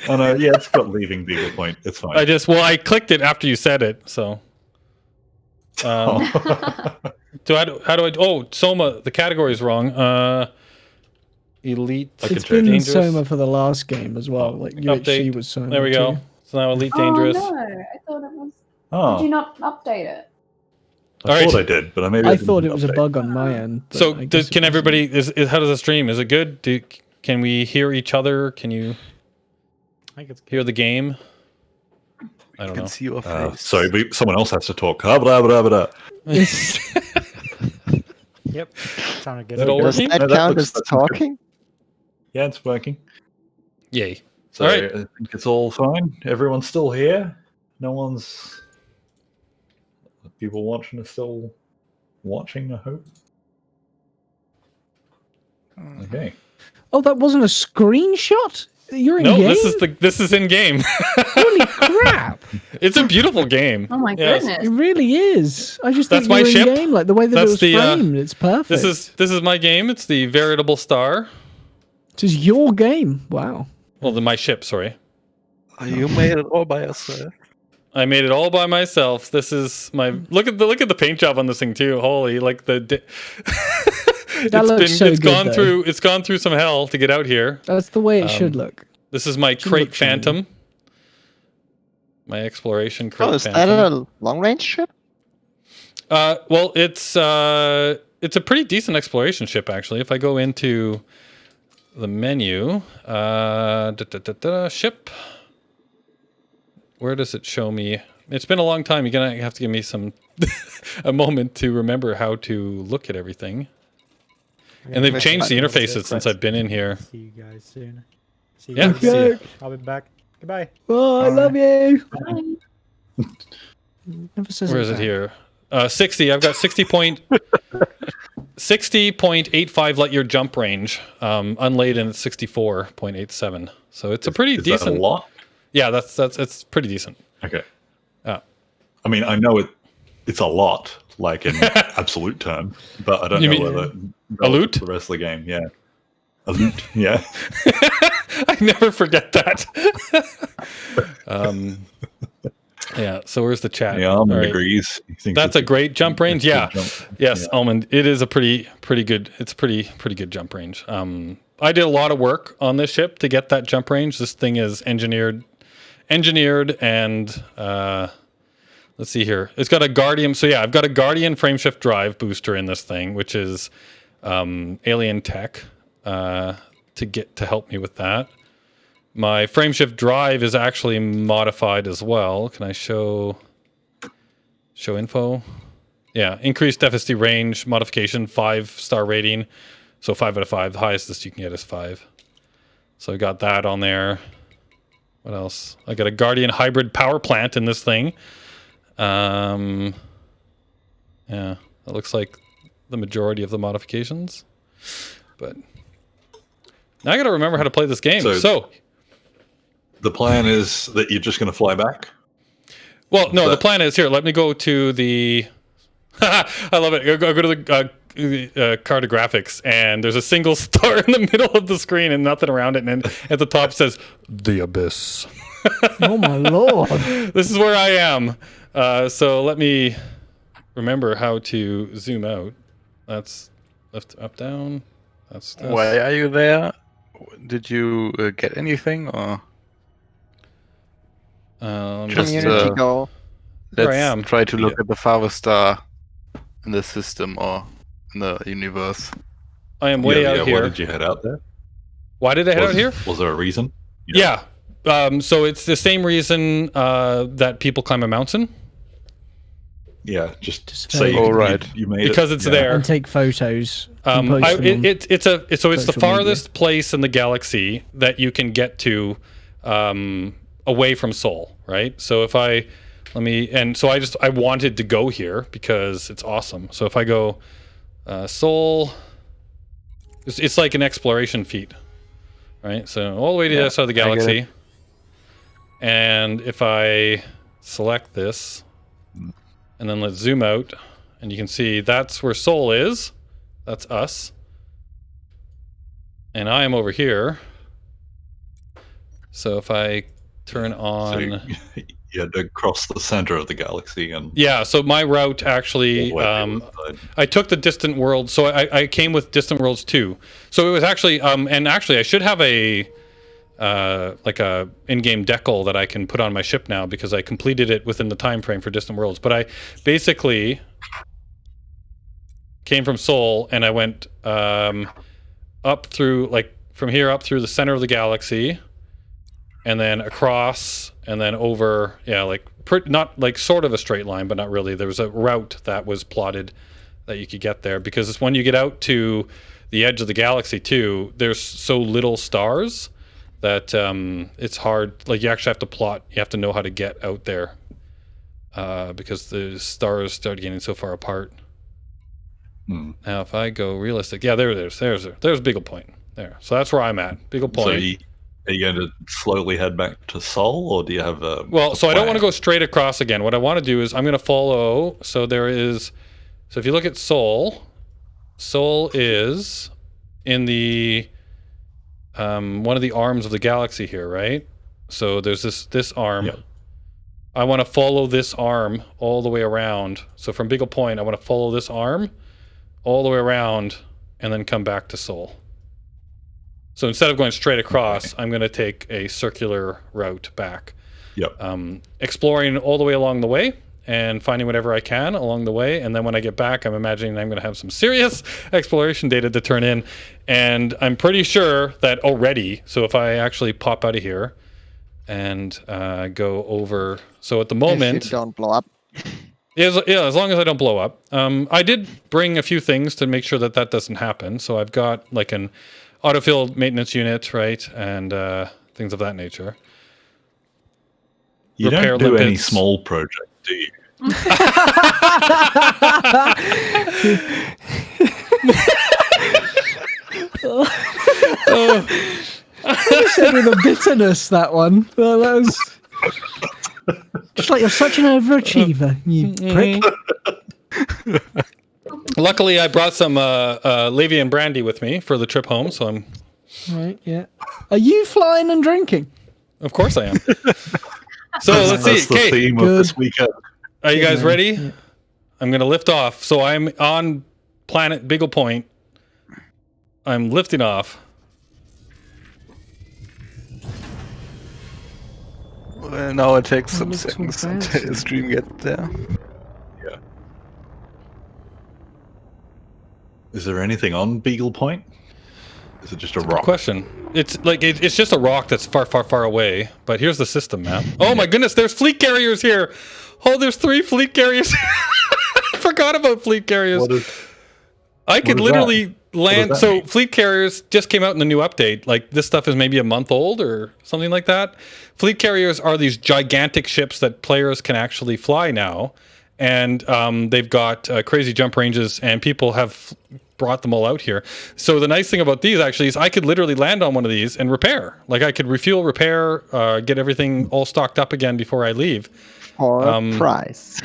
Oh no, yeah, it's got leaving Beagle Point. It's fine. I clicked it after you said it, so. How do I? Oh, Soma, the category is wrong. Elite. It's been dangerous. Soma for the last game as well. Like Update. UHC was Soma. There we go. Too. So now Elite Dangerous. Oh no, I thought it was. Oh. Did you not update it? I thought I did, but I thought it was a bug on my end. So can everybody? How does it stream? Is it good? Can we hear each other? Can you hear the game? I don't know. See your face. Sorry, someone else has to talk. Blah, blah, blah, blah. Yep, sounded good. Does that count as talking? Yeah, it's working. Yay! So all right. I think it's all fine. Everyone's still here. No one's. People watching are still watching, I hope. Okay. Oh, that wasn't a screenshot? You're in no, game? this is in game. Holy crap! It's a beautiful game. Oh my goodness! It really is. I just That's think my you're ship. in game, like the way that it was framed. It's perfect. This is my game. It's the Veritable Star. This is your game. Wow. Well, my ship. Sorry. You made it all by yourself. I made it all by myself. This is my look at the paint job on this thing too. Holy, like it's gone through some hell to get out here. That's the way it should look. This is my crate Phantom. My exploration crate. Oh, is Phantom. that a long range ship? Well, it's a pretty decent exploration ship actually. If I go into the menu, ship. Where does it show me? It's been a long time. You're gonna have to give me a moment to remember how to look at everything. And they've changed the interfaces since I've been in here. See you guys soon. See you guys. See you. I'll be back. Goodbye. Oh, I love you. Where is it here? 60. I've got 60.85 light year jump range. Unladen at 64.87. So it's a pretty decent. That a lot? Yeah, it's pretty decent. Okay. Yeah. I mean, I know it's a lot, like in absolute term, but I don't know whether a loot the rest of the game. Yeah. A loot. Yeah. I never forget that. Yeah. So where's the chat? Yeah, Almond agrees. That's a great jump range. Yeah. Yes, yeah. Almond. It is a pretty good. It's pretty good jump range. I did a lot of work on this ship to get that jump range. This thing is engineered, and let's see here. It's got a Guardian. So yeah, I've got a Guardian frameshift drive booster in this thing, which is alien tech to help me with that. My frameshift drive is actually modified as well. Can I show info? Yeah, increased FSD range modification, 5-star rating. So 5 out of 5. The highest this you can get is 5. So I got that on there. What else? I got a Guardian hybrid power plant in this thing. Yeah, that looks like the majority of the modifications. But now I got to remember how to play this game. So the plan is that you're just going to fly back? Well, no, the plan is here. Let me go to the. I love it. Go to the cartographics, and there's a single star in the middle of the screen and nothing around it, and at the top says the abyss. Oh my lord! This is where I am. So let me remember how to zoom out. That's left, up, down. That's Why are you there? Did you get anything or? Community goal. Let's try to look at the farthest star in the system or in the universe. I am way out here. Why did you head out there? Why did I head out here? Was there a reason? Yeah. So it's the same reason that people climb a mountain. Yeah, just say you made it. Because it's there. And take photos. It's the farthest media. place in the galaxy that you can get to away from Sol, right? So if I wanted to go here because it's awesome. So if I go Sol, it's like an exploration feat, right? So all the way to the other side of the galaxy. And if I select this, and then let's zoom out, and you can see that's where Sol is. That's us. And I am over here. So if I turn on... So you had to cross the center of the galaxy and... Yeah, so my route actually... I took the Distant Worlds, so I came with Distant Worlds 2. So it was actually... and actually, I should have a... like a in-game decal that I can put on my ship now because I completed it within the time frame for Distant Worlds. But I basically came from Sol and I went up through, like, from here up through the center of the galaxy, and then across, and then over, yeah, like, not like sort of a straight line, but not really. There was a route that was plotted that you could get there, because it's when you get out to the edge of the galaxy too, there's so little stars that it's hard. Like, you actually have to plot, you have to know how to get out there because the stars start getting so far apart. Now if I go realistic, yeah, there's Beagle Point there. So that's where I'm at, Beagle Point. So are you going to slowly head back to Sol, or do you have a... Well, so I don't want to go straight across again. What I want to do is I'm going to follow. So there is... So if you look at Sol is in the... one of the arms of the galaxy here, right? So there's this arm. Yep. I want to follow this arm all the way around. So from Beagle Point, I want to follow this arm all the way around and then come back to Sol. So instead of going straight across, I'm going to take a circular route back. Yep. Exploring all the way along the way and finding whatever I can along the way. And then when I get back, I'm imagining I'm going to have some serious exploration data to turn in. And I'm pretty sure that already, so if I actually pop out of here and go over... So at the moment... If you don't blow up. Yeah, as long as I don't blow up. I did bring a few things to make sure that that doesn't happen. So I've got like an autofill maintenance unit, right? And things of that nature. You don't do any small project, do you? You said with a bitterness, that one. Well, that was just like, you're such an overachiever, you prick. Luckily, I brought some Lavian brandy with me for the trip home, so I'm... Right, yeah. Are you flying and drinking? Of course I am. So let's see. That's the theme of this weekend. Are you guys ready? Yeah. I'm going to lift off. So I'm on planet Beagle Point. I'm lifting off. Well, now it takes some seconds until the stream gets there. Yeah. Is there anything on Beagle Point? Is it just a rock? Good question. It's like it's just a rock that's far, far, far away. But here's the system map. Oh my goodness, there's fleet carriers here. Oh, there's 3 fleet carriers. I forgot about fleet carriers. I could literally land. So fleet carriers just came out in the new update. Like, this stuff is maybe a month old or something like that. Fleet carriers are these gigantic ships that players can actually fly now. And they've got crazy jump ranges, and people have brought them all out here. So the nice thing about these actually is I could literally land on one of these and repair. Like, I could refuel, repair, get everything all stocked up again before I leave. For a price.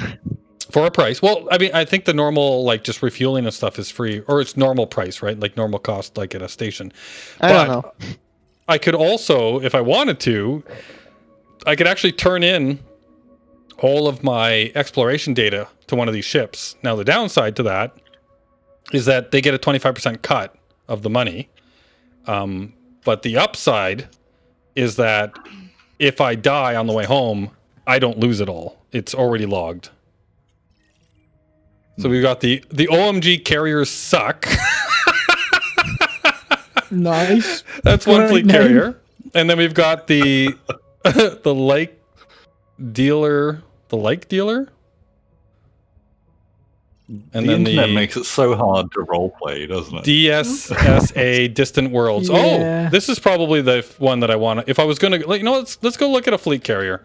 For a price. Well, I mean, I think the normal, like, just refueling and stuff is free, or it's normal price, right? Like normal cost, like at a station. I don't know. I could also, if I wanted to, I could actually turn in all of my exploration data to one of these ships. Now, the downside to that is that they get a 25% cut of the money. But the upside is that if I die on the way home, I don't lose it all. It's already logged. So we've got the OMG carriers suck. Nice. That's one fleet carrier. And then we've got the the like dealer. And the then internet makes it so hard to roleplay, doesn't it? DSSA Distant Worlds. Yeah. Oh, this is probably the one that I want. If I was going to, like, let's go look at a fleet carrier.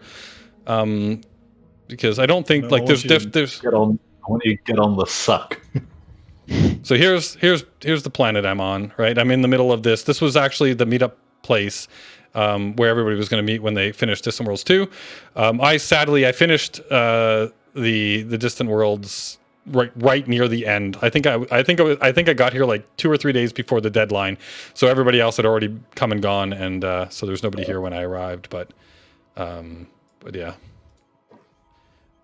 Because I don't think like there's get on. I want you to get on the suck. So here's the planet I'm on, right? I'm in the middle of this. This was actually the meetup place where everybody was going to meet when they finished Distant Worlds 2. I finished the Distant Worlds right near the end. I think I got here like 2 or 3 days before the deadline, so everybody else had already come and gone, and so there's nobody here when I arrived. But yeah.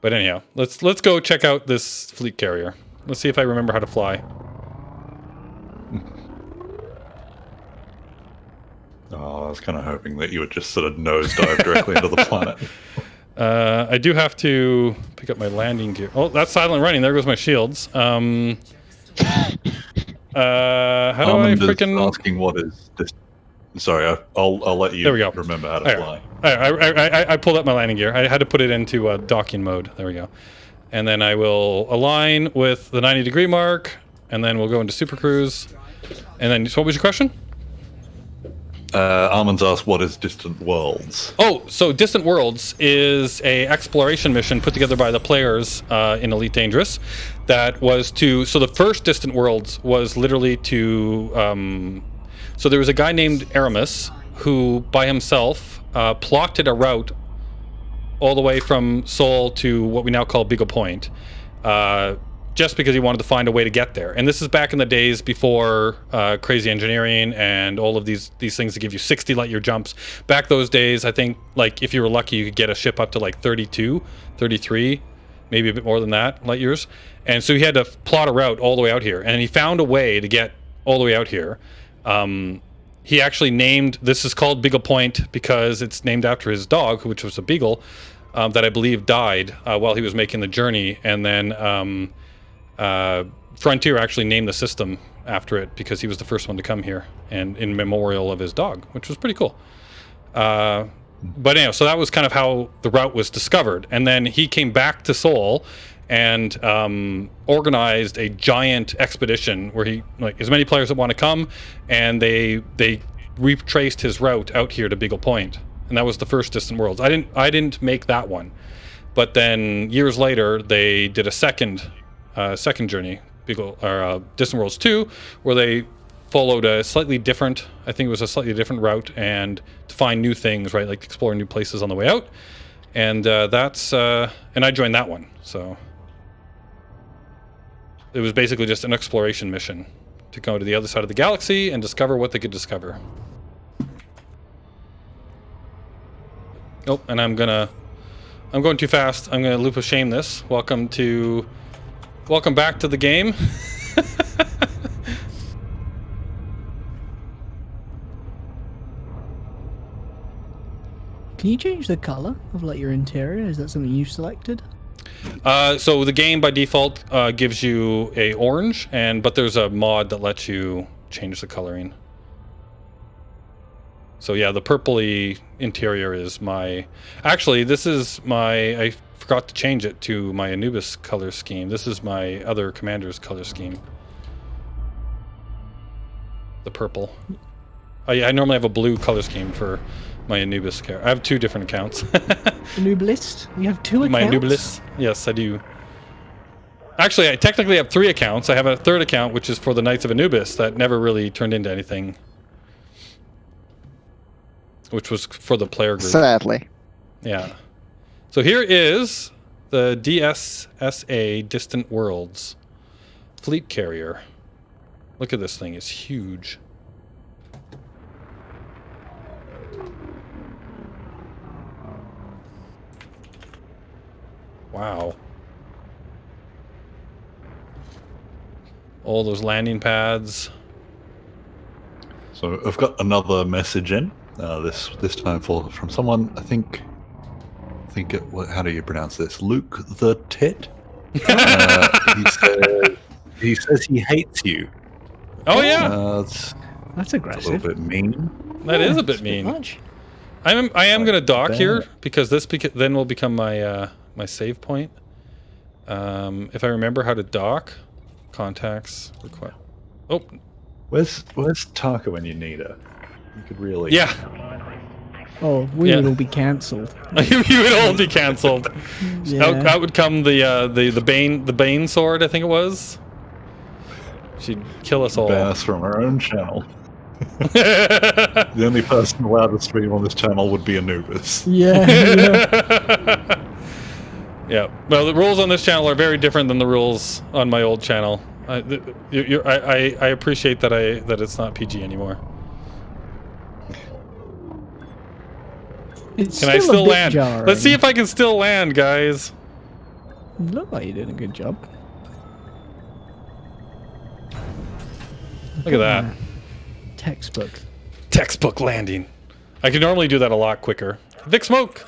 But anyhow, let's go check out this fleet carrier. Let's see if I remember how to fly. Oh, I was kind of hoping that you would just sort of nosedive directly into the planet. I do have to pick up my landing gear. Oh, that's silent running. There goes my shields. How do I freaking asking what is this? Sorry, I'll let you There we go. remember how to fly. I pulled up my landing gear. I had to put it into docking mode. There we go. And then I will align with the 90-degree mark, and then we'll go into Super Cruise. And then, so what was your question? Armin's asked, what is Distant Worlds? Oh, so Distant Worlds is a exploration mission put together by the players in Elite Dangerous. That was to, so the first Distant Worlds was literally to, so there was a guy named Aramis who, by himself, plotted a route all the way from Seoul to what we now call Beagle Point, just because he wanted to find a way to get there. And this is back in the days before crazy engineering and all of these things that give you 60 light year jumps. Back those days, I think, like, if you were lucky, you could get a ship up to like 32, 33, maybe a bit more than that light years. And so he had to plot a route all the way out here, and he found a way to get all the way out here. He actually named, this is called Beagle Point because it's named after his dog, which was a beagle, that I believe died while he was making the journey. And then Frontier actually named the system after it because he was the first one to come here, and in memorial of his dog, which was pretty cool. But anyway, so that was kind of how the route was discovered. And then he came back to Seoul and organized a giant expedition where he, like, as many players that want to come, and they retraced his route out here to Beagle Point, and that was the first Distant Worlds. I didn't make that one, but then years later they did a second journey, Distant Worlds 2, where they followed a slightly different, I think it was a slightly different route, and to find new things, right, like explore new places on the way out, and and I joined that one. So it was basically just an exploration mission to go to the other side of the galaxy and discover what they could discover. Oh, and I'm going too fast. I'm gonna loop of shame this. Welcome back to the game. Can you change the color of like your interior? Is that something you've selected? So the game by default gives you a orange, but there's a mod that lets you change the coloring. So yeah, the purpley interior is my... Actually, this is my... I forgot to change it to my Anubis color scheme. This is my other commander's color scheme. The purple. I normally have a blue color scheme for my Anubis character. I have 2 different accounts. Anubilist? You have 2 accounts? My Anubilist? Yes, I do. Actually, I technically have 3 accounts. I have a 3rd account, which is for the Knights of Anubis, that never really turned into anything. Which was for the player group. Sadly. Yeah. So here is the DSSA Distant Worlds fleet carrier. Look at this thing. It's huge. Wow. All those landing pads. So I've got another message in. This time from someone. I think how do you pronounce this? Luke the Tit. He says he hates you. Oh yeah. That's aggressive. A little bit mean. That is a bit mean. Much. I am going to dock Ben. here because this then will become my my save point. If I remember how to dock, contacts require. Oh, Where's Taka when you need her? You could really. yeah. Oh, we would all be cancelled. You would all be cancelled. Yeah. Out would come the Bane sword, I think it was. She'd kill us all. Ban us from our own channel. The only person allowed to stream on this channel would be Anubis. Yeah. Yeah. Well, the rules on this channel are very different than the rules on my old channel. I appreciate that it's not PG anymore. It's Can I a still bit land? jarring. Let's see if I can still land, guys. You look like you're doing a good job. Look at that. Textbook. Textbook landing. I can normally do that a lot quicker. Vic Smoke.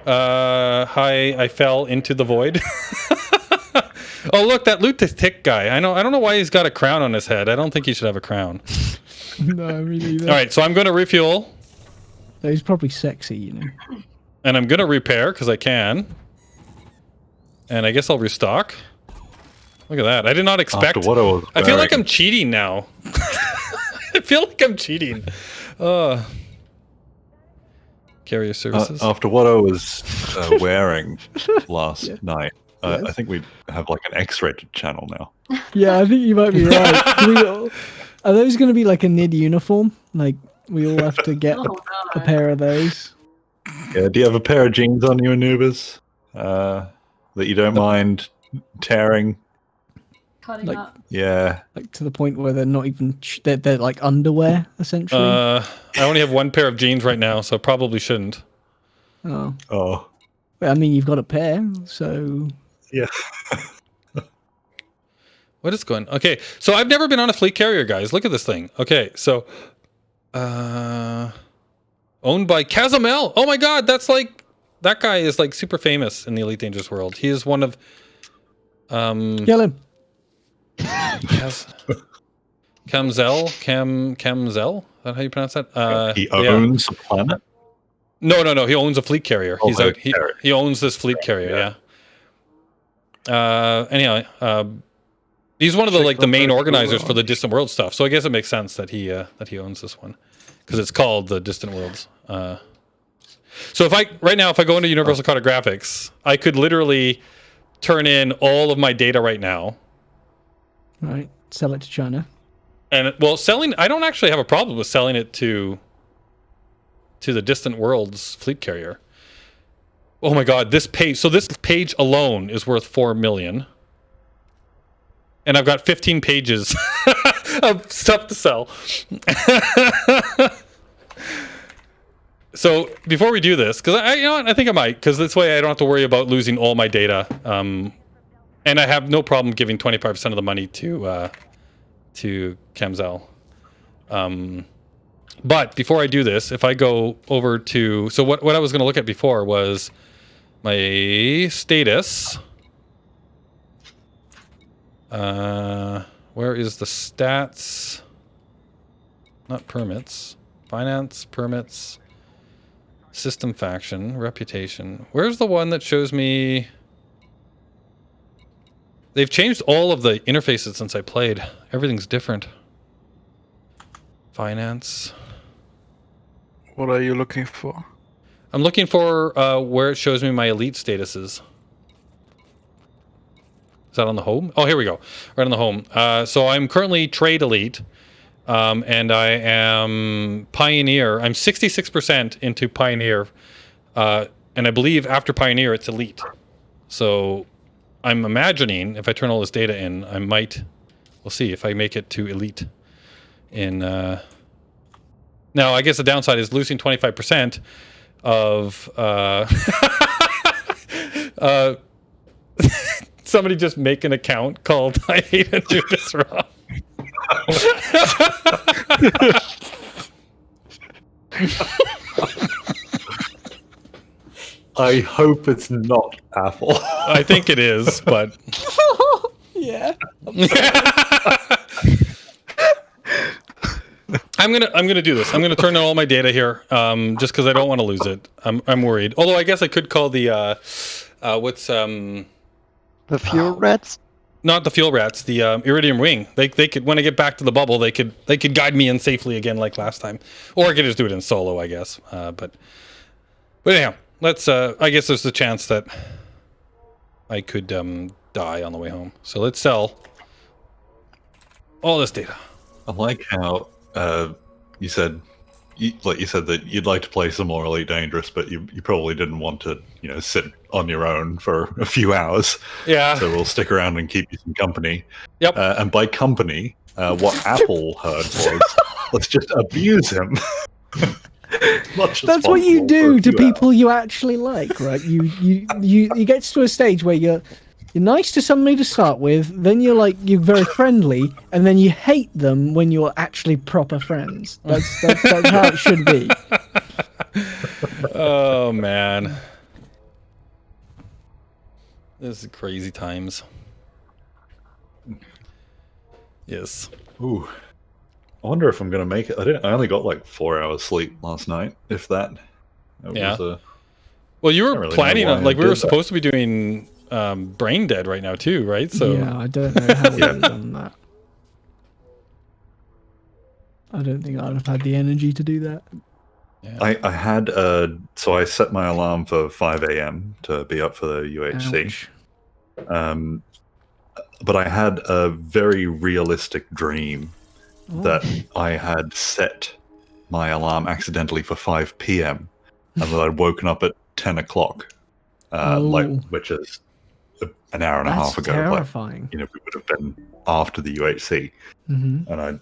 Hi, I fell into the void. Oh, look, that loot tick guy. I don't know why he's got a crown on his head. I don't think he should have a crown. No, me neither. All right, so I'm going to refuel. He's probably sexy, you know. And I'm going to repair because I can. And I guess I'll restock. Look at that. I did not expect... After what I feel like I'm cheating now. I feel like I'm cheating. Carrier services. After what I was wearing last night, I think we have like an X-rated channel now. Yeah, I think you might be right. Are those going to be like a Nid uniform? Like, we all have to get a pair of those? Yeah, do you have a pair of jeans on you, Anubis? That you don't mind tearing? Cutting Like- up. Yeah. Like, to the point where they're not even... They're like underwear, essentially? I only have one pair of jeans right now, so probably shouldn't. Oh. Oh. Well, I mean, you've got a pair, so... Yeah. What is going... Okay, so I've never been on a fleet carrier, guys. Look at this thing. Okay, so... owned by Cazamel. Oh my god, that's like... That guy is like super famous in the Elite Dangerous world. He is one of... Kill him! Camzel? Camzel? Is that how you pronounce that? He owns a planet? No. He owns a fleet carrier. Oh, He's out. He owns this fleet carrier. Yeah. Anyhow, he's one of the main organizers for the Distant World stuff. So I guess it makes sense that he owns this one because it's called the Distant Worlds. So if I go into Universal Cartographics, I could literally turn in all of my data right now. Right, sell it to China. And well, I don't actually have a problem with selling it to the Distant Worlds fleet carrier. Oh my god, this page alone is worth 4 million. And I've got 15 pages of stuff to sell. So before we do this, because I think I might, because this way I don't have to worry about losing all my data. And I have no problem giving 25% of the money to Camzel. But before I do this, if I go over to... So what I was going to look at before was my status. Where is the stats? Not permits. Finance, permits, system faction, reputation. Where's the one that shows me... They've changed all of the interfaces since I played. Everything's different. Finance. What are you looking for? I'm looking for where it shows me my elite statuses. Is that on the home? Oh, here we go. Right on the home. So I'm currently trade elite. And I am pioneer. I'm 66% into pioneer. And I believe after pioneer, it's elite. So... I'm imagining if I turn all this data in, I might, we'll see if I make it to elite in, now I guess the downside is losing 25% of, somebody just make an account called I Hate Anubis Raw. I hope it's not Apple. I think it is, but... Yeah. I'm gonna do this. I'm gonna turn in all my data here, just because I don't want to lose it. I'm worried. Although I guess I could call the The fuel rats? not the fuel rats, the Iridium Wing. They could, when I get back to the bubble, they could guide me in safely again like last time, or I could just do it in solo, I guess. But anyhow, let's. I guess there's the chance that I could die on the way home. So let's sell all this data. I like how you said like you said, that you'd like to play some more Elite Dangerous, but you probably didn't want to, sit on your own for a few hours. Yeah. So we'll stick around and keep you some company. Yep. And by company, what Apple heard was, let's just abuse him. That's what you do to people you actually like, right? You get to a stage where you're nice to somebody to start with, then you're very friendly, and then you hate them when you're actually proper friends. That's how it should be. Oh man, this is crazy times. Yes. Ooh. I wonder if I'm going to make it. I only got like 4 hours sleep last night, if that. Yeah. Well, you were planning on, we were supposed to be doing Brain Dead right now too, right? So yeah, I don't know how we would have done that. I don't think I'd have had the energy to do that. Yeah. I had so I set my alarm for 5 a.m. to be up for the UHC. Ouch. But I had a very realistic dream that I had set my alarm accidentally for 5 p.m. and that I'd woken up at 10 o'clock, which is an hour and a half ago. Terrifying. We would have been after the UHC. Mm-hmm. And I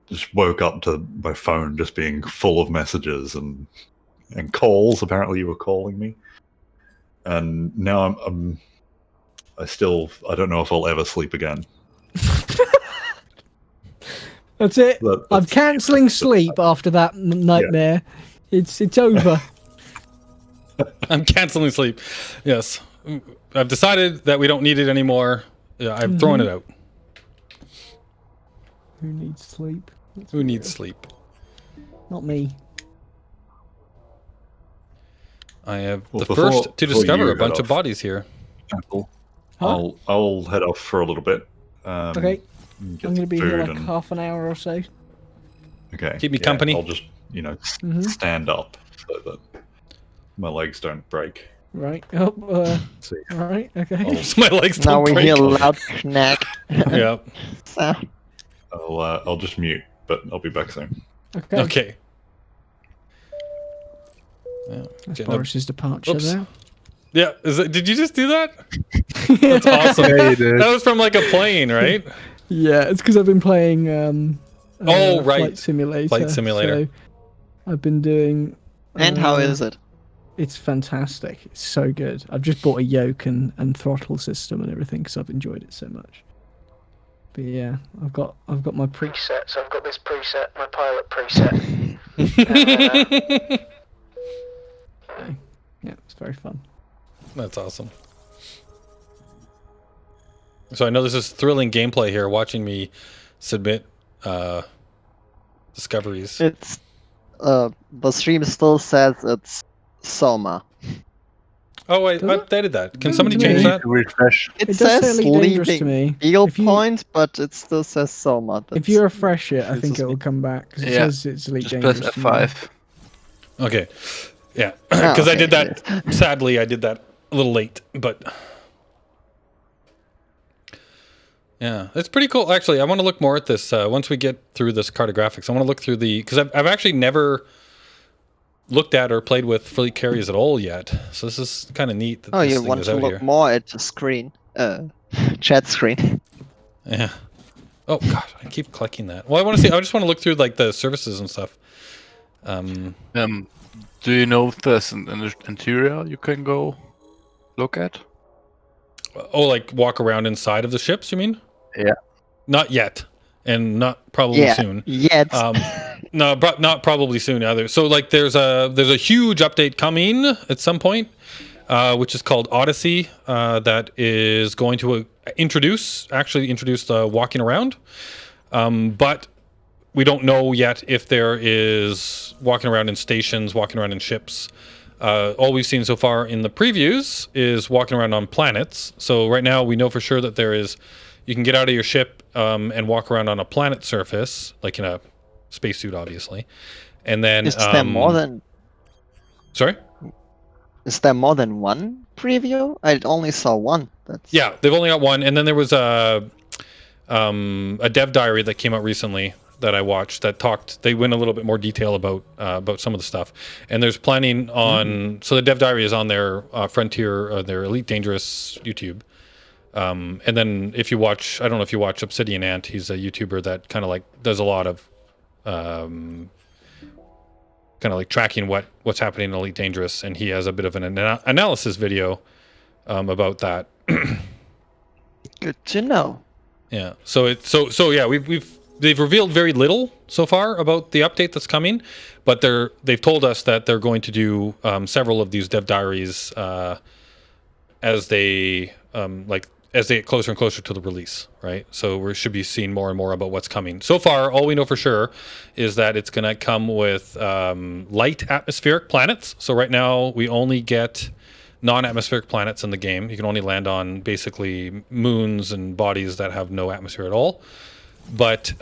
just woke up to my phone just being full of messages and calls. Apparently you were calling me. And now I don't know if I'll ever sleep again. That's it. I'm cancelling sleep after that nightmare. Yeah. It's over. I'm canceling sleep. Yes. I've decided that we don't need it anymore. Yeah, I'm throwing it out. Who needs sleep? Who needs sleep? Not me. I have the first to discover a bunch of bodies here. Apple. Huh? I'll head off for a little bit. Okay. I'm going to be here half an hour or so. Okay. Keep me company. I'll just, stand up so that my legs don't break. Right. Oh, See. All right. Okay. So my legs Now don't we break. hear loud knack. Yeah. sound. I'll just mute, but I'll be back soon. Okay. Okay. Yeah. That's Boris's departure Oops. there. Yeah. Did you just do that? That's awesome. Yeah, you did. That was from like a plane, right? Yeah, it's because I've been playing right. Flight Simulator. Flight Simulator. So I've been doing... And how is it? It's fantastic. It's so good. I've just bought a yoke and throttle system and everything because I've enjoyed it so much. But yeah, I've got my presets. I've got this preset, my pilot preset. Yeah, it's very fun. That's awesome. So I know this is thrilling gameplay here, watching me submit discoveries. It's the stream still says it's Soma. Oh, I updated that. Can somebody change that? Refresh. It It does say says Elite Dangerous to leaving me. Beagle If you- Point, but it still says Soma. If you refresh it, I think Jesus it will come back because it Yeah, says it's Elite Just press Dangerous to me. F5. Okay. Yeah. Because I okay. did that. Sadly, I did that a little late, but yeah, it's pretty cool. Actually, I want to look more at this once we get through this cartographics. I want to look through because I've actually never looked at or played with fleet carriers at all yet. So this is kind of neat that Oh, this you thing want is to out look here. more at the screen, chat screen. Yeah. Oh god, I keep clicking that. Well, I want to see. I just want to look through like the services and stuff. Do you know if there's an interior you can go look at? Oh, like walk around inside of the ships? You mean? Yeah. Not yet, and not probably Yeah, soon. yet. No, not probably soon either. So like, there's a huge update coming at some point, which is called Odyssey, that is going to introduce the walking around, but we don't know yet if there is walking around in stations, walking around in ships. All we've seen so far in the previews is walking around on planets. So right now we know for sure that you can get out of your ship and walk around on a planet surface, like in a spacesuit, obviously. And then Is there more than? Sorry? Is there more than one preview? I only saw one. Yeah, they've only got one, and then there was a dev diary that came out recently that I watched that talked. They went a little bit more detail about some of the stuff, and there's planning on. So the Dev Diary is on their Frontier, their Elite Dangerous YouTube. And then if you watch, I don't know if you watch Obsidian Ant, he's a YouTuber that kind of like does a lot of kind of like tracking what's happening in Elite Dangerous, and he has a bit of an analysis video about that. Good to know. Yeah. So yeah, they've revealed very little so far about the update that's coming, but they've told us that they're going to do several of these Dev Diaries as they get closer and closer to the release, right? So we should be seeing more and more about what's coming. So far, all we know for sure is that it's going to come with light atmospheric planets. So right now, we only get non-atmospheric planets in the game. You can only land on basically moons and bodies that have no atmosphere at all. But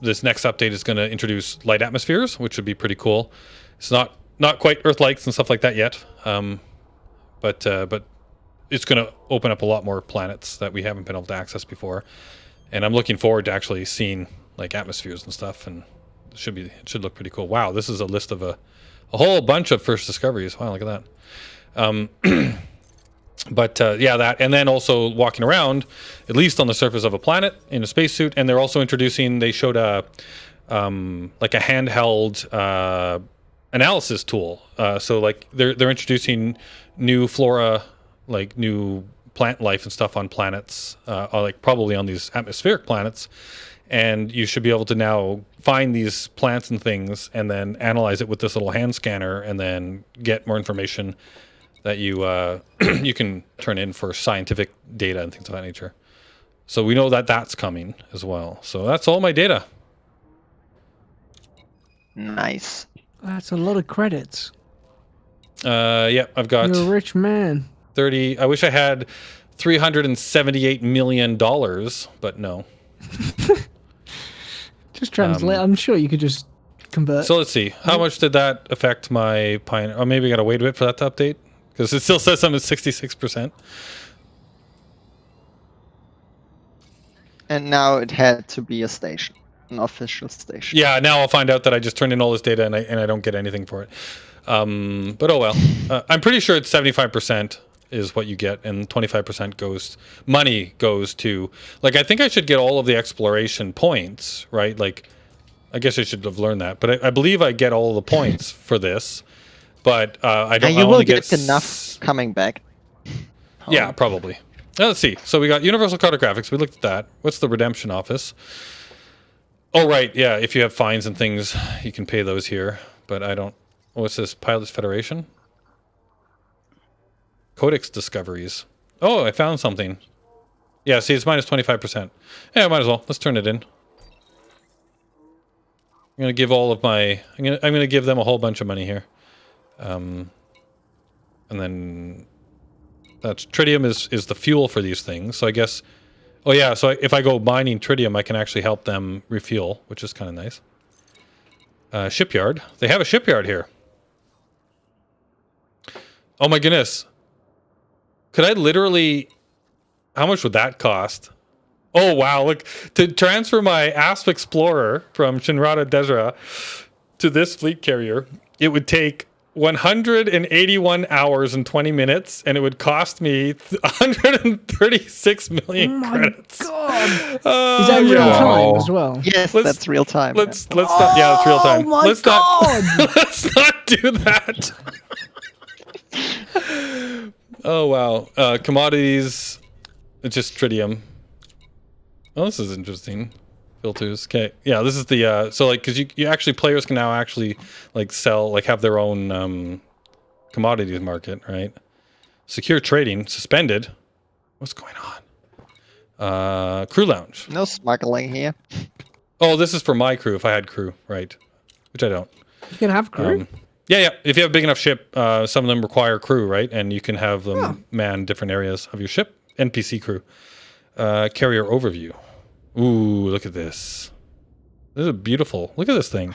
this next update is going to introduce light atmospheres, which would be pretty cool. It's not quite Earth-likes and stuff like that yet, but it's going to open up a lot more planets that we haven't been able to access before. And I'm looking forward to actually seeing like atmospheres and stuff, and it should look pretty cool. Wow, this is a list of a whole bunch of first discoveries. Wow, look at that. But yeah, that, and then also walking around, at least on the surface of a planet in a spacesuit. And they're also introducing, they showed like a handheld analysis tool. So like they're introducing new flora, like new plant life and stuff on planets, like probably on these atmospheric planets. And you should be able to now find these plants and things and then analyze it with this little hand scanner and then get more information that you you can turn in for scientific data and things of that nature. So we know that that's coming as well. So that's all my data. Nice. That's a lot of credits. Yeah, I've got You're a rich man. 30. I wish I had $378 million, but no. Just translate. I'm sure you could just convert. So let's see. How much did that affect my Pioneer? Oh, maybe I got to wait a bit for that to update because it still says I'm at 66%. And now it had to be a station, an official station. Yeah, now I'll find out that I just turned in all this data and I don't get anything for it. But oh well. I'm pretty sure it's 75% is what you get, and 25% goes to, like, I think I should get all of the exploration points, right? Like, I guess I should have learned that, but I believe I get all the points for this, but I don't. And you I will only get enough coming back. Yeah, probably. Now, let's see. So we got Universal Cartographics. We looked at that. What's the Redemption Office? Oh, right. Yeah, if you have fines and things, you can pay those here. But I don't. What's this? Pilots Federation? Codex Discoveries. Oh, I found something. Yeah, see, it's minus 25%. Yeah, might as well. Let's turn it in. I'm gonna give all of my. I'm gonna give them a whole bunch of money here. And then that's tritium is the fuel for these things. So I guess. Oh yeah. So if I go mining tritium, I can actually help them refuel, which is kind of nice. Shipyard. They have a shipyard here. Oh my goodness. Could I literally... How much would that cost? Oh, wow. Look, to transfer my Asp Explorer from Shinrada Dezra to this fleet carrier, it would take 181 hours and 20 minutes, and it would cost me 136 million credits. God. Is that real time as well? Yes, that's real time. Let's not... Yeah, it's real time. My Let's God. not... Let's not do that. Oh wow. Commodities, it's just tritium. Oh, this is interesting. Filters. Okay. Yeah, this is the so like because you actually players can now actually like sell, like have their own commodities market, right? Secure trading suspended. What's going on? Crew lounge. No smuggling here. Oh, this is for my crew if I had crew, right? Which I don't. You can have crew. Yeah. If you have a big enough ship, some of them require crew, right? And you can have them man different areas of your ship. NPC crew. Carrier overview. Ooh, look at this. This is beautiful. Look at this thing.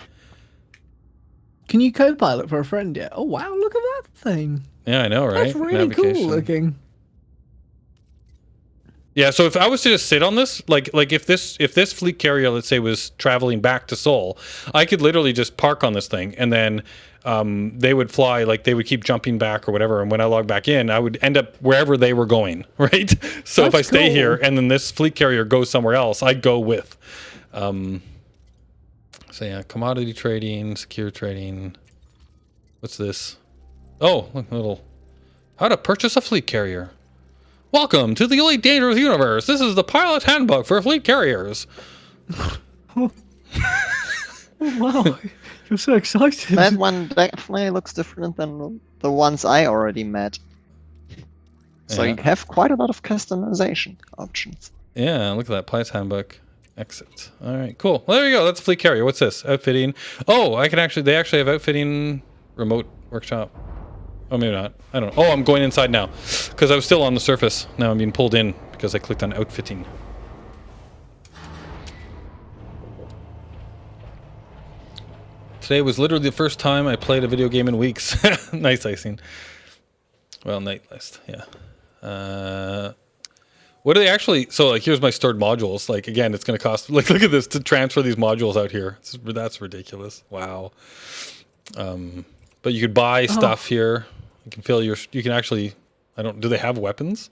Can you co-pilot for a friend yet? Oh wow, look at that thing. Yeah, I know, right? That's really cool looking. Yeah, so if I was to just sit on this, like if this fleet carrier, let's say, was traveling back to Seoul, I could literally just park on this thing, and then they would fly, like they would keep jumping back or whatever, and when I log back in, I would end up wherever they were going, right? So if I That's stay cool. here and then this fleet carrier goes somewhere else, I'd go with. So yeah, commodity trading, secure trading. What's this? Oh, look, a little. How to purchase a fleet carrier. Welcome to the Elite Dangerous Universe. This is the pilot handbook for fleet carriers. Oh, wow, you're so excited. That one definitely looks different than the ones I already met. So Yeah. you have quite a lot of customization options. Yeah, look at that pilot handbook. Exit. All right, cool. Well, there you go. That's a fleet carrier. What's this? Outfitting. Oh, they actually have outfitting remote workshop. Oh, maybe not. I don't know. Oh, I'm going inside now because I was still on the surface. Now I'm being pulled in because I clicked on outfitting. Today was literally the first time I played a video game in weeks. Nice icing. Well, night list. Yeah. What do they actually? So, like, here's my stored modules. Like, again, it's going to cost. Like, look at this to transfer these modules out here. That's ridiculous. Wow. But you could buy stuff here. You can fill your. You can actually. I don't. Do they have weapons?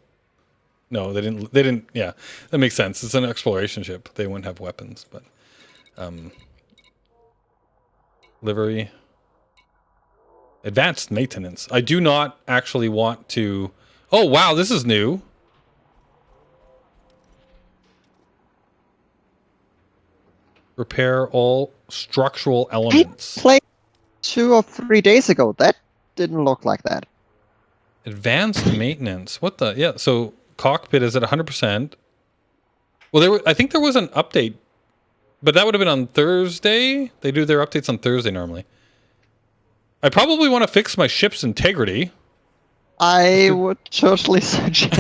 No, they didn't. They didn't. Yeah, that makes sense. It's an exploration ship. They wouldn't have weapons, but. Livery. Advanced maintenance. I do not actually want to. Oh wow, this is new. Repair all structural I elements. played 2 or 3 days ago. That didn't look like that. Advanced maintenance. What the? Yeah. So cockpit is at 100%. Well, I think there was an update, but that would have been on Thursday. They do their updates on Thursday normally. I probably want to fix my ship's integrity. I would totally suggest.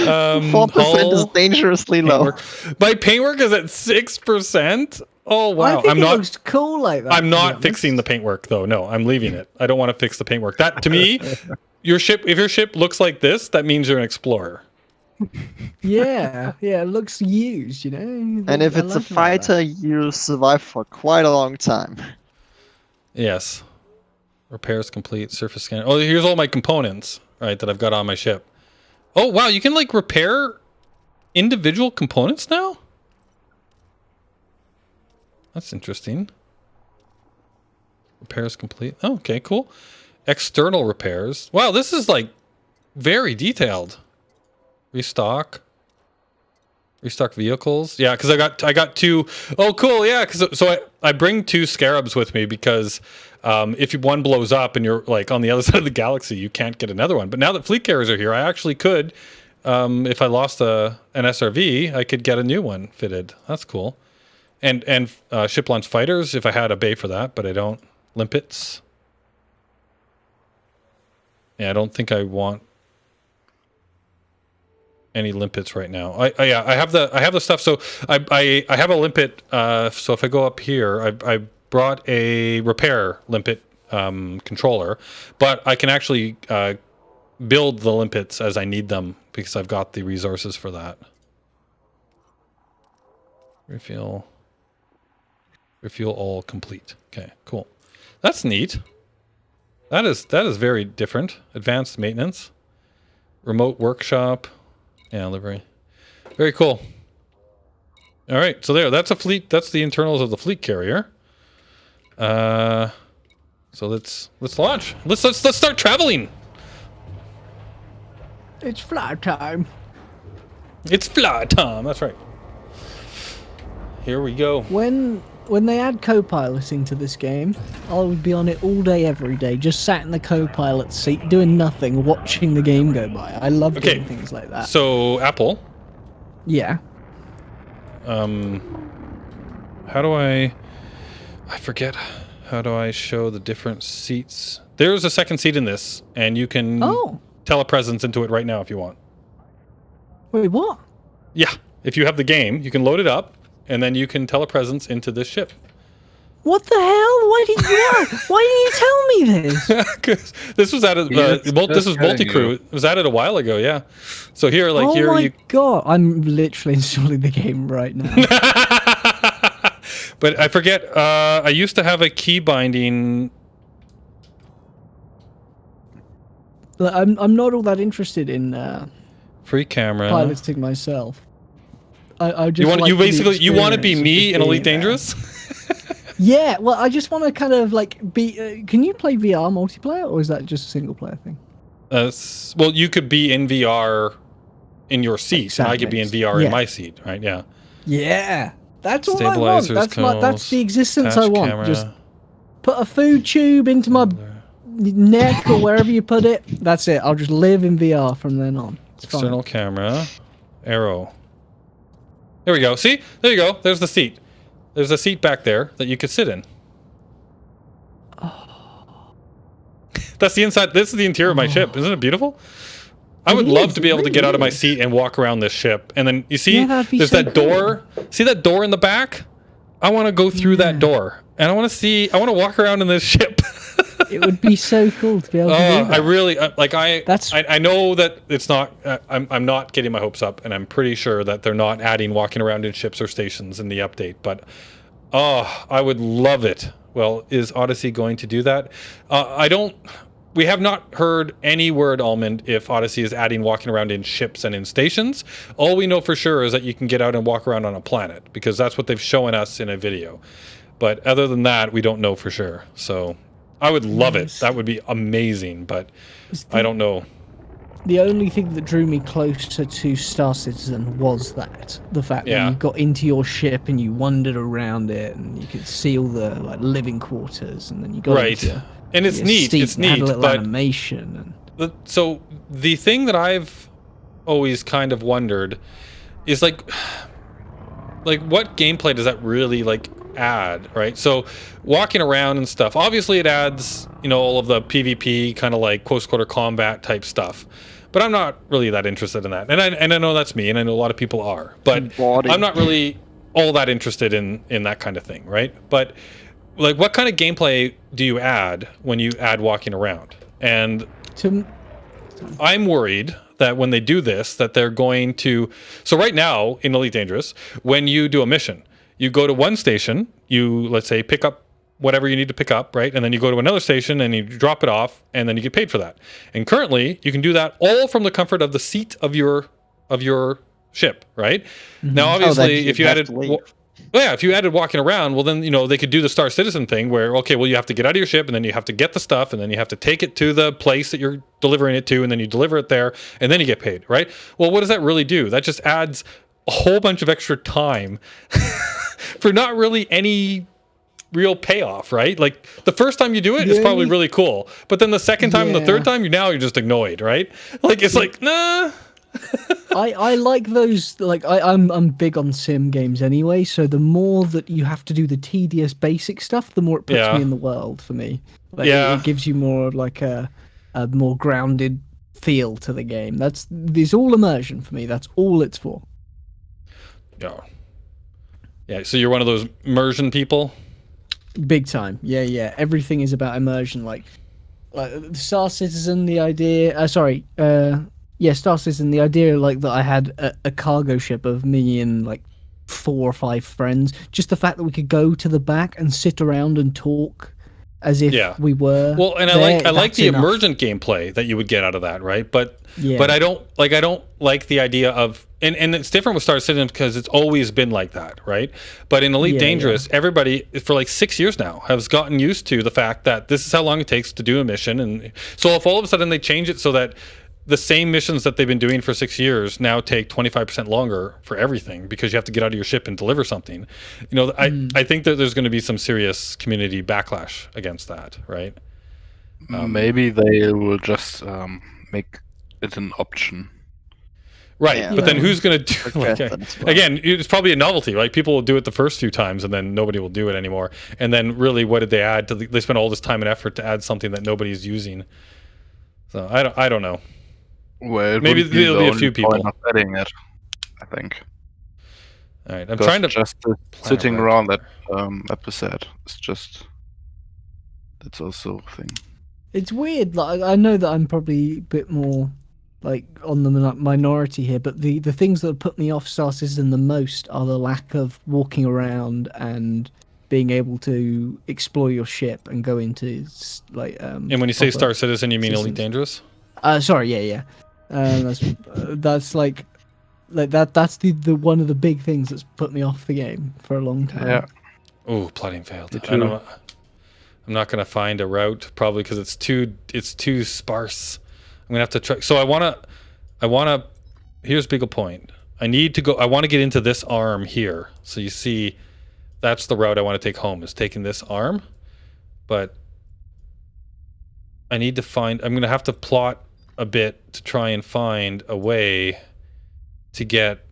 4% is Hull, dangerously low. paintwork. My paintwork is at 6%. Oh wow! I think I'm it not. looks cool like that. I'm to be not honest. fixing the paintwork though. No, I'm leaving it. I don't want to fix the paintwork. That to me, your ship. If your ship looks like this, that means you're an explorer. Yeah, it looks used, you know. And if I it's a like it like that. fighter, you'll survive for quite a long time. Yes. Repairs complete. Surface scan. Oh, here's all my components, right, that I've got on my ship. Oh wow, you can like repair individual components now? That's interesting. Repairs complete. Oh, okay, cool. External repairs. Wow, this is like very detailed. Restock vehicles. Yeah, because I got 2. Oh, cool. Yeah, because I bring 2 scarabs with me because if one blows up and you're like on the other side of the galaxy, you can't get another one. But now that fleet carriers are here, I actually could. If I lost an SRV, I could get a new one fitted. That's cool. And ship launch fighters if I had a bay for that, but I don't. Limpets. Yeah, I don't think I want any limpets right now. I have the stuff. So I have a limpet. So if I go up here, I brought a repair limpet controller, but I can actually build the limpets as I need them because I've got the resources for that. Refuel all complete. Okay, cool. That's neat. That is very different. Advanced maintenance, remote workshop. Yeah, livery. Very cool. All right, so that's a fleet. That's the internals of the fleet carrier. So let's launch. Let's start traveling. It's flight time. It's flight time. That's right. Here we go. When they add co-piloting to this game, I would be on it all day, every day, just sat in the co-pilot seat, doing nothing, watching the game go by. I love doing things like that. So Apple. Yeah. How do I forget. How do I show the different seats? There's a second seat in this, and you can telepresence into it right now if you want. Wait, what? Yeah. If you have the game, you can load it up, and then you can telepresence into this ship. What the hell? Why didn't you tell me this? 'Cause this was added. This was multi-crew. It was added a while ago. Yeah. So here, like Oh here, my you. god! I'm literally installing the game right now. But I forget. I used to have a key binding. Like, I'm not all that interested in Free camera. piloting myself. I just You want like you the basically you want to be experience of me just in Elite being there. Dangerous? Yeah, well, I just want to kind of like be. Can you play VR multiplayer, or is that just a single player thing? Well, you could be in VR in your seat, and I could be in VR in Yeah. my seat, right? Yeah. Yeah, that's all I want. Stabilizers, That's the existence I attach want. camera, Just put a food tube into my neck or wherever you put it. That's it. I'll just live in VR from then on. It's external fine. camera, arrow. There we go. See? There you go. There's the seat. There's a seat back there that you could sit in. That's the inside. This is the interior of my ship. Isn't it beautiful? I would love to be able to get out of my seat and walk around this ship. And then you see, Yeah, that'd be there's so that door. See that door in the back? I want to go through that door, and I want to walk around in this ship. It would be so cool to be able to do that. I really like. That's- I know that it's not. I'm not getting my hopes up, and I'm pretty sure that they're not adding walking around in ships or stations in the update. But I would love it. Well, is Odyssey going to do that? I don't. We have not heard any word, Almond, if Odyssey is adding walking around in ships and in stations. All we know for sure is that you can get out and walk around on a planet, because that's what they've shown us in a video. But other than that, we don't know for sure. So I would love it. That would be amazing, but I don't know. The only thing that drew me closer to Star Citizen was that. The fact that you got into your ship and you wandered around it and you could see all the like living quarters, and then you got into and it's your neat. seat It's and had neat, a little but animation. And so the thing that I've always kind of wondered is like what gameplay does that really like add, right? So walking around and stuff, obviously it adds, you know, all of the PvP kind of like close quarter combat type stuff, but I'm not really that interested in that. And I know that's me, and I know a lot of people are, but I'm not really all that interested in that kind of thing, right? But like, what kind of gameplay do you add when you add walking around? And I'm worried that when they do this, that they're going to. So right now in Elite Dangerous, when you do a mission, you go to one station, you, let's say, pick up whatever you need to pick up, right? And then you go to another station and you drop it off, and then you get paid for that. And currently, you can do that all from the comfort of the seat of your ship, right? Mm-hmm. Now, obviously, if you added. Yeah, if you added walking around, well, then, you know, they could do the Star Citizen thing where, okay, well, you have to get out of your ship, and then you have to get the stuff, and then you have to take it to the place that you're delivering it to, and then you deliver it there, and then you get paid, right? Well, what does that really do? That just adds a whole bunch of extra time for not really any real payoff, right? Like, the first time you do it is probably really cool, but then the second time and the third time, you're just annoyed, right? Like, it's like, nah. I like those, like I'm big on sim games anyway, so the more that you have to do the tedious basic stuff, the more it puts me in the world for me. Like, it gives you more like a more grounded feel to the game. It's all immersion for me. That's all it's for. Yeah, so you're one of those immersion people? Big time. Yeah. Everything is about immersion. Like Star Citizen, the idea Star Citizen, the idea like that I had a cargo ship of me and like 4 or 5 friends. Just the fact that we could go to the back and sit around and talk as if we were. Well, and I like the emergent gameplay that you would get out of that, right? But I don't like the idea of, and it's different with Star Citizen because it's always been like that, right? But in Elite Dangerous, everybody for like 6 years now has gotten used to the fact that this is how long it takes to do a mission, and so if all of a sudden they change it so that the same missions that they've been doing for 6 years now take 25% longer for everything because you have to get out of your ship and deliver something. You know, I think that there's going to be some serious community backlash against that, right? Maybe they will just make it an option. Right, but then who's going to do again, it's probably a novelty, right? People will do it the first few times and then nobody will do it anymore. And then really, what did they add? They spent all this time and effort to add something that nobody's using. So I don't know. Well, maybe there'll be a few people not betting it, I think. All right, I'm Because trying to just plan a sitting route around that here. episode is just that's also a thing. It's weird. Like I know that I'm probably a bit more like on the minority here, but the things that put me off Star Citizen the most are the lack of walking around and being able to explore your ship and go into like. And when you say Star Citizen, you mean Elite Dangerous? Sorry, yeah. That's like that. That's the one of the big things that's put me off the game for a long time. Yeah. Oh, plotting failed. Me I know. too. I'm not gonna find a route probably because it's too sparse. I'm gonna have to try. So I wanna. Here's Beagle Point. I need to go. I want to get into this arm here. So you see, that's the route I want to take home. Is taking this arm, but I need to find. I'm gonna have to plot a bit to try and find a way to get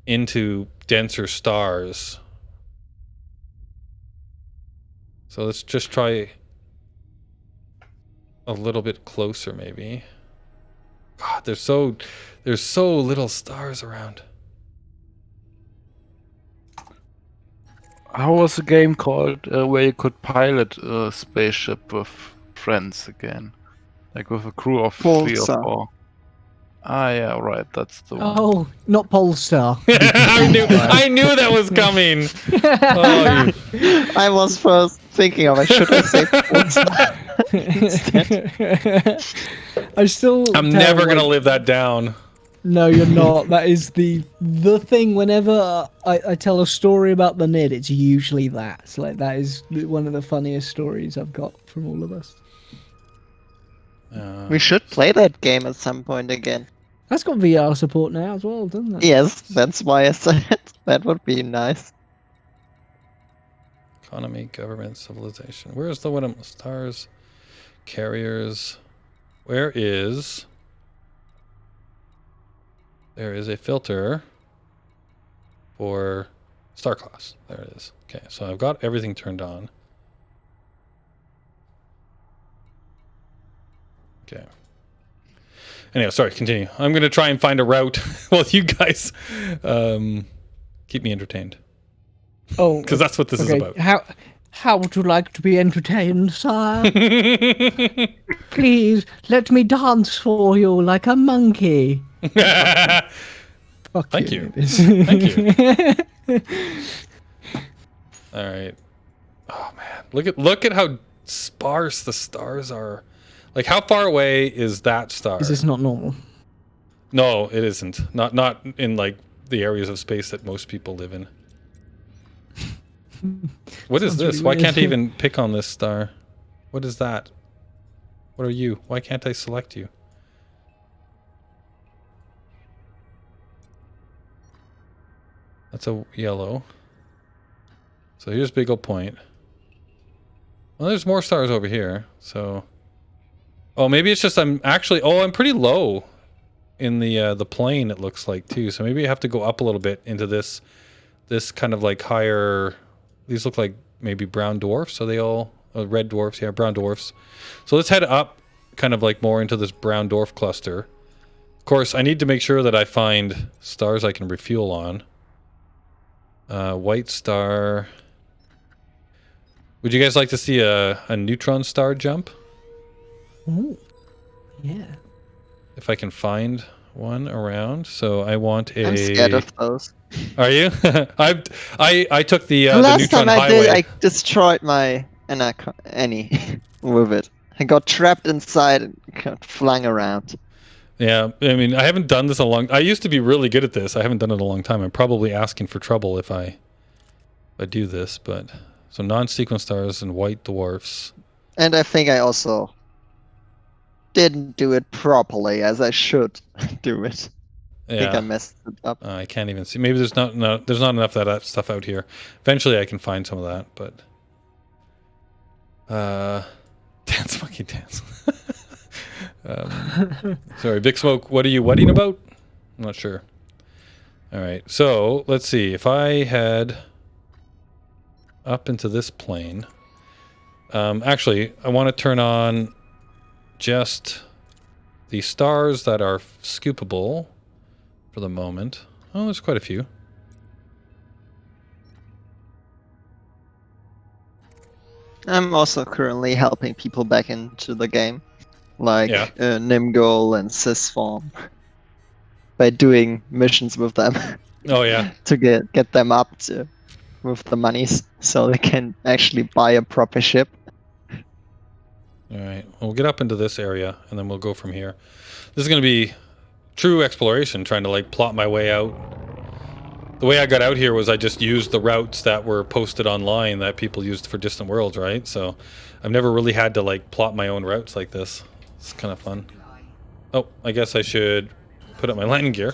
into denser stars. So let's just try a little bit closer, maybe. God, there's so little stars around. How was the game called where you could pilot a spaceship with friends again? Like with a crew of 3 or Pulsar. 4. Ah, yeah, right. That's the one. Oh, not Polestar. I knew that was coming. Oh, I was first thinking of it. Should I say Pulsar instead? I'm never gonna live that down. No, you're not. That is the thing. Whenever I tell a story about the Nid, it's usually that. It's like that is one of the funniest stories I've got from all of us. We should play that game at some point again. That's got VR support now as well, doesn't it? Yes, that's why I said that would be nice. Economy, government, civilization. Where's the one? Stars, carriers. Where is? There is a filter for star class. There it is. Okay, so I've got everything turned on. Okay. Anyway, sorry, continue. I'm going to try and find a route while you guys keep me entertained. Oh, Because that's what this is about. How would you like to be entertained, sire? Please let me dance for you like a monkey. Fuck Thank you. Nid. Thank you. All right. Oh man, look at how sparse the stars are. Like, how far away is that star? Is this not normal? No, it isn't. Not in like the areas of space that most people live in. What is Sounds this? really Why weird. can't I even pick on this star? What is that? What are you? Why can't I select you? That's a yellow. So here's Beagle Point. Well, there's more stars over here. So, oh, maybe it's just I'm pretty low in the plane. It looks like too. So maybe I have to go up a little bit into this kind of like higher. These look like maybe brown dwarfs. So they all red dwarfs. Yeah, brown dwarfs. So let's head up, kind of like more into this brown dwarf cluster. Of course, I need to make sure that I find stars I can refuel on. White star. Would you guys like to see a neutron star jump? Ooh. Yeah. If I can find one around. So I want a. I'm scared of those. Are you? I took the Last neutron time I highway. did, I destroyed my Annie with it. I got trapped inside and got flung around. Yeah, I mean, I haven't done this a long. I used to be really good at this. I haven't done it in a long time. I'm probably asking for trouble if I do this, but so non-sequence stars and white dwarfs. And I think I also didn't do it properly as I should do it. I think I Yeah, messed it up. I can't even see. Maybe there's not enough of that stuff out here. Eventually, I can find some of that, but dance monkey dance. Sorry, Big Smoke. What are you wedding about? I'm not sure. All right, so let's see. If I head up into this plane, actually, I want to turn on just the stars that are scoopable for the moment. Oh, there's quite a few. I'm also currently helping people back into the game, like Yeah. Nimgol and Sysform, by doing missions with them Oh yeah. to get them up to with the monies, so they can actually buy a proper ship. All right. We'll get up into this area, and then we'll go from here. This is going to be true exploration, trying to like plot my way out. The way I got out here was I just used the routes that were posted online that people used for Distant Worlds, right? So I've never really had to like plot my own routes like this. It's kind of fun. Oh, I guess I should put up my landing gear.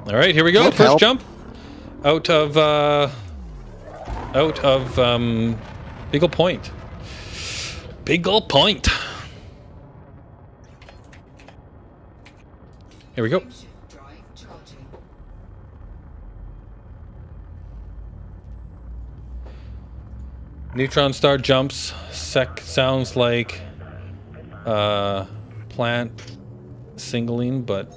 All right, here we go. Would First help. jump out of Beagle Point. Beagle Point. Here we go. Neutron star jumps. Sounds like planet slinging, but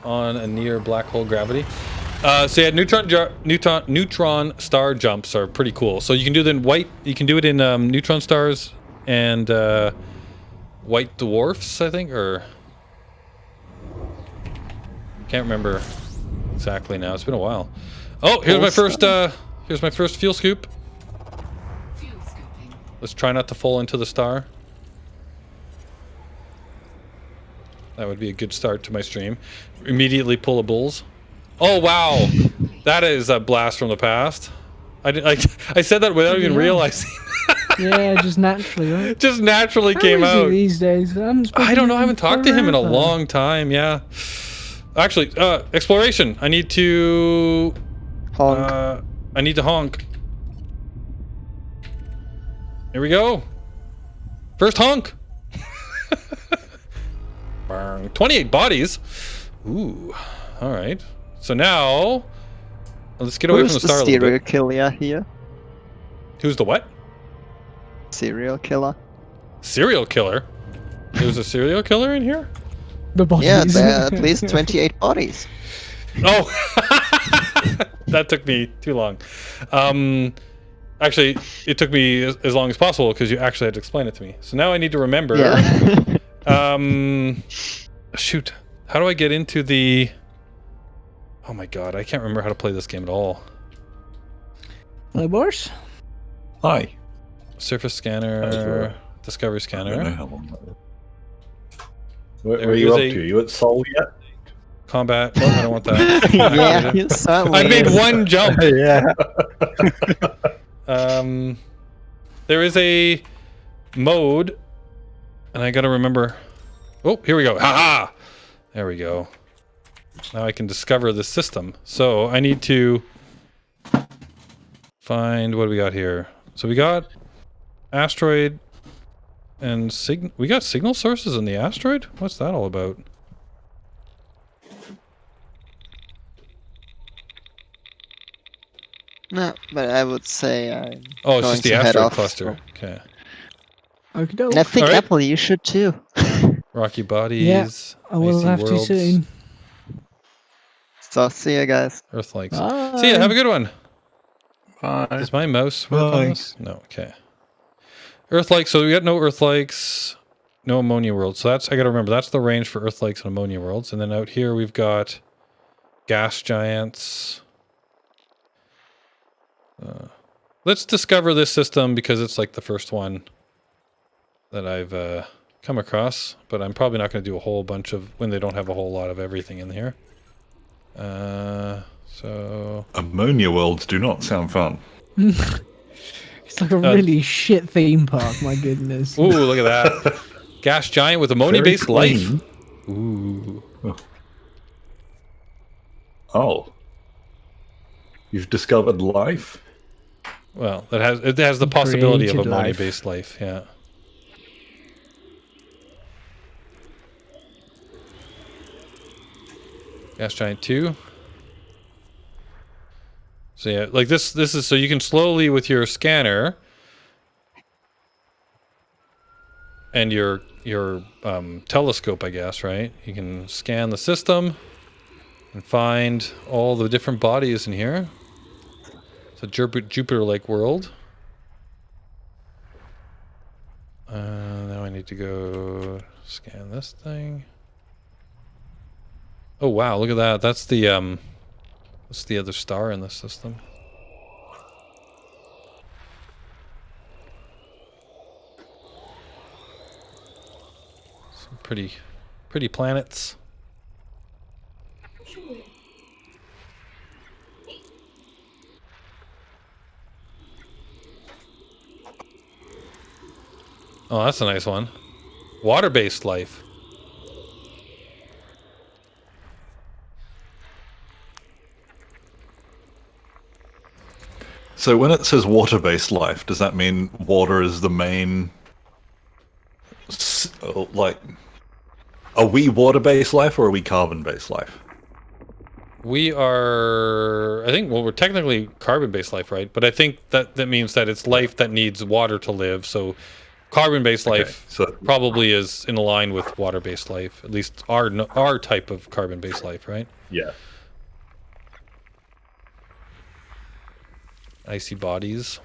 on a near black hole gravity. So yeah, neutron star jumps are pretty cool. So you can do them in white. You can do it in neutron stars and white dwarfs, I think, or can't remember exactly now. It's been a while. Oh, here's my first fuel scoop. Let's try not to fall into the star. That would be a good start to my stream. Immediately pull a bulls. Oh wow, that is a blast from the past. I said that without even realizing. Yeah, just naturally, right? Just naturally How came is he out. these days? I don't know. I haven't talked to him in a long time. Yeah. Actually, exploration. I need to. Honk. I need to honk. Here we go. First honk. 28 bodies. Ooh. All right. So now, let's get away from the Who's star a the little serial bit. killer here? Who's the what? Serial killer? Serial killer. There's a serial killer in here? The bodies. Yeah, there are at least 28 bodies. Oh, that took me too long. Actually, it took me as long as possible because you actually had to explain it to me. So now I need to remember. Yeah. Shoot. How do I get into the... Oh my god, I can't remember how to play this game at all. Hello, boys. Hi. Surface That's scanner, right. discovery I don't know scanner, how long that is. Where There are you is up a- to? You at Seoul yet? combat. Oh, I don't want that. Yeah, you certainly I made is. one jump. Yeah. There is a mode, and I gotta remember. Oh, here we go. Ha! There we go. Now I can discover the system. So I need to find what do we got here. So we got asteroid and we got signal sources in the asteroid. What's that all about? No, but I would say I'm Oh, it's going just the to head asteroid off. cluster. Okay. Okie And I think Alright. Apple, you should too. Rocky bodies. I will icy have to worlds, soon. So see you guys. Earth likes. Bye. See ya. Have a good one. Bye. Does my mouse work on Bye. this? No. Okay. Earth likes. So we got no Earth likes, no ammonia worlds. So that's I got to remember. That's the range for Earth likes and ammonia worlds. And then out here we've got gas giants. Let's discover this system because it's like the first one that I've come across. But I'm probably not going to do a whole bunch of when they don't have a whole lot of everything in here. So Ammonia worlds do not sound fun. It's like a really shit theme park, my goodness. ooh, look at that. Gas giant with ammonia-based Very life. clean. Ooh. Oh. You've discovered life? Well, it has the possibility of Created life. ammonia-based life, yeah. Gas giant 2. So yeah, like this is so you can slowly with your scanner and your telescope, I guess, right? You can scan the system and find all the different bodies in here. It's a Jupiter-like world. Now I need to go scan this thing. Oh wow, look at that. That's the other star in the system. Some pretty planets. Oh, that's a nice one. Water-based life. So when it says water-based life, does that mean water is the main, like, are we water-based life or are we carbon-based life? We are, I think, well, we're technically carbon-based life, right? But I think that means that it's life that needs water to live. So carbon-based life probably is in line with water-based life, at least our type of carbon-based life, right? Yeah. Icy bodies.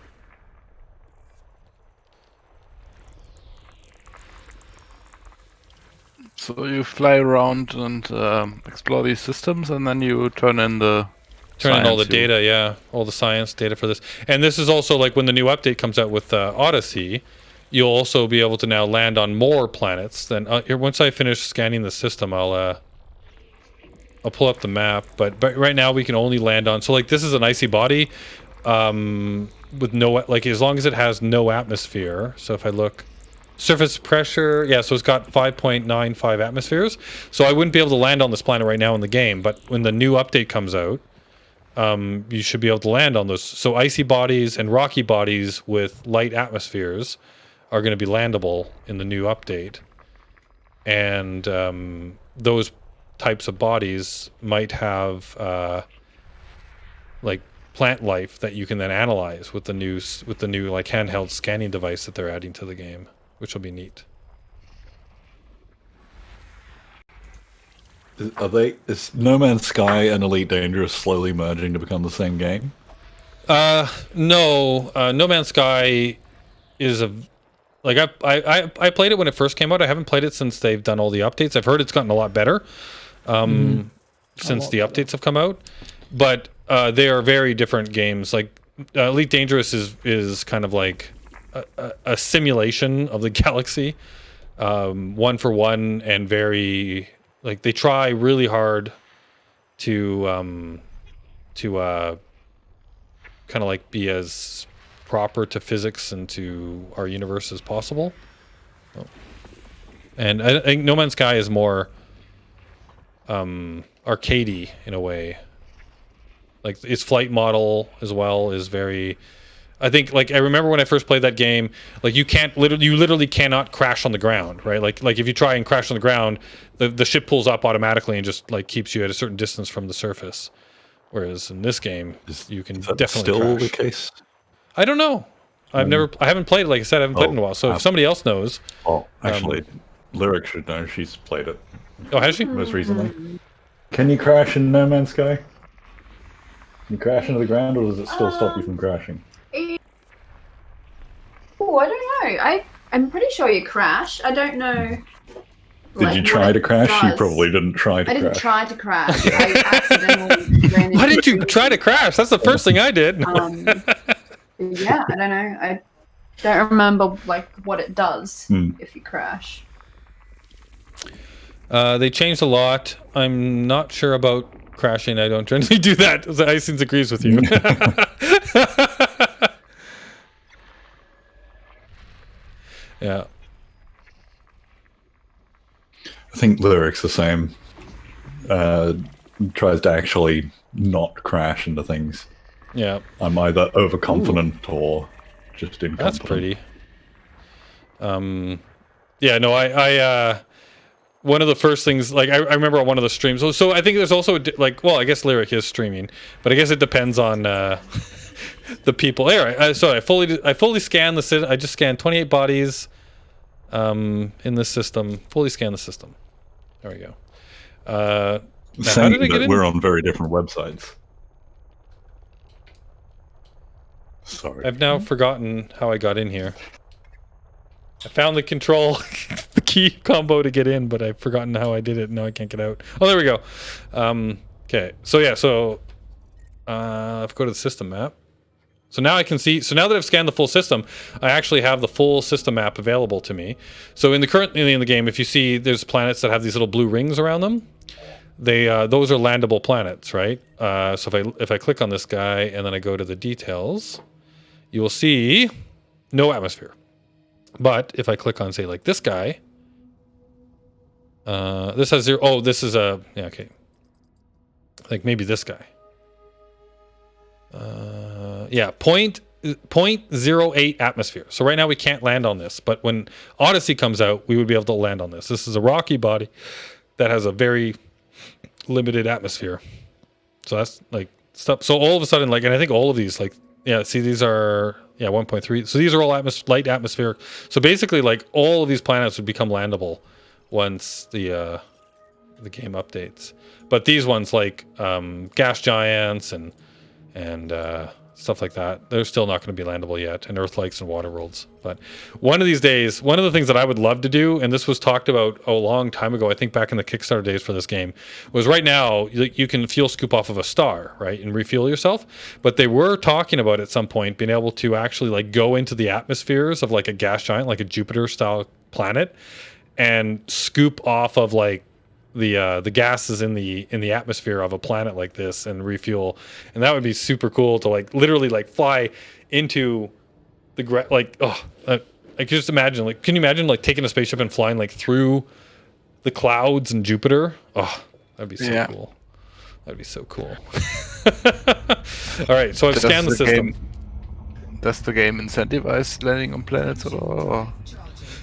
So you fly around and explore these systems, and then you turn in all the data, yeah, all the science data for this. And this is also like when the new update comes out with Odyssey, you'll also be able to now land on more planets. Then once I finish scanning the system, I'll pull up the map. But right now we can only land on. So like this is an icy body, with no, like, as long as it has no atmosphere. So if I look. Surface pressure, yeah, so it's got 5.95 atmospheres. So I wouldn't be able to land on this planet right now in the game, but when the new update comes out, you should be able to land on those. So icy bodies and rocky bodies with light atmospheres are going to be landable in the new update. And those types of bodies might have like plant life that you can then analyze with the new like handheld scanning device that they're adding to the game, which will be neat. Is No Man's Sky and Elite Dangerous slowly merging to become the same game? No. No Man's Sky is like I played it when it first came out. I haven't played it since they've done all the updates. I've heard it's gotten a lot better since the updates have come out. But they are very different games. Like Elite Dangerous is kind of like a simulation of the galaxy, one for one, and very like they try really hard to kind of like be as proper to physics and to our universe as possible. And I think No Man's Sky is more arcadey in a way. Like its flight model as well is very. I think, like, I remember when I first played that game, like you literally cannot crash on the ground, right? Like if you try and crash on the ground, the ship pulls up automatically and just like keeps you at a certain distance from the surface. Whereas in this game, you can definitely still crash. the case? I don't know. I haven't played it. Like I said, I haven't played it in a while. So if somebody else knows, actually, Lyric should know. She's played it. Oh, has she? Most recently. Can you crash in No Man's Sky? Can you crash into the ground, or does it still stop you from crashing? Oh, I don't know. I'm pretty sure you crash. I don't know. Did you try to crash? You probably didn't try to crash. I didn't try to crash. I accidentally ran into. Why didn't you try to crash? That's the first thing I did. Yeah, I don't know. I don't remember like what it does if you crash. They changed a lot. I'm not sure about crashing. I don't generally do that. The Icings agrees with you. Yeah. I think Lyric's the same. Tries to actually not crash into things. Yeah. I'm either overconfident or just incompetent. That's pretty. Yeah, no, I one of the first things, like, I remember on one of the streams, so I think there's also, like, well, I guess Lyric is streaming, but I guess it depends on the people. Anyway, so I fully scanned the system. I just scanned 28 bodies in this system. Fully scanned the system. There we go. Now, saying that we're on very different websites. Sorry. I've now forgotten how I got in here. I found the control, the key combo to get in, but I've forgotten how I did it. Now I can't get out. Oh, there we go. Okay, so yeah, so if I go to the system map. So now I can see, so now that I've scanned the full system, I actually have the full system map available to me. So in the game, if you see there's planets that have these little blue rings around them, those are landable planets, right? So if I click on this guy and then I go to the details, you will see no atmosphere. But if I click on, say, like this guy, this has 0. Oh, this is a, yeah, okay. Like maybe this guy. Yeah, 0.08 atmosphere. So right now we can't land on this, but when Odyssey comes out, we would be able to land on this. This is a rocky body that has a very limited atmosphere. So that's like stuff. So all of a sudden, like, and I think all of these, like, yeah, see, these are, yeah, 1.3. So these are all light atmospheric. So basically, like, all of these planets would become landable once the game updates. But these ones, like gas giants and stuff like that, they're still not going to be landable yet, and Earth Lakes and water worlds. But one of these days, one of the things that I would love to do, and this was talked about a long time ago, I think back in the Kickstarter days for this game, was right now you can fuel scoop off of a star, right, and refuel yourself. But they were talking about at some point being able to actually like go into the atmospheres of like a gas giant, like a Jupiter style planet, and scoop off of like the gases in the atmosphere of a planet like this and refuel. And that would be super cool to like literally like fly into the I could just imagine, like, can you imagine like taking a spaceship and flying like through the clouds in Jupiter? Oh, that'd be so cool. That'd be so cool. All right, so I've scanned the system. Does the game incentivize landing on planets at all? Or?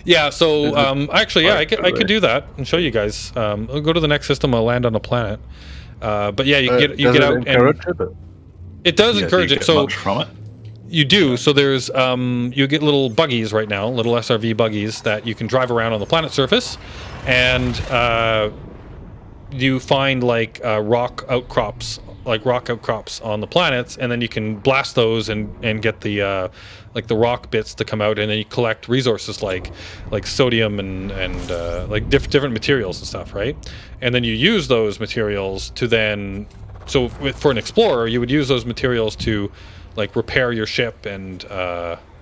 Yeah, so actually, yeah, I could do that and show you guys. I'll go to the next system. I'll land on a planet. But yeah, you get out and it does encourage it. So much from it? You do. So there's you get little buggies right now, little SRV buggies that you can drive around on the planet surface, and you find like rock outcrops on the planets, and then you can blast those and get the like the rock bits to come out, and then you collect resources like sodium and like different materials and stuff, right? And then you use those materials to then, so for an explorer, you would use those materials to like repair your ship and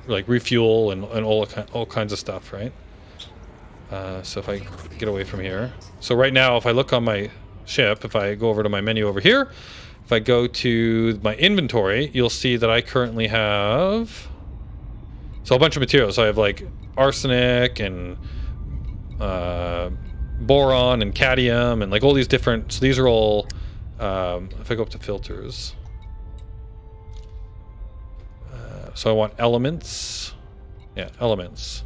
like refuel and all kinds of stuff, right? So if I get away from here, so right now if I look on my ship, if I go over to my menu over here, if I go to my inventory, you'll see that I currently have a bunch of materials. So I have like arsenic and boron and cadmium and like all these different, so these are all if I go up to filters, so I want elements. Yeah, elements.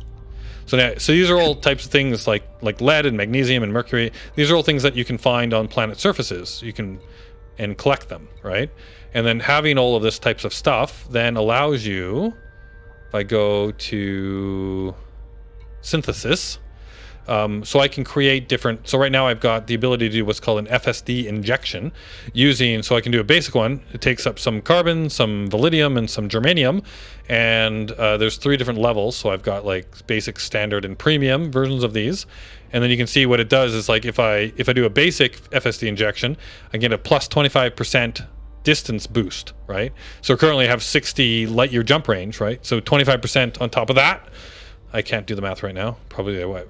So these are all types of things like lead and magnesium and mercury. These are all things that you can find on planet surfaces. You can and collect them, right? And then having all of this types of stuff then allows you, if I go to synthesis, so I can create different, so right now I've got the ability to do what's called an FSD injection so I can do a basic one. It takes up some carbon, some vanadium, and some germanium, and there's 3 different levels. So I've got like basic, standard, and premium versions of these. And then you can see what it does is like if I do a basic FSD injection, I get a plus 25% distance boost, right? So currently I have 60 light year jump range, right? So 25% on top of that. I can't do the math right now. Probably what?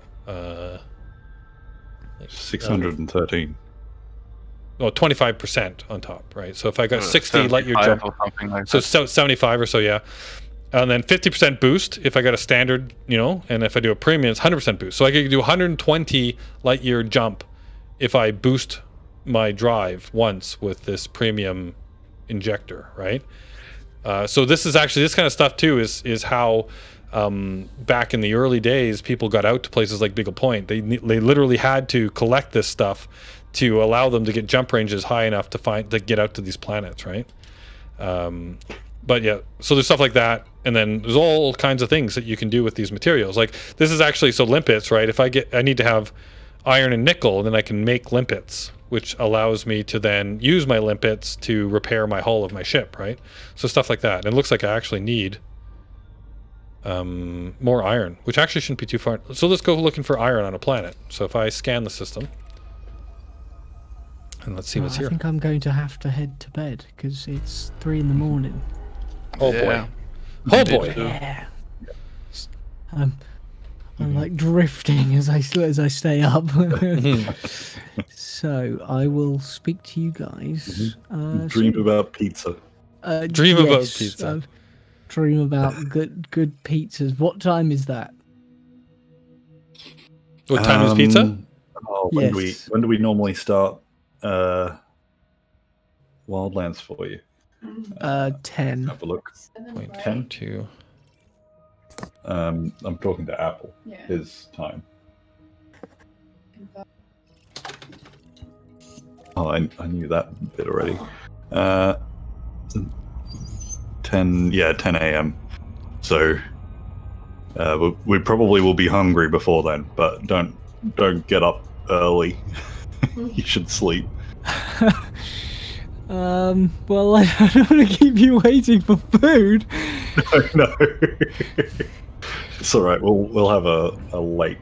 613. Oh, 25% on top, right? So if I got 60 light year jump, or something like so that. 75 or so, yeah. And then 50% boost if I got a standard, and if I do a premium, it's 100% boost. So I could do 120 light year jump if I boost my drive once with this premium injector, right? So this is actually, this kind of stuff too is how back in the early days people got out to places like Beagle Point. They literally had to collect this stuff to allow them to get jump ranges high enough to get out to these planets, right? But yeah, so there's stuff like that, and then there's all kinds of things that you can do with these materials. Like this is actually, so limpets, right? If I need to have iron and nickel, then I can make limpets, which allows me to then use my limpets to repair my hull of my ship, right? So stuff like that. And it looks like I actually need more iron, which actually shouldn't be too far. So let's go looking for iron on a planet. So if I scan the system, and let's see what's I here. think I'm going to have to head to bed because it's 3 in the morning. Oh Yeah. boy. Oh boy. Yeah. I'm like drifting as I stay up. So I will speak to you guys. Dream soon. about pizza. Dream about pizza. Dream about good pizzas. What time is that? What time is pizza? Oh, Yes. when do we normally start Wildlands for you? 10. Have a look. 10 to... I'm talking to Apple. Yeah. His time. Oh, I knew that bit already. 10 a.m. So we probably will be hungry before then, but don't get up early. You should sleep. Well, I don't want to keep you waiting for food. No. It's all right. We'll have a late.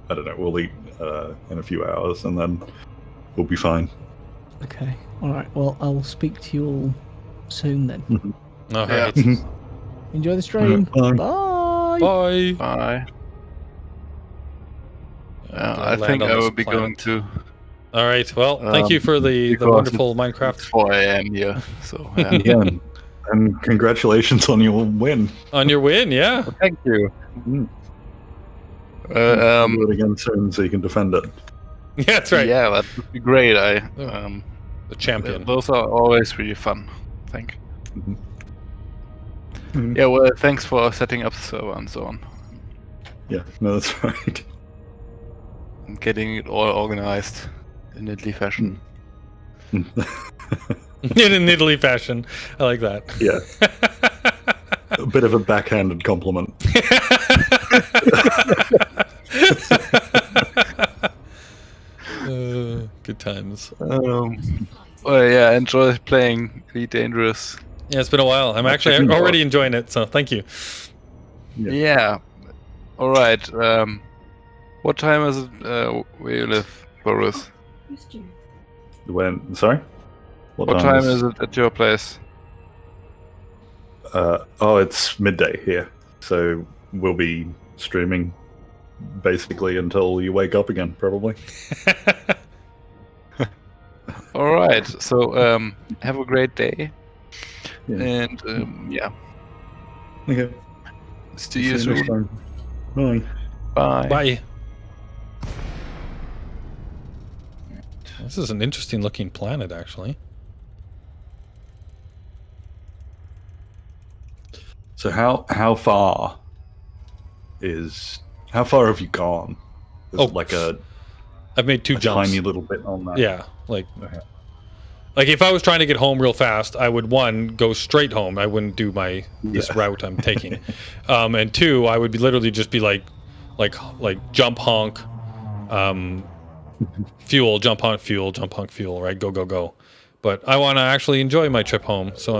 I don't know. We'll eat in a few hours, and then we'll be fine. Okay. All right. Well, I'll speak to you all soon then. All Yeah. right. Enjoy the stream. Bye. Bye. Bye. Bye. Gonna I land think on I this will be going planet. to. All right. Well, thank you for the because wonderful It's Minecraft 4 a.m. here, so yeah. Yeah, and congratulations on your win. on your win. Yeah. Thank you. Mm. Do it again soon so you can defend it. Yeah, that's right. Yeah, that would be great. The champion. Those are always really fun. I think. Mhm. Yeah. Well, thanks for setting up the server and so on, Yeah, no, that's right. and getting it all organized in Italy fashion. In an Italy fashion. I like that. Yeah, a bit of a backhanded compliment. Good times. Well, yeah, enjoy playing Be Dangerous. Yeah, it's been a while. I'm actually checking already enjoying it, so thank you. Yeah. Yeah. All right. What time is it where you live, Boris? When? Sorry. What time is it at your place? Oh, it's midday here, so we'll be streaming basically until you wake up again, probably. All right. So have a great day, Yeah. and yeah, Okay. see you next soon. time. Bye. Bye. Bye. This is an interesting looking planet, actually. So how far have you gone? Is it like I've made 2 jumps. tiny little bit on that? Yeah, like Okay. like if I was trying to get home real fast, I would 1 go straight home. I wouldn't do this route I'm taking, and 2, I would literally just be like jump honk, fuel, jump honk fuel, jump honk fuel, right? Go go go. But I want to actually enjoy my trip home, so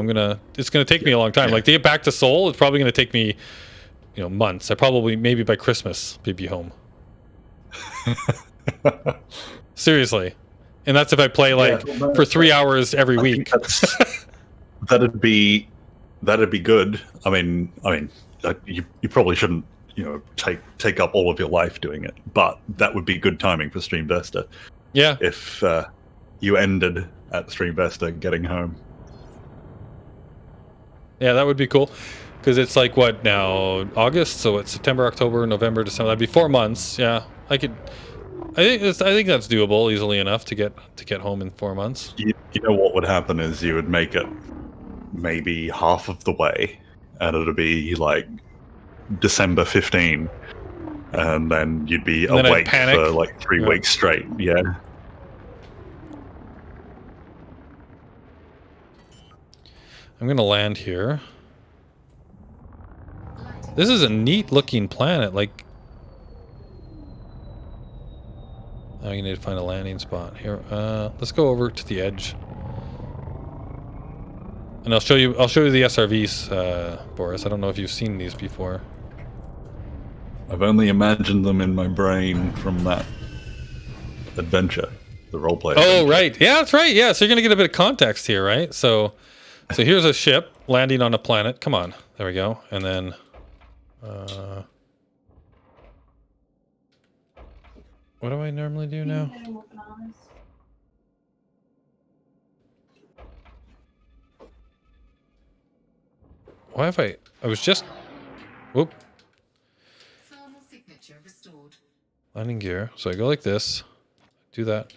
it's gonna take me a long time. Like to get back to Seoul, it's probably gonna take me, months. Maybe by Christmas, be home. Seriously, and that's if I play for 3 hours every week. That'd be good. I mean, you probably shouldn't, take up all of your life doing it, but that would be good timing for Streamvester. Yeah. If you ended at Streamvester getting home. Yeah, that would be cool. Because it's like what now? August, so it's September, October, November, December. That'd be 4 months. Yeah, I think that's doable easily enough to get home in 4 months. You know what would happen is you would make it maybe half of the way, and it'd be like December 15, and then you'd be And then I'd awake panic. for like 3 Yeah. weeks straight. Yeah. I'm gonna land here. This is a neat looking planet. Like, Now you need to find a landing spot. Here, let's go over to the edge. And I'll show you the SRVs, Boris. I don't know if you've seen these before. I've only imagined them in my brain from that adventure, the roleplay. Oh, adventure. right. Yeah, that's right. Yeah, so you're gonna get a bit of context here, right? So here's a ship landing on a planet. Come on, there we go. And then, what do I normally do now? Why have I was just, whoop. Thermal signature restored. Landing gear. So I go like this, do that.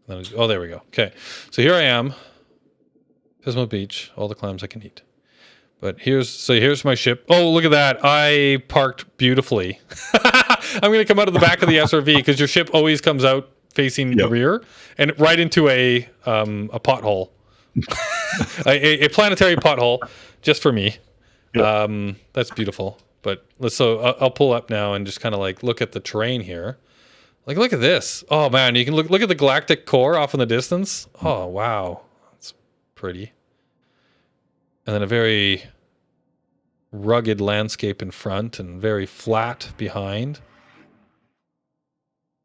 Then oh, there we go. Okay, so here I am, Pismo Beach, all the clams I can eat. But here's my ship. Oh, look at that! I parked beautifully. I'm gonna come out of the back of the SRV because your ship always comes out facing the rear and right into a pothole, a planetary pothole, just for me. Yep. That's beautiful. But I'll pull up now and just kind of like look at the terrain here. Like, look at this. Oh man, you can look at the galactic core off in the distance. Oh wow, that's pretty. And then a very rugged landscape in front and very flat behind.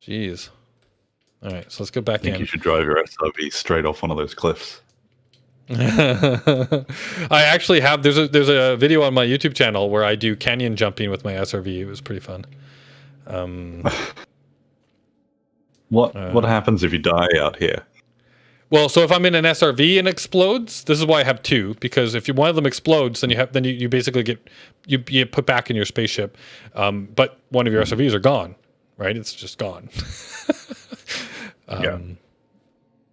Jeez. All right, so let's go back in. I think you should drive your SRV straight off one of those cliffs. I actually have. There's a video on my YouTube channel where I do canyon jumping with my SRV. It was pretty fun. What happens if you die out here? Well, so if I'm in an SRV and explodes, this is why I have two, because if one of them explodes, then you basically get you put back in your spaceship, but one of your SRVs are gone, right? It's just gone.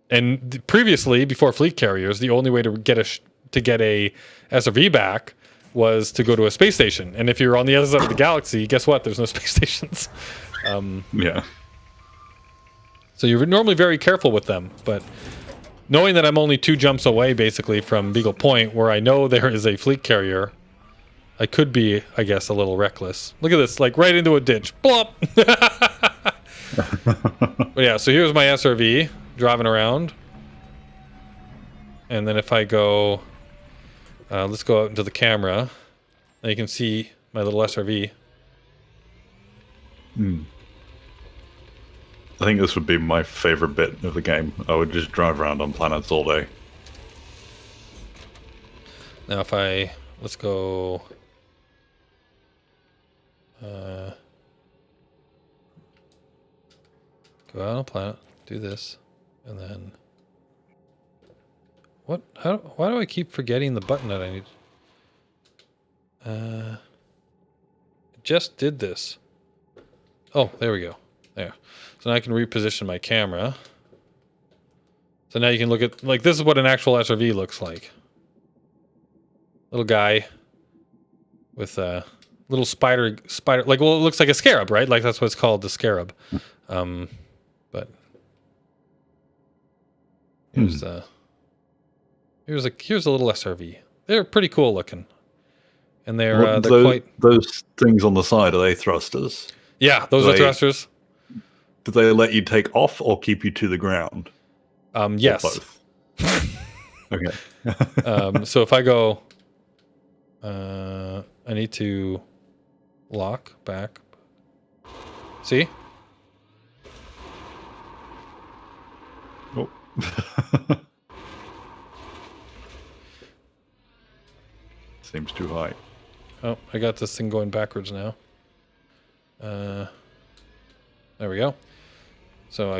And previously, before fleet carriers, the only way to get a SRV back was to go to a space station. And if you're on the other side of the galaxy, guess what? There's no space stations. So you're normally very careful with them, but knowing that I'm only 2 jumps away, basically, from Beagle Point, where I know there is a fleet carrier, I could be, I guess, a little reckless. Look at this, like right into a ditch. Blop! But yeah, so here's my SRV driving around. And then if I go, let's go out into the camera, and you can see my little SRV. I think this would be my favorite bit of the game. I would just drive around on planets all day. Now let's go, go out on a planet, do this, and then, why do I keep forgetting the button that I need? I just did this. Oh, there we go. There. So now I can reposition my camera. So now you can look at, like, this is what an actual SRV looks like. Little guy with a little spider, like, well, it looks like a scarab, right? Like, that's what it's called, the scarab. But here's a little SRV. They're pretty cool looking. And they're quite... Those things on the side, are they thrusters? Yeah, those are thrusters. Do they let you take off or keep you to the ground? Yes. Or both? Okay. So if I go, I need to lock back. See? Oh. Seems too high. Oh, I got this thing going backwards now. There we go. So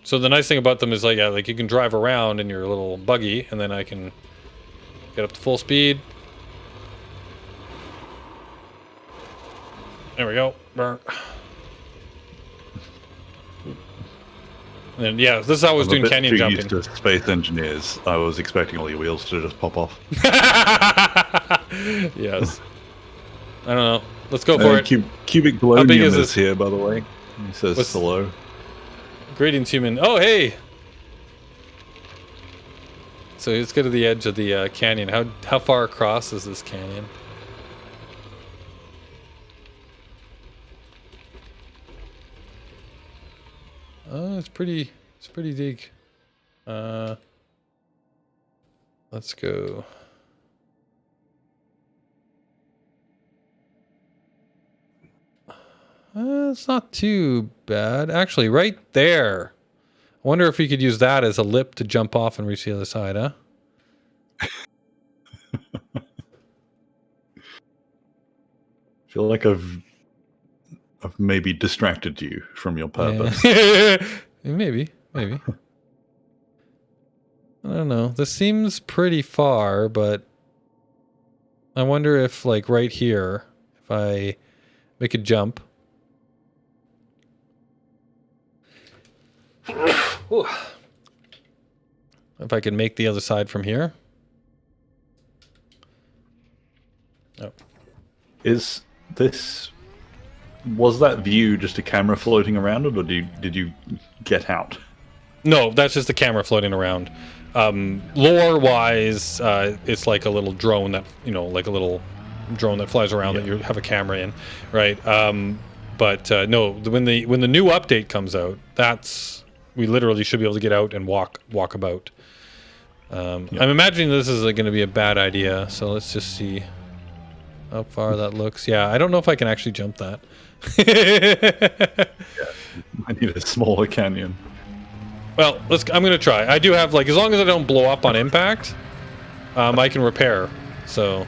so the nice thing about them is, like, yeah, like you can drive around in your little buggy, and then I can get up to full speed. There we go. Burn. And then, yeah, this is how I was doing canyon jumping. Used to space engineers, I was expecting all your wheels to just pop off. Yes. I don't know. Let's go for it. Cubic Glonium is here, by the way. He says hello. Greetings, human. Oh, hey! So let's go to the edge of the canyon. How far across is this canyon? Oh, it's pretty big. Let's go. It's not too bad. Actually, right there. I wonder if we could use that as a lip to jump off and reach the other side, huh? I feel like I've maybe distracted you from your purpose. Yeah. maybe. I don't know. This seems pretty far, but I wonder if, like, right here, if I make a jump. Ooh. If I can make the other side from here. Oh. Was that view just a camera floating around it, or did you get out? No, that's just the camera floating around. Lore-wise, it's like a little drone that, like a little drone that flies around that you have a camera in, right? But no, when the new update comes out, we literally should be able to get out and walk about. I'm imagining this is going to be a bad idea, so let's just see how far that looks. Yeah, I don't know if I can actually jump that. I need a smaller canyon. Well, I'm going to try. I do have, like, as long as I don't blow up on impact, I can repair. So,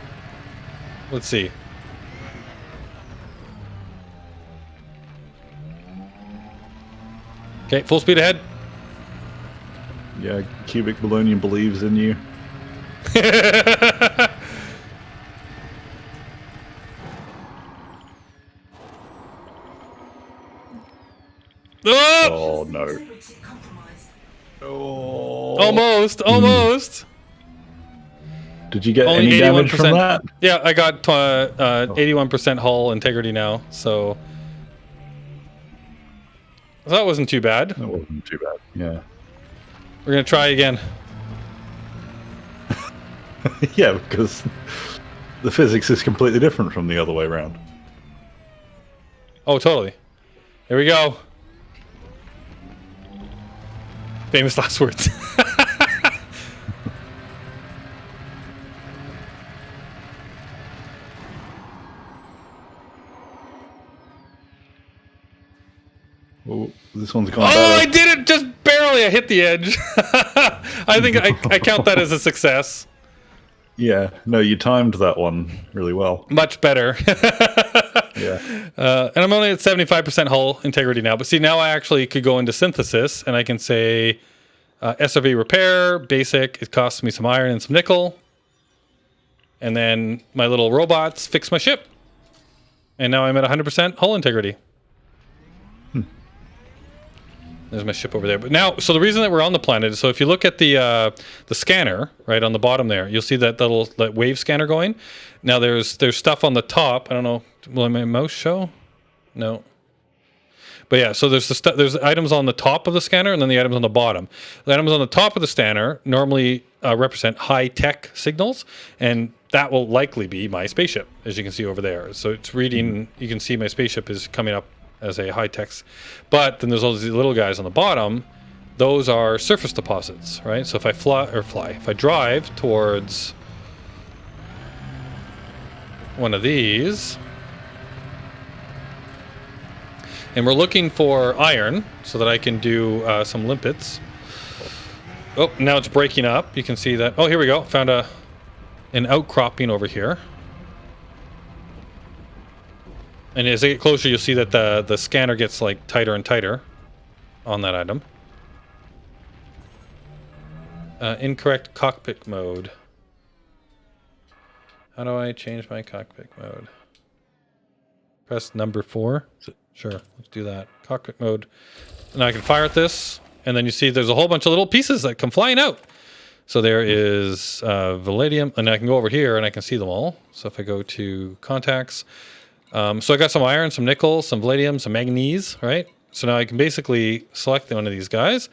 let's see. Okay, full speed ahead. Yeah, Cubic Balloonian believes in you. Oh no. Oh. Almost. Did you get Only any damage from that? Yeah, I got 81% hull integrity now, so that wasn't too bad. That wasn't too bad, yeah. We're going to try again. Yeah, because the physics is completely different from the other way around. Oh, totally. Here we go. Famous last words. Oh, this one's gone Oh, better. I did it just barely. I hit the edge. I think I count that as a success. Yeah, no, you timed that one really well. Much better. Yeah. And I'm only at 75% hull integrity now. But see, now I actually could go into synthesis, and I can say SRV repair, basic. It costs me some iron and some nickel. And then my little robots fix my ship. And now I'm at 100% hull integrity. There's my ship over there. But now, so the reason that we're on the planet is, so if you look at the scanner right on the bottom there, you'll see that that wave scanner going. Now there's stuff on the top. I don't know. Will my mouse show? No. But yeah, so there's items on the top of the scanner and then the items on the bottom. The items on the top of the scanner normally represent high-tech signals, and that will likely be my spaceship, as you can see over there. So it's reading. You can see my spaceship is coming up as a high tech, but then there's all these little guys on the bottom. Those are surface deposits, right? So if I if I drive towards one of these, and we're looking for iron so that I can do some limpets. Oh, now it's breaking up. You can see that. Oh, here we go. Found an outcropping over here. And as I get closer, you'll see that the scanner gets like tighter and tighter on that item. Incorrect cockpit mode. How do I change my cockpit mode? Press number 4. Sure, let's do that. Cockpit mode. And I can fire at this, and then you see there's a whole bunch of little pieces that come flying out. So there is vanadium, and I can go over here and I can see them all. So if I go to contacts, so I got some iron, some nickel, some vanadium, some manganese, right? So now I can basically select one of these guys,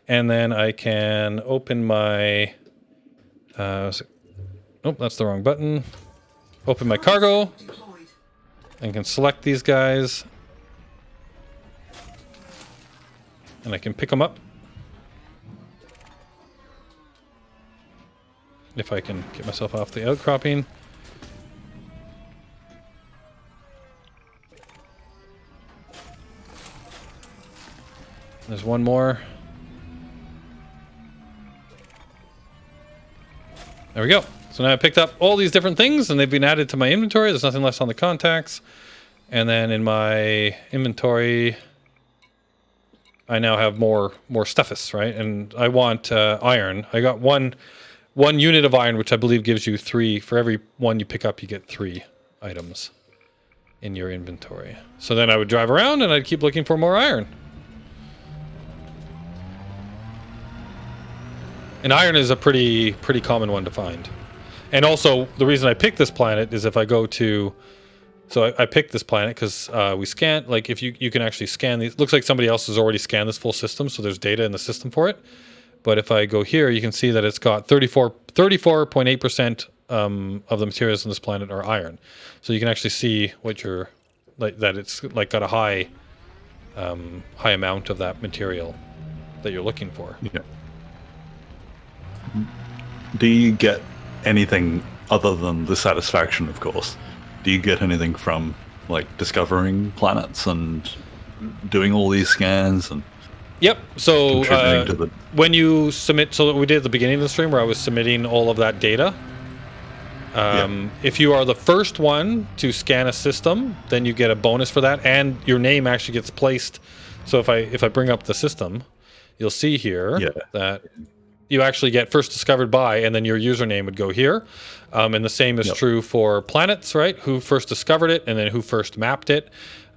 and then I can open my, oh, that's the wrong button. Open my cargo, and can select these guys. and I can pick them up. If I can get myself off the outcropping. There's one more. There we go. So now I picked up all these different things and they've been added to my inventory. There's nothing less on the contacts. And then in my inventory, I now have more stuffus, right? And I want iron. I got one unit of iron, which I believe gives you 3. For every one you pick up, you get 3 items in your inventory. So then I would drive around and I'd keep looking for more iron. And iron is a pretty common one to find. And also, the reason I picked this planet is if I go to... So I picked this planet because we scanned... Like, if you can actually scan these... Looks like somebody else has already scanned this full system, so there's data in the system for it. But if I go here, you can see that it's got 34.8% of the materials on this planet are iron. So you can actually see what you're... Like, that it's, like, got a high amount of that material that you're looking for. Yeah. Do you get anything other than the satisfaction, of course? Do you get anything from, like, discovering planets and doing all these scans and... Yep. So contributing to the... when you submit, so we did at the beginning of the stream where I was submitting all of that data. If you are the first one to scan a system, then you get a bonus for that, and your name actually gets placed. So if I bring up the system, you'll see here that you actually get first discovered by, and then your username would go here. And the same is true for planets, right? Who first discovered it, and then who first mapped it.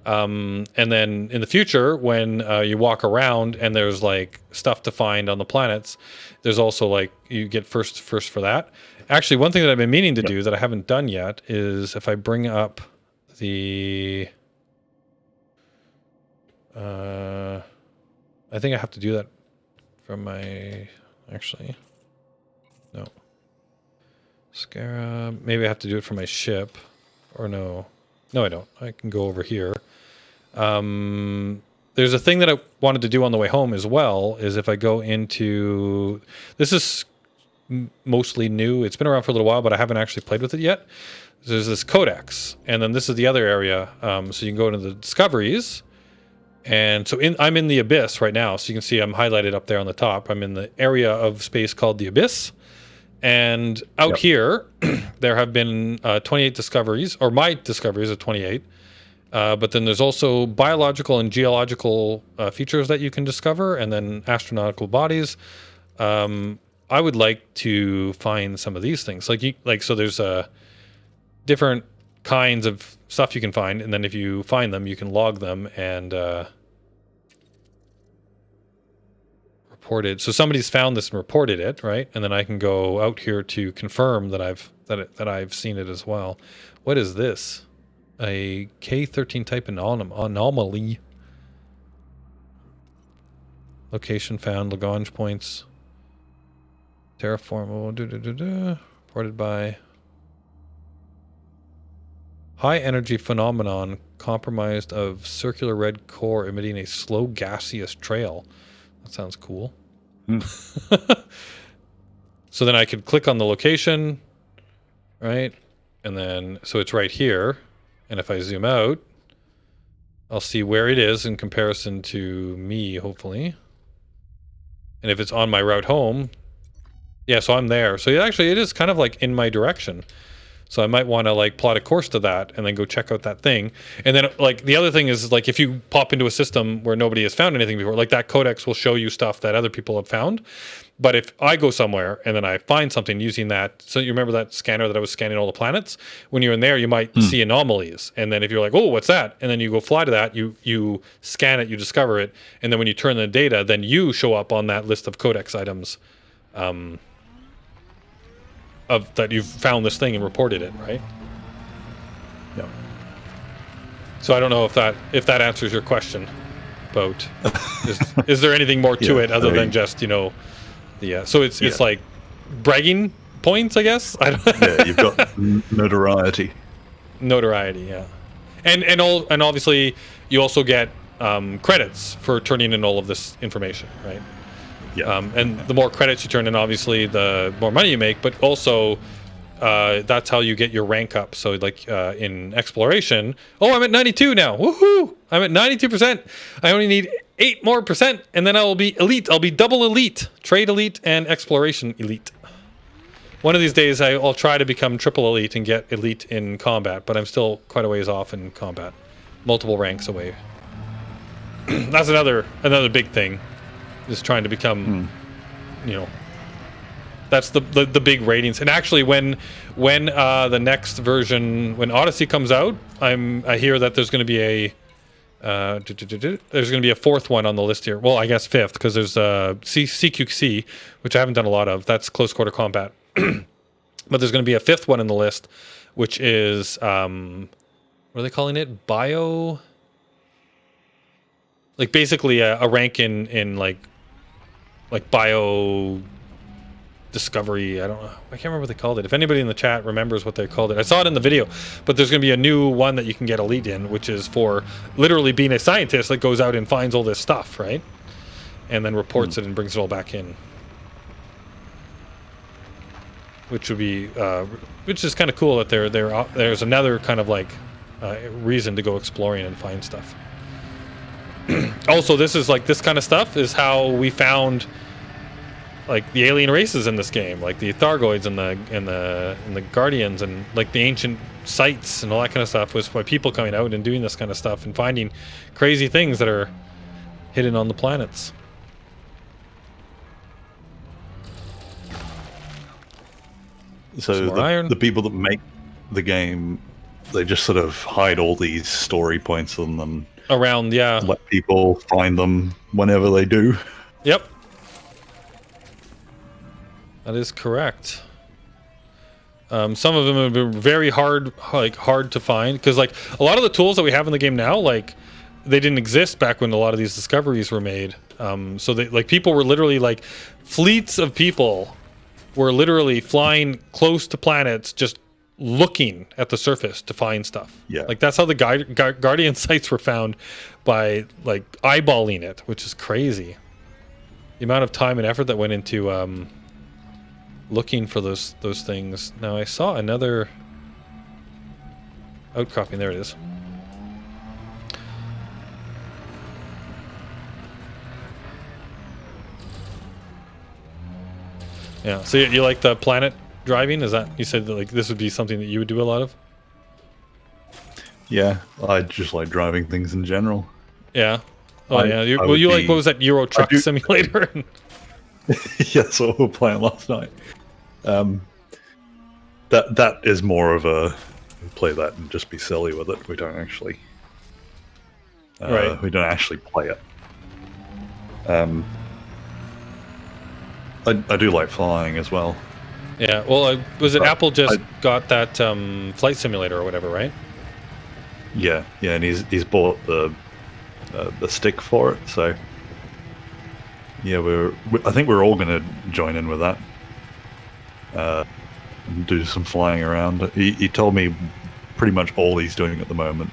And then in the future, when you walk around and there's like stuff to find on the planets, there's also like you get first for that. Actually, one thing that I've been meaning to do that I haven't done yet is if I bring up the... I think I have to do that from my... Actually, no. Scarab. Maybe I have to do it for my ship. Or no. No, I don't. I can go over here. There's a thing that I wanted to do on the way home as well, is if I go into... This is mostly new. It's been around for a little while, but I haven't actually played with it yet. There's this codex, and then this is the other area. So you can go into the discoveries. And so I'm in the Abyss right now, so you can see I'm highlighted up there on the top. I'm in the area of space called the Abyss. And out here, there have been 28 discoveries, or my discoveries are 28. But then there's also biological and geological features that you can discover, and then astronautical bodies. I would like to find some of these things. So there's different kinds of stuff you can find, and then if you find them, you can log them and report it. So somebody's found this and reported it, right? And then I can go out here to confirm that I've seen it as well. What is this? A K13 type anomaly. Location found, Lagrange points. Terraform. Reported by. High energy phenomenon compromised of circular red core emitting a slow gaseous trail. That sounds cool. So then I could click on the location, right? And then, so it's right here. And if I zoom out, I'll see where it is in comparison to me, hopefully. And if it's on my route home, yeah, so I'm there. So actually it is kind of like in my direction. So I might want to like plot a course to that and then go check out that thing. And then like the other thing is like if you pop into a system where nobody has found anything before, like that codex will show you stuff that other people have found. But if I go somewhere and then I find something using that, so you remember that scanner that I was scanning all the planets? When you're in there, you might see anomalies. And then if you're like, oh, what's that? And then you go fly to that, you scan it, you discover it. And then when you turn the data, then you show up on that list of codex items of that you've found this thing and reported it, right? Yeah. So I don't know if that answers your question about is there anything more to it other than just, you know, the so it's like bragging points, I guess. I don't Yeah, you've got notoriety. Notoriety, yeah. And obviously you also get credits for turning in all of this information, right? Yeah. And the more credits you turn in, obviously, the more money you make. But also, that's how you get your rank up. So, like in exploration, I'm at 92 now. Woohoo! I'm at 92%. I only need 8 more %, and then I will be elite. I'll be double elite, trade elite, and exploration elite. One of these days, I'll try to become triple elite and get elite in combat, but I'm still quite a ways off in combat, multiple ranks away. That's another big thing, is trying to become, that's the big ratings. And actually, when the next version, when Odyssey comes out, I hear that there's going to be there's going to be a 4th one on the list here. Well, I guess 5th, because there's CQC, which I haven't done a lot of. That's close quarter combat. But there's going to be a 5th one in the list, which is what are they calling it? Bio. Like basically a rank in like bio discovery. I don't know. I can't remember what they called it. If anybody in the chat remembers what they called it, I saw it in the video. But there's going to be a new one that you can get elite in, which is for literally being a scientist that goes out and finds all this stuff, right? And then reports it and brings it all back in. Which would be, which is kind of cool that there's another kind of like reason to go exploring and find stuff. Also, this kind of stuff is how we found like the alien races in this game, like the Thargoids and the Guardians, and like the ancient sites and all that kind of stuff, was by people coming out and doing this kind of stuff and finding crazy things that are hidden on the planets. So the people that make the game, they just sort of hide all these story points on them around, let people find them whenever they do. Yep, that is correct. Some of them have been very hard to find, because like a lot of the tools that we have in the game now, like they didn't exist back when a lot of these discoveries were made. So they, like, people were literally like fleets of people were literally flying close to planets, just looking at the surface to find stuff. Yeah, like that's how the Guardian sites were found, by like eyeballing it, which is crazy. The amount of time and effort that went into looking for those things. Now I saw another outcropping. There it is. Yeah. So you like the planet driving? Is that, you said that like this would be something that you would do a lot of? Yeah, I just like driving things in general. Yeah. Oh yeah. You like, what was that, Euro Truck Simulator? Yeah, that's what we were playing last night. That is more of a play that and just be silly with it. We don't actually. Right. We don't actually play it. I do like flying as well. Yeah, well, Apple just got that flight simulator or whatever, right? Yeah, and he's bought the stick for it, so yeah, I think we're all gonna join in with that. Do some flying around. He told me pretty much all he's doing at the moment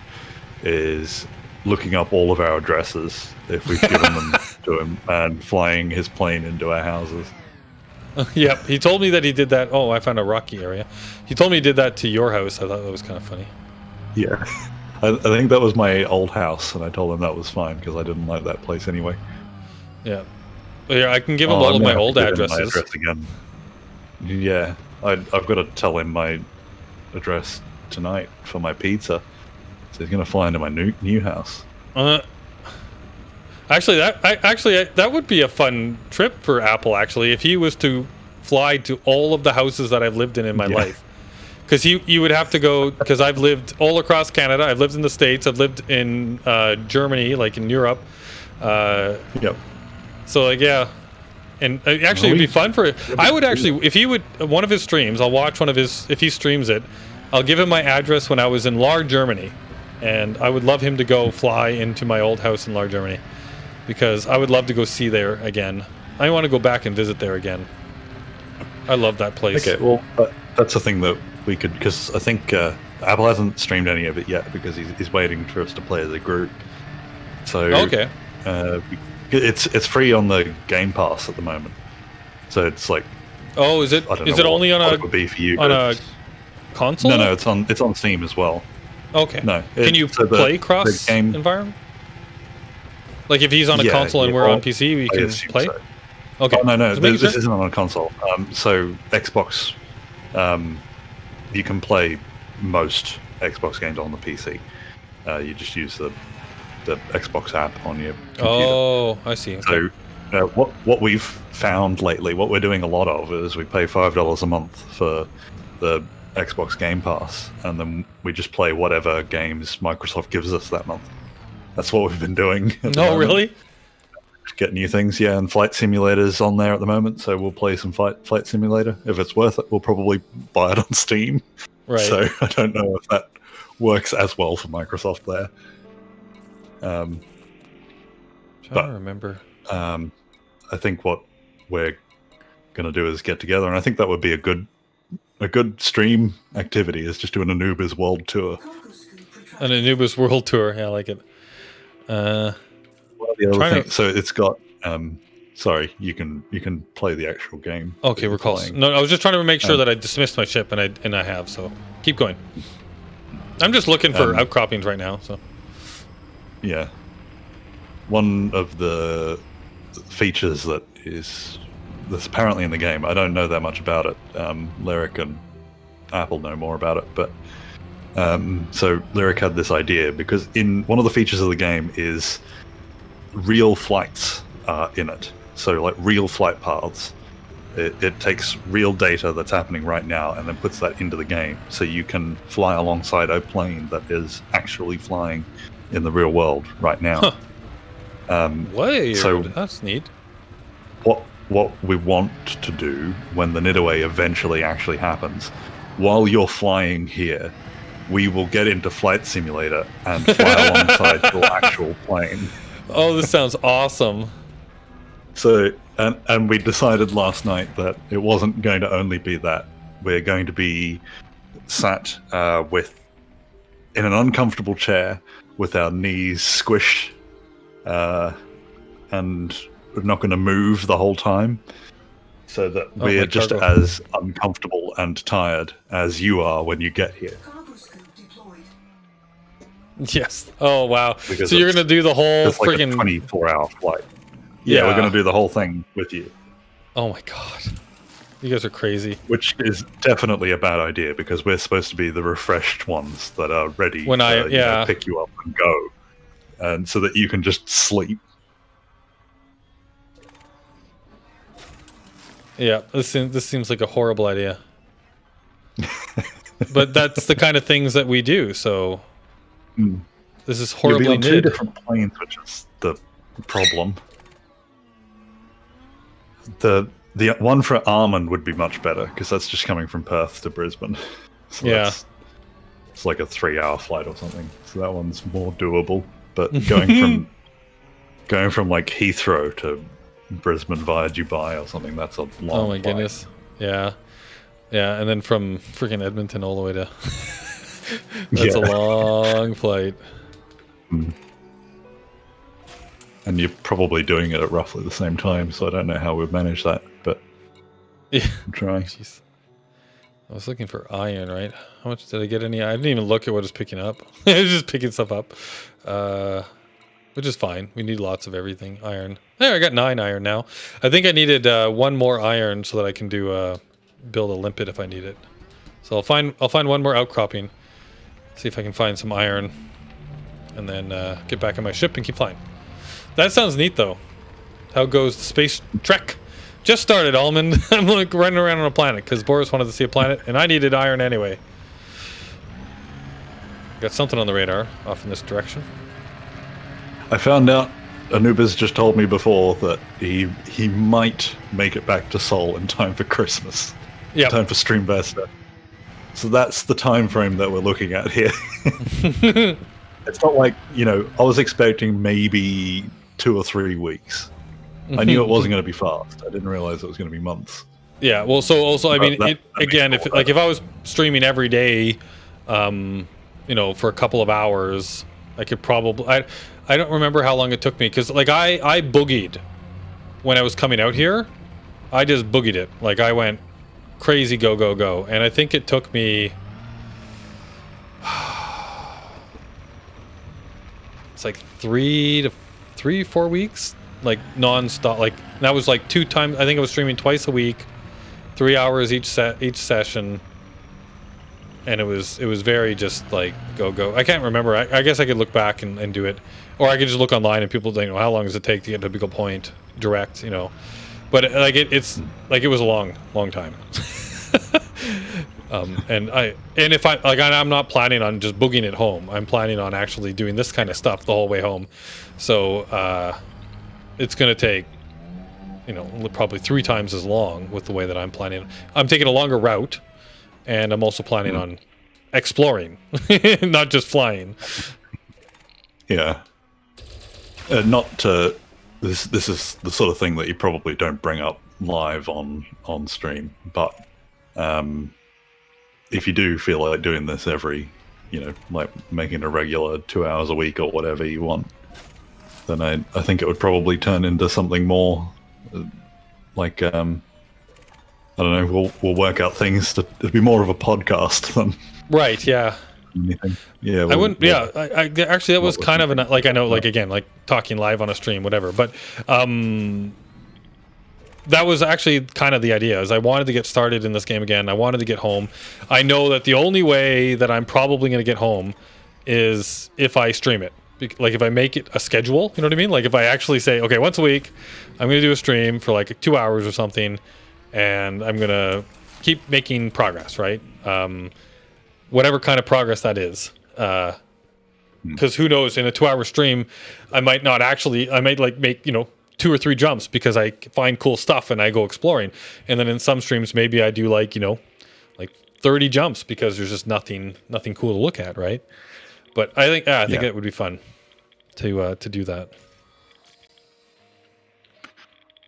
is looking up all of our addresses if we've given them to him, and flying his plane into our houses. Yep, he told me that he did that. Oh, I found a rocky area. He told me he did that to your house. I thought that was kind of funny. Yeah, I think that was my old house, and I told him that was fine because I didn't like that place anyway. Yeah, well, yeah, I can give him all of my old addresses. My address again. Yeah, I've got to tell him my address tonight for my pizza, so he's gonna fly into my new house. Actually, that would be a fun trip for Apple. Actually, if he was to fly to all of the houses that I've lived in my life, because you would have to go. Because I've lived all across Canada. I've lived in the States. I've lived in Germany, like in Europe. Yep. So like, yeah, and actually it'd be fun for. I would actually, if he would, one of his streams, I'll watch one of his. If he streams it, I'll give him my address when I was in Lahr, Germany, and I would love him to go fly into my old house in Lahr, Germany. Because I would love to go see there again. I want to go back and visit there again. I love that place. Okay, well, that's the thing that we could, because I think Apple hasn't streamed any of it yet because he's waiting for us to play as a group. So Okay. it's free on the Game Pass at the moment. So it's like, Oh, is it? I don't Is know it only on what a it would be for you. on but a console? no, it's on Steam as well. Okay. No, Can you so play cross the game? environment? Like if he's on a Yeah, console and yeah, we're well, on PC, we I can assume play. so. Okay. Oh, no, Just making this sure. isn't on a console. So Xbox, you can play most Xbox games on the PC. You just use the Xbox app on your computer. Oh, I see. Okay. So what we've found lately, what we're doing a lot of is we pay $5 a month for the Xbox Game Pass, and then we just play whatever games Microsoft gives us that month. That's what we've been doing. No, really? Get new things, yeah, and Flight Simulator's on there at the moment, so we'll play some Flight Simulator. If it's worth it, we'll probably buy it on Steam. Right. So I don't know if that works as well for Microsoft there. Trying to remember. I think what we're going to do is get together, and I think that would be a good stream activity, is just doing a Anubis World Tour. An Anubis World Tour. Yeah, I like it. What are the other things? So it's got. Sorry, you can play the actual game. Okay, we're calling. No, I was just trying to make sure that I dismissed my ship, and I have. So keep going. I'm just looking for outcroppings right now. So. Yeah. One of the features that's apparently in the game, I don't know that much about it. Lyric and Apple know more about it, but so Lyric had this idea, because in one of the features of the game is real flights in it. So like real flight paths. It takes real data that's happening right now and then puts that into the game, so you can fly alongside a plane that is actually flying in the real world right now. Huh. Weird. So that's neat. What we want to do when the Nidaway eventually actually happens, while you're flying here, we will get into Flight Simulator and fly alongside your actual plane. Oh, this sounds awesome. So, and we decided last night that it wasn't going to only be that. We're going to be sat in an uncomfortable chair with our knees squished, and we're not going to move the whole time, so that we're just cargo. as uncomfortable and tired as you are when you get here. Yes. Oh wow. Because So you're gonna do the whole It's like a friggin' 24-hour flight. Yeah, we're going to do the whole thing with you. Oh my god. You guys are crazy. Which is definitely a bad idea, because we're supposed to be the refreshed ones that are ready When to yeah. pick you up and go, and so that you can just sleep. Yeah, this seems like a horrible idea. But that's the kind of things that we do, so this is horribly You'll be on two Nid. different planes, which is the problem. The one for Armand would be much better, because that's just coming from Perth to Brisbane. So Yeah. it's like a 3-hour flight or something. So that one's more doable. But going from like Heathrow to Brisbane via Dubai or something, that's a long Oh my flight. goodness. Yeah. Yeah, and then from freaking Edmonton all the way to that's a long flight. And you're probably doing it at roughly the same time, so I don't know how we'd manage that, but Yeah. I'm trying. Jeez. I was looking for iron, right? How much did I get any? I didn't even look at what it's picking up. It was just picking stuff up. Which is fine. We need lots of everything. Iron. There, I got 9 iron now. I think I needed 1 more iron so that I can do build a limpet if I need it. So I'll find 1 more outcropping. See if I can find some iron, and then get back on my ship and keep flying. That sounds neat though. How goes the space trek? Just started, Almond. I'm like running around on a planet because Boris wanted to see a planet, and I needed iron anyway. Got something on the radar off in this direction. I found out, Anubis just told me before, that he might make it back to Seoul in time for Christmas. Yeah. Time for Streamvester. So that's the time frame that we're looking at here. It's not like, I was expecting maybe 2 or 3 weeks. I knew it wasn't going to be fast. I didn't realize it was going to be months. Yeah, well, so also, I mean, that again, makes if I was streaming every day, for a couple of hours, I could probably, I don't remember how long it took me because like I boogied when I was coming out here. I just boogied it. Like I went crazy, go, go, go. And I think it took me, it's like 4 weeks, like non-stop. Like that was like 2 times. I think I was streaming twice a week, 3 hours each session. And it was very just like go, go. I can't remember. I guess I could look back and do it. Or I could just look online and people think, how long does it take to get to Beagle Point direct, you know. But like it's like it was a long time. And if I like I'm not planning on just boogieing it home. I'm planning on actually doing this kind of stuff the whole way home. So it's gonna take, you know, probably 3 times as long with the way that I'm planning. I'm taking a longer route, and I'm also planning on exploring, not just flying. Yeah. Not to. This is the sort of thing that you probably don't bring up live on stream, but if you do feel like doing this every, you know, like making a regular 2 hours a week or whatever you want, then I think it would probably turn into something more like I don't know. We'll work out things to be more of a podcast than right. Yeah. anything. Yeah, I wouldn't. Yeah, I actually that was kind of like I know, like again, like talking live on a stream, whatever. But that was actually kind of the idea. Is I wanted to get started in this game again. I wanted to get home. I know that the only way that I'm probably going to get home is if I stream it. Like if I make it a schedule, you know what I mean? Like if I actually say, okay, once a week, I'm going to do a stream for like 2 hours or something, and I'm going to keep making progress, right? Whatever kind of progress that is, because who knows, in a 2-hour stream I might like make, you know, 2 or 3 jumps because I find cool stuff and I go exploring, and then in some streams maybe I do like, you know, like 30 jumps because there's just nothing cool to look at, right? But I think it would be fun to do that.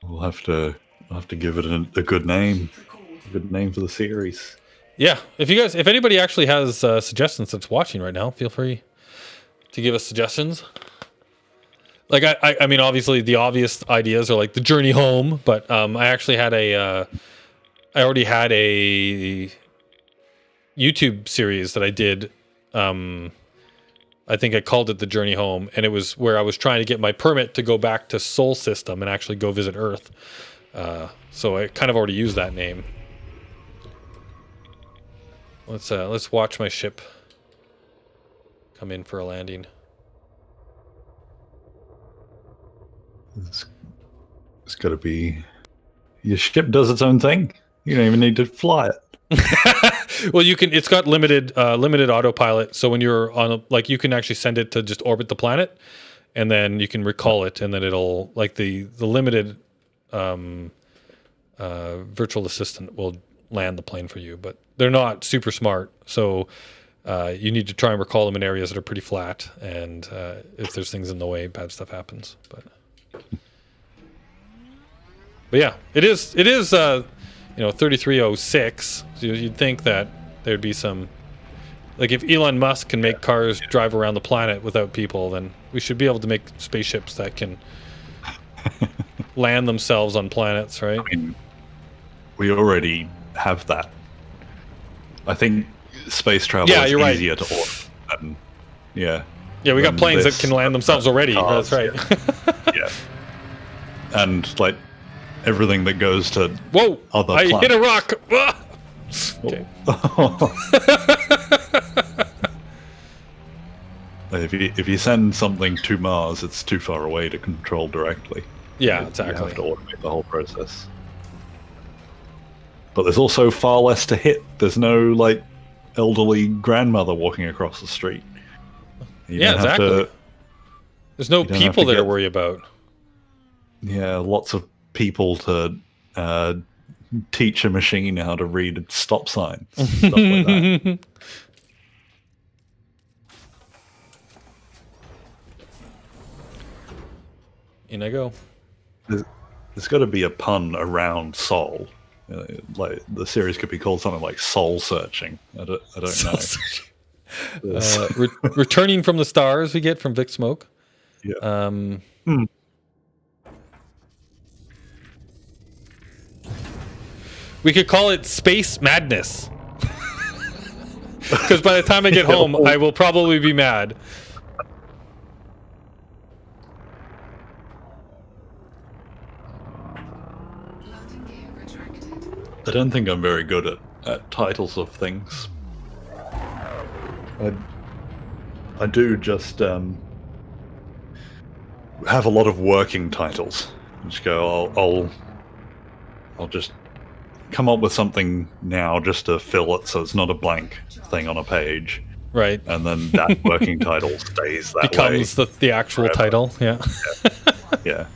We'll have to give it a good name for the series. Yeah, if anybody actually has suggestions that's watching right now, feel free to give us suggestions. Like I mean, obviously the obvious ideas are like the journey home, but I actually had I already had a YouTube series that I did. I think I called it the journey home, and it was where I was trying to get my permit to go back to Sol System and actually go visit Earth. So I kind of already used that name. Let's watch my ship come in for a landing. It's got to be. Your ship does its own thing. You don't even need to fly it. Well, you can. It's got limited autopilot. So when you're on, like, you can actually send it to just orbit the planet, and then you can recall it, and then it'll, like, the limited virtual assistant will land the plane for you. But they're not super smart, so you need to try and recall them in areas that are pretty flat, and if there's things in the way, bad stuff happens. But yeah, it is 3306. So you'd think that there'd be some, like, if Elon Musk can make cars drive around the planet without people, then we should be able to make spaceships that can land themselves on planets, right? I mean, we already have that. I think space travel is easier to order. Yeah, we got planes that can land themselves already. Cars, that's right. Yeah. And, like, everything that goes to Whoa! other I planets. hit a rock! Ah! Okay. If you send something to Mars, it's too far away to control directly. Yeah, exactly. You have to automate the whole process. But there's also far less to hit. There's no, like, elderly grandmother walking across the street. You don't have exactly. to, there's no people there to worry about. Yeah, lots of people to teach a machine how to read stop signs. Stuff like that. In I go. There's got to be a pun around Soul. Like, the series could be called something like Soul Searching. I don't know. Returning from the Stars we get from Vic Smoke. Yeah. We could call it Space Madness. Because by the time I get home, I will probably be mad. Landing gear retracted. I don't think I'm very good at titles of things. I do just have a lot of working titles. Just go, I'll just come up with something now just to fill it so it's not a blank thing on a page. Right. And then that working title stays that Becomes way. the actual forever. title, yeah. Yeah.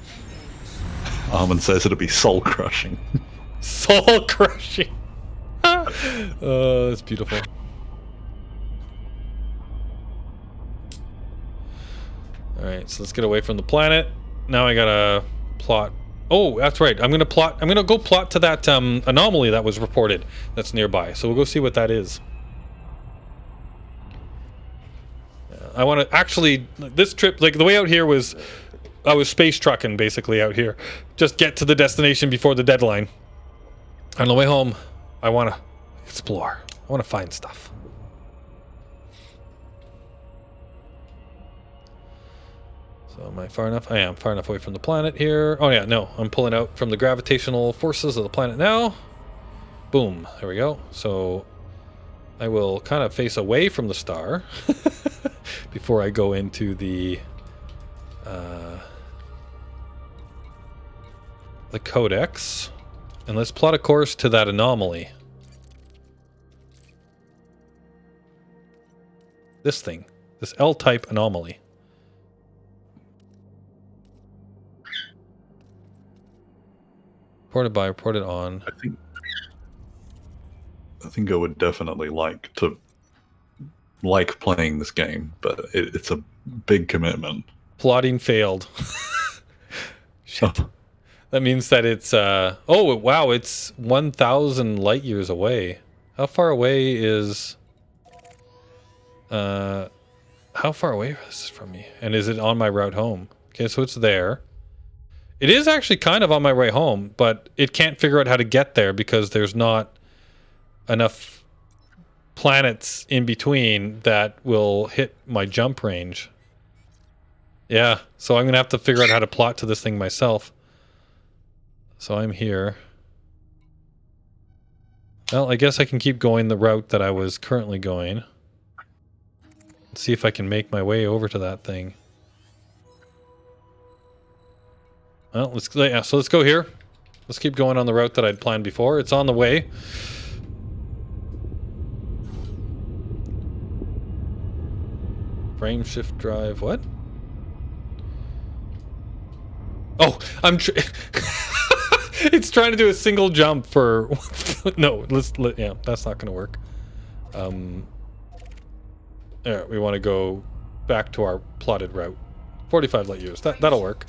Armin says it'll be soul crushing. Soul crushing. Oh, that's beautiful. Alright, so let's get away from the planet. Now I gotta plot. Oh, that's right. I'm gonna go plot to that anomaly that was reported that's nearby. So we'll go see what that is. I want to actually, this trip, like the way out here was, I was space trucking basically out here. Just get to the destination before the deadline. On the way home, I want to explore. I want to find stuff. So am I far enough? I am far enough away from the planet here. Oh yeah, no, I'm pulling out from the gravitational forces of the planet now. Boom, there we go. So I will kind of face away from the star before I go into the codex. And let's plot a course to that anomaly. This thing. This L-type anomaly. Reported by, reported on. I think I would definitely like playing this game, but it's a big commitment. Plotting failed. Shit. Oh. That means that it's oh wow, it's 1,000 light years away. How far away is how far away is this from me? And is it on my route home? Okay, so it's there. It is actually kind of on my way home, but it can't figure out how to get there because there's not enough planets in between that will hit my jump range. Yeah, so I'm gonna have to figure out how to plot to this thing myself. So I'm here. Well, I guess I can keep going the route that I was currently going. Let's see if I can make my way over to that thing. Well, so let's go here. Let's keep going on the route that I'd planned before. It's on the way. Frame shift drive, what? Oh, it's trying to do a single jump for no, yeah, that's not gonna work. There, we want to go back to our plotted route. 45 light years. That'll work.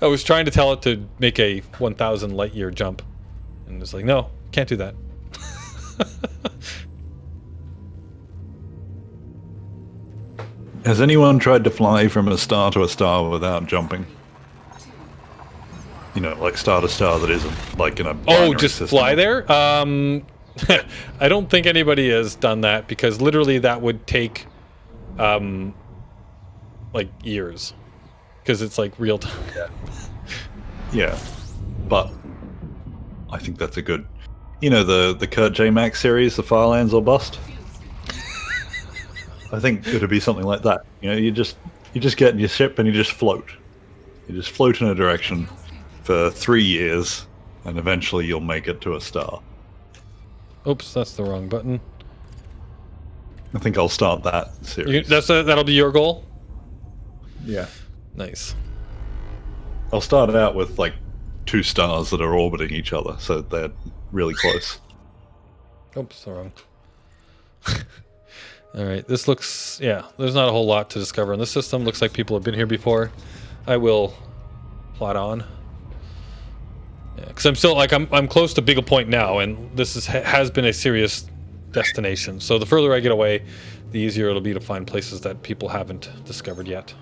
I was trying to tell it to make a 1,000 light year jump, and it's like, no, can't do that. Has anyone tried to fly from a star to a star without jumping? You know, like star to star that isn't like in a binary just system. fly there? I don't think anybody has done that because literally that would take like years because it's like real time. Yeah, but I think that's a good. You know the Kurt J. Max series, The Firelands or Bust. I think it'd be something like that. You know, you just get in your ship and you just float. You just float in a direction for 3 years, and eventually you'll make it to a star. Oops, that's the wrong button. I think I'll start that series. That'll be your goal? Yeah. Nice. I'll start it out with like 2 stars that are orbiting each other, so they're really close. Oops, the wrong. Alright, this looks... Yeah, there's not a whole lot to discover in this system. Looks like people have been here before. I will plot on. Yeah, because I'm still, like, I'm close to Beagle Point now, and this has been a serious destination. So the further I get away, the easier it'll be to find places that people haven't discovered yet.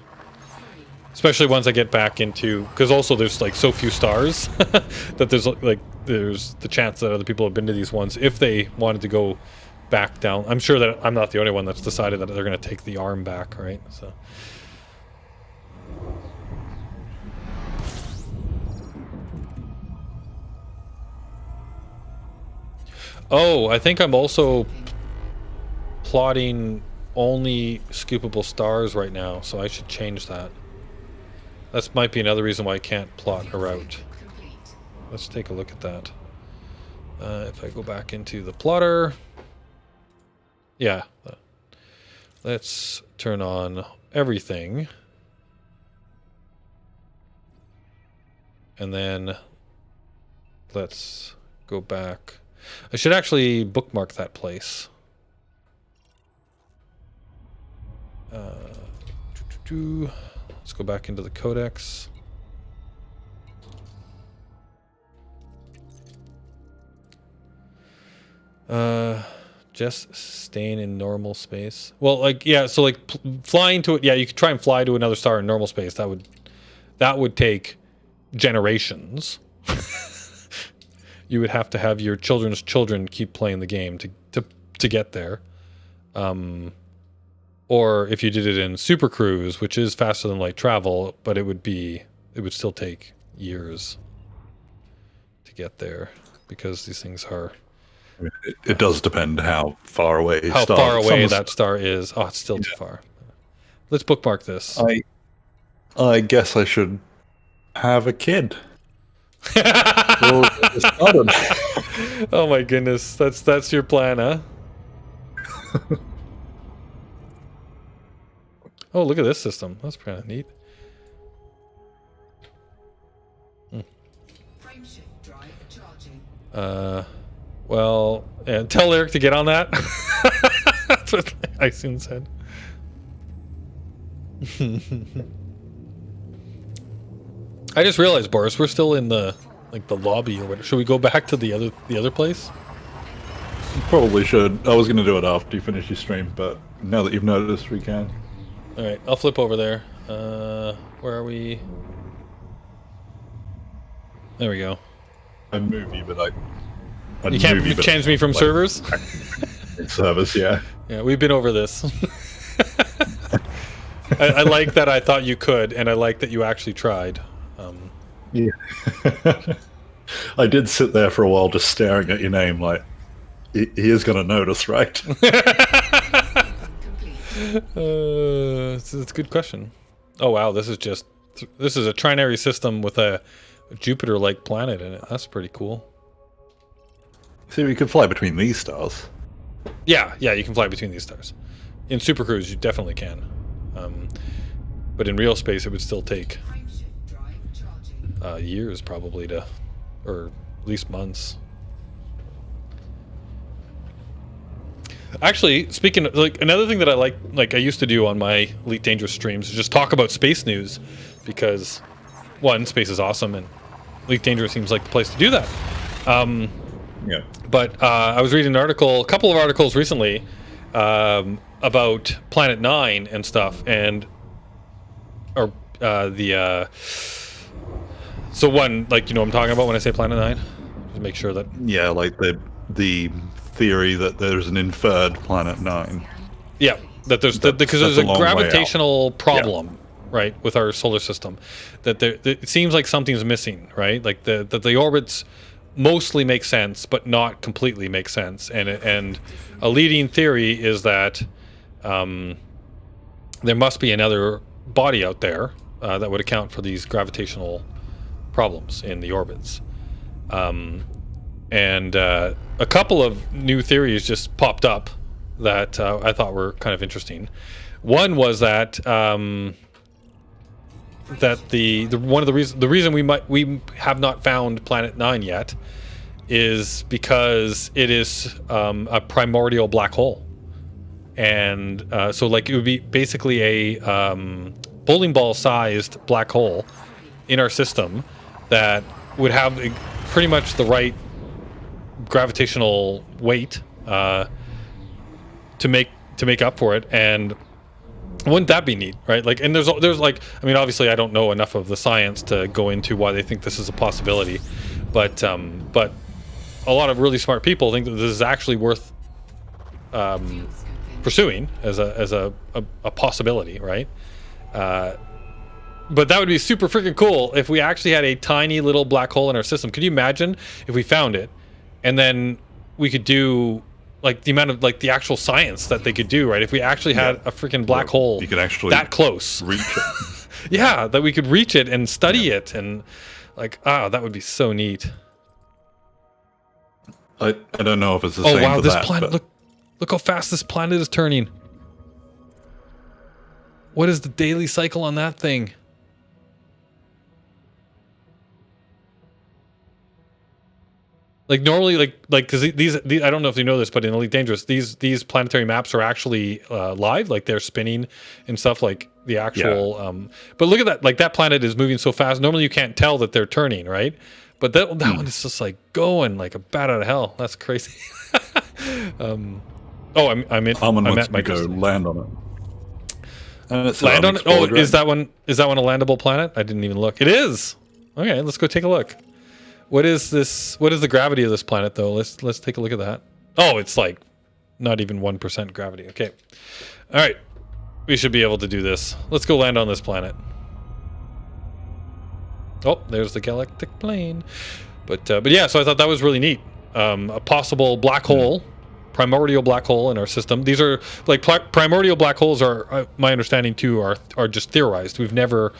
especially once I get back into, because also there's like so few stars that there's the chance that other people have been to these ones if they wanted to go back down. I'm sure that I'm not the only one that's decided that they're going to take the arm back, right? So. Oh, I think I'm also plotting only scoopable stars right now, so I should change that. That might be another reason why I can't plot a route. Let's take a look at that. If I go back into the plotter, yeah. Let's turn on everything. And then let's go back. I should actually bookmark that place. Let's go back into the codex. Just staying in normal space. Well, like, yeah, so like flying to it. Yeah, you could try and fly to another star in normal space. That would take generations. You would have to have your children's children keep playing the game to get there. Or if you did it in Super Cruise, which is faster than light travel, but it would still take years to get there because these things are. It does depend how far away. That star is. Oh, it's still too far. Let's bookmark this. I guess I should have a kid. Oh my goodness, that's your plan, huh? Oh, look at this system. That's kind of neat. Well, and tell Eric to get on that. That's what I soon said. I just realized, Boris, we're still in the lobby or whatever. Should we go back to the other place? You probably should. I was going to do it after you finish your stream, but now that you've noticed, we can. All right, I'll flip over there. Where are we? There we go. I'd move you, but you can't change me from servers? Service, yeah. Yeah, we've been over this. I like that I thought you could, and I like that you actually tried. Yeah. I did sit there for a while just staring at your name like, he is going to notice, right? It's a good question. Oh wow, this is a trinary system with a Jupiter-like planet in it. That's pretty cool. See, we could fly between these stars. Yeah, you can fly between these stars. In Super Cruise, you definitely can. But in real space, it would still take years probably or at least months. Actually, speaking of, like, another thing that I like I used to do on my Elite Dangerous streams is just talk about space news, because one, space is awesome, and Elite Dangerous seems like the place to do that. Yeah. But I was reading a couple of articles recently about Planet 9 and stuff, so one, like, you know what I'm talking about when I say Planet 9? Just make sure that... Yeah, like the theory that there's an inferred Planet 9. Yeah, that because there's a gravitational problem, yeah, right, with our solar system. That it seems like something's missing, right? Like that the orbits mostly make sense, but not completely make sense. And a leading theory is that there must be another body out there that would account for these gravitational problems in the orbits. And a couple of new theories just popped up that I thought were kind of interesting. One was that the reason we have not found Planet 9 yet is because it is a primordial black hole, and so like it would be basically a bowling ball sized black hole in our system that would have pretty much the right gravitational weight to make up for it, and Wouldn't that be neat, right? Like, and there's like, I mean, obviously, I don't know enough of the science to go into why they think this is a possibility, but a lot of really smart people think that this is actually worth pursuing as a possibility, right? But that would be super freaking cool if we actually had a tiny little black hole in our system. Could you imagine if we found it, and then we could do like the amount of like the actual science that they could do, right? If we actually had a freaking black hole you could actually that close, reach it. yeah, that we could reach it and study it, and like, that would be so neat. I don't know if it's the Oh same wow, for this that, planet! but Look how fast this planet is turning. What is the daily cycle on that thing? Like normally, like because these I don't know if you know this, but in Elite Dangerous, these planetary maps are actually live, like they're spinning and stuff, like the actual. But look at that, like that planet is moving so fast. Normally, you can't tell that they're turning, right? But that one is just like going like a bat out of hell. That's crazy. I'm at my go land on it. And it's land on it. Oh, is that one a landable planet? I didn't even look. It is. Okay, let's go take a look. What is this? What is the gravity of this planet, though? Let's take a look at that. Oh, it's like not even 1% gravity. Okay, all right, we should be able to do this. Let's go land on this planet. Oh, there's the galactic plane. But yeah, so I thought that was really neat. A possible black hole, primordial black hole in our system. These are like primordial black holes are, my understanding too, are just theorized. We've never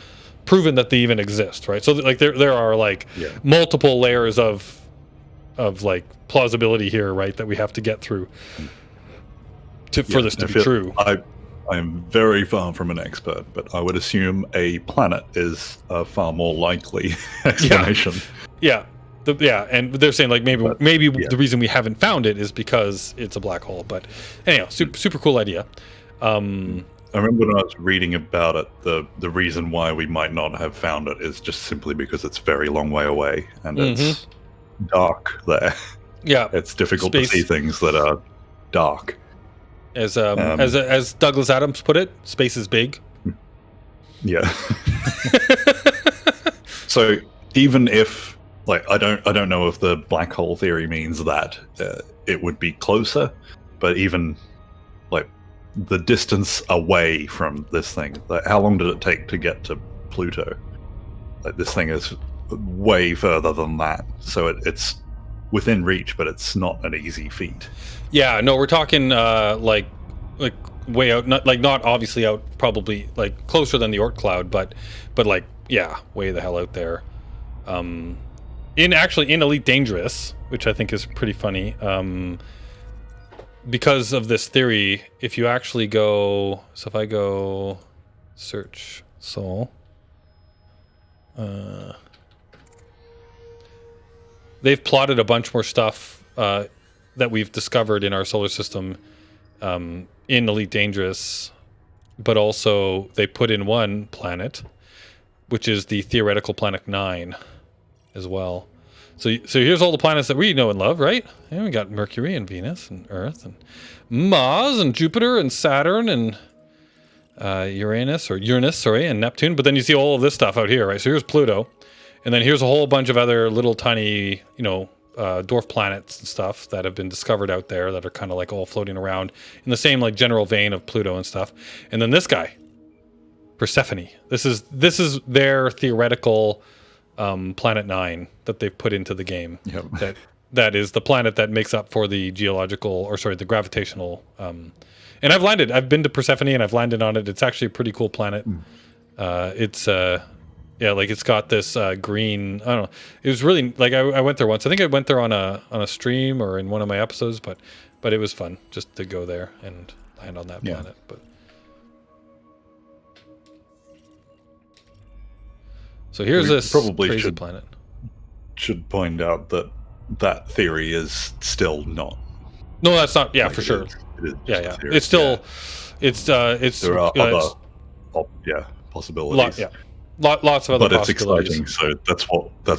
proven that they even exist, right? So like there are like multiple layers of like plausibility here, right, that we have to get through for this to be true. I'm very far from an expert, but I would assume a planet is a far more likely explanation. Yeah. And they're saying like maybe the reason we haven't found it is because it's a black hole. But anyhow, super cool idea. I remember when I was reading about it, the reason why we might not have found it is just simply because it's a very long way away and it's dark there. Yeah, it's difficult to see things that are dark. As Douglas Adams put it, space is big. Yeah. So even if like I don't know if the black hole theory means that it would be closer, but even like the distance away from this thing, like how long did it take to get to Pluto? Like this thing is way further than that, so it's within reach, but it's not an easy feat. Yeah, no, we're talking like way out, not obviously out, probably like closer than the Oort cloud, but like way the hell out there. In Elite Dangerous, which I think is pretty funny, because of this theory, if you actually go, so if I go search Sol, they've plotted a bunch more stuff that we've discovered in our solar system in Elite Dangerous, but also they put in one planet, which is the theoretical planet 9 as well. So here's all the planets that we know and love, right? And we got Mercury and Venus and Earth and Mars and Jupiter and Saturn and Uranus, and Neptune. But then you see all of this stuff out here, right? So here's Pluto, and then here's a whole bunch of other little tiny, dwarf planets and stuff that have been discovered out there that are kind of like all floating around in the same like general vein of Pluto and stuff. And then this guy, Persephone. This is their theoretical planet 9 that they've put into the game. Yep. That is the planet that makes up for the the gravitational. And I've been to Persephone and I've landed on it. It's actually a pretty cool planet. It's it's got this green. I don't know. It was really like I went there once. I think I went there on a stream or in one of my episodes, but it was fun just to go there and land on that planet. But so here's this crazy planet. Should point out that theory is still not. No, that's not. Yeah, like for sure. It is It's still. It's. There are other. Possibilities. Lots of other. But it's exciting, so that's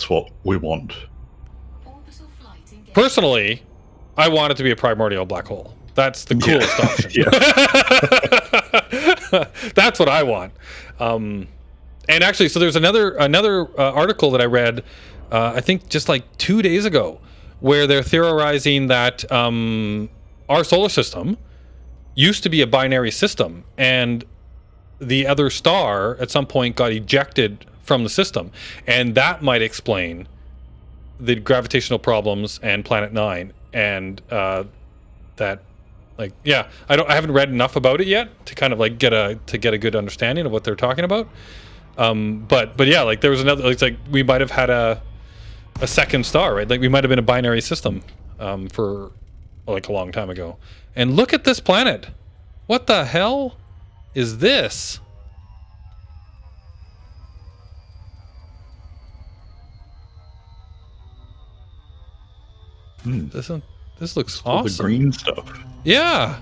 what we want. Personally, I want it to be a primordial black hole. That's the coolest option. That's what I want. And actually, so there's another article that I read, I think just like 2 days ago, where they're theorizing that our solar system used to be a binary system, and the other star at some point got ejected from the system, and that might explain the gravitational problems and Planet Nine, and that, like, yeah, I haven't read enough about it yet to kind of like get a good understanding of what they're talking about. But yeah, like there was another, it's like we might have had a second star, right? Like we might have been a binary system for like a long time ago. And look at this planet. What the hell is this? This looks All awesome. the green stuff. Yeah.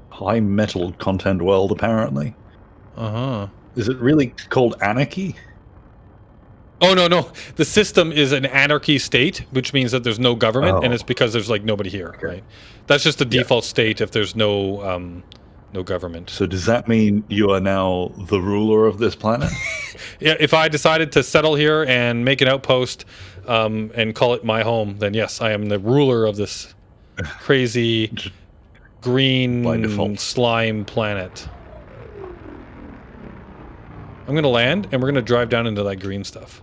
High metal content world, apparently. Uh-huh. Is it really called Anarchy? Oh, no. The system is an anarchy state, which means that there's no government, and it's because there's like nobody here, right? That's just the default state if there's no government. So does that mean you are now the ruler of this planet? Yeah, if I decided to settle here and make an outpost and call it my home, then yes, I am the ruler of this crazy green slime planet. I'm going to land, and we're going to drive down into that green stuff.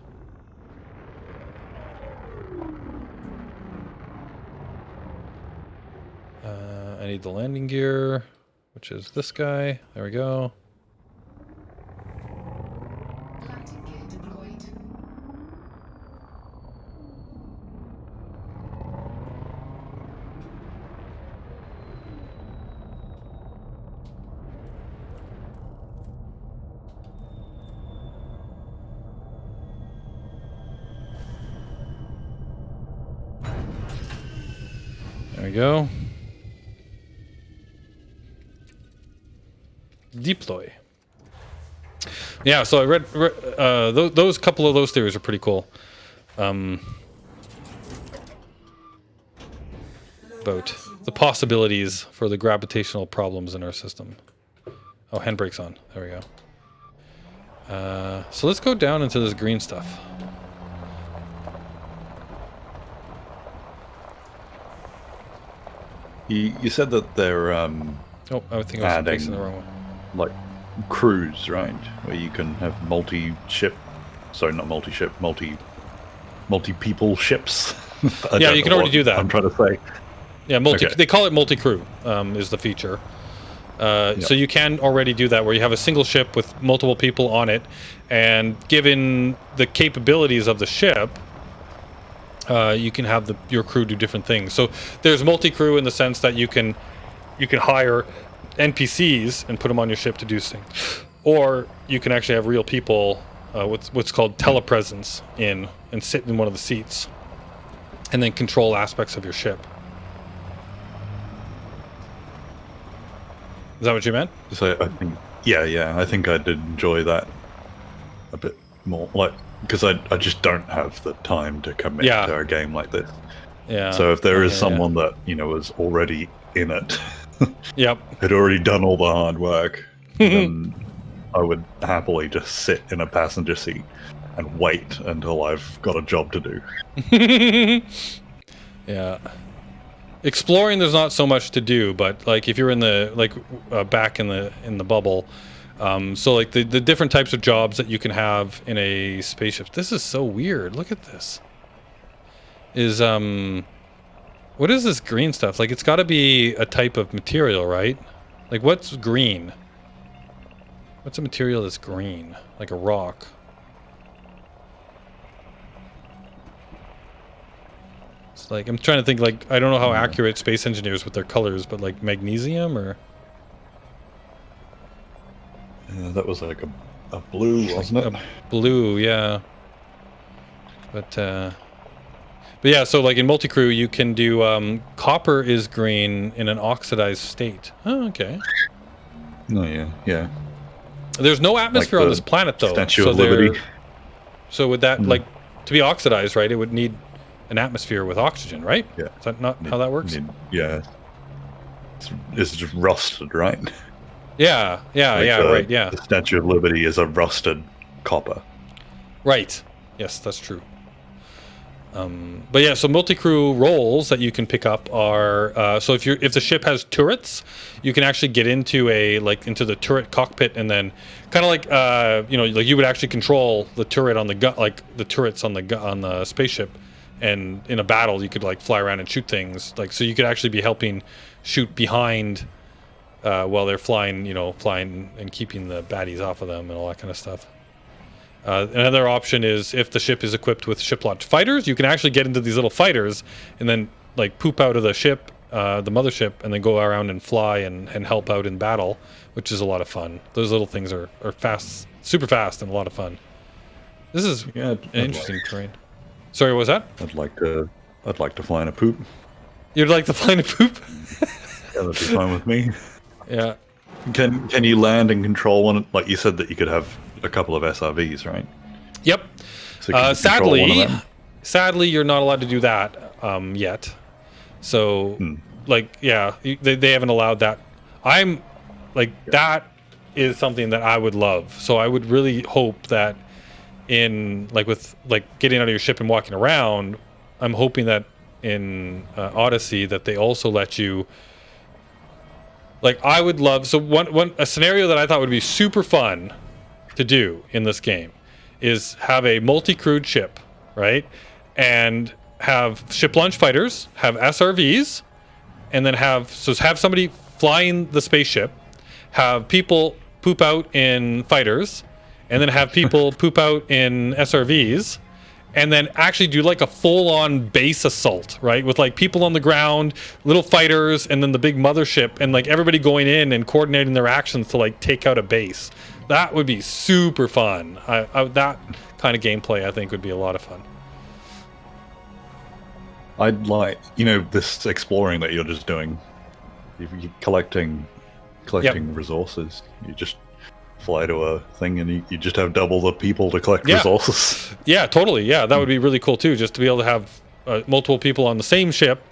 I need the landing gear, which is this guy. There we go. Landing gear deployed. There we go. Deploy. Yeah, so I read those couple of those theories are pretty cool. About the possibilities for the gravitational problems in our system. Oh, handbrake's on. There we go. So let's go down into this green stuff. You said that they're Oh, I think I was facing the wrong one. like crews, right? Where you can have multi-people ships. Yeah, you can already do that. I'm trying to say. Yeah, Okay. They call it multi-crew, is the feature. So you can already do that, where you have a single ship with multiple people on it, and given the capabilities of the ship, you can have your crew do different things. So there's multi-crew in the sense that you can hire NPCs and put them on your ship to do things, or you can actually have real people, what's called telepresence, and sit in one of the seats, and then control aspects of your ship. Is that what you meant? So I think, yeah, I think I did enjoy that a bit more, like, because I just don't have the time to commit to a game like this. Yeah. So if there is someone that was already in it, yep, had already done all the hard work, then I would happily just sit in a passenger seat and wait until I've got a job to do. Yeah. Exploring, there's not so much to do, but like if you're in the back in the bubble, so like the different types of jobs that you can have in a spaceship. This is so weird. Look at this. What is this green stuff? Like, it's got to be a type of material, right? Like, what's green? What's a material that's green? Like a rock. It's like, I'm trying to think, like, I don't know how accurate space engineers with their colors, but like magnesium or... Yeah, that was like a blue, wasn't it? A blue, yeah. But yeah, so like in multi-crew, you can do copper is green in an oxidized state. Oh, okay. Oh yeah. There's no atmosphere on the this planet, though. Statue of Liberty. So would that like to be oxidized, right? It would need an atmosphere with oxygen, right? Yeah. Is that not how that works? Yeah. It's just rusted, right? Yeah. Right. Yeah. The Statue of Liberty is a rusted copper. Right. Yes, that's true. But yeah, so multi-crew roles that you can pick up are so if the ship has turrets, you can actually get into into the turret cockpit and then kind of like like you would actually control the turret on the the turrets on the spaceship, and in a battle you could like fly around and shoot things so you could actually be helping shoot behind while they're flying and keeping the baddies off of them and all that kind of stuff. Another option is if the ship is equipped with ship-launched fighters, you can actually get into these little fighters and then like poop out of the ship, the mothership, and then go around and fly and help out in battle, which is a lot of fun. Those little things are fast, super fast, and a lot of fun. This is an interesting terrain. Sorry, what was that? I'd like to fly in a poop. You'd like to fly in a poop? Yeah, that'd be fine with me. Yeah. Can you land and control one? Like you said that you could have a couple of SRVs, right? Yep. So can you control one of them? Sadly, you're not allowed to do that yet. So, they haven't allowed that. I'm that is something that I would love. So I would really hope that in with getting out of your ship and walking around, I'm hoping that in Odyssey that they also let you. I would love a scenario that I thought would be super fun to do in this game is have a multi-crewed ship, right? And have ship launch fighters, have SRVs, and then have somebody flying the spaceship, have people poop out in fighters, and then have people poop out in SRVs, and then actually do a full-on base assault, right? With people on the ground, little fighters, and then the big mothership, and everybody going in and coordinating their actions to take out a base. That would be super fun. That kind of gameplay I think would be a lot of fun. I'd like, this exploring that you're just doing. You're collecting resources. You just fly to a thing and you just have double the people to collect resources. Yeah, totally. Yeah, that would be really cool too, just to be able to have multiple people on the same ship,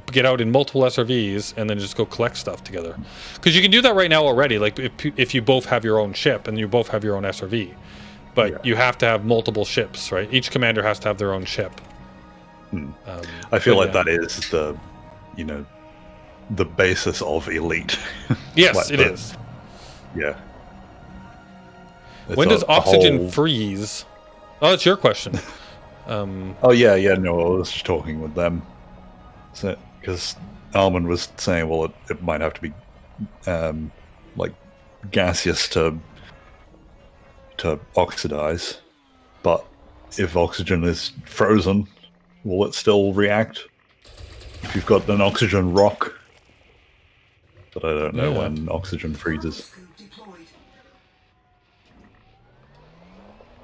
get out in multiple SRVs, and then just go collect stuff together. Because you can do that right now already, if you both have your own ship and you both have your own SRV. But you have to have multiple ships, right? Each commander has to have their own ship. I feel like that is the basis of Elite. Yes, it is. Yeah. When does oxygen freeze? Oh, that's your question. No, I was just talking with them. Because Almond was saying, well, it might have to be gaseous to oxidize, but if oxygen is frozen, will it still react? If you've got an oxygen rock, but I don't know when oxygen freezes.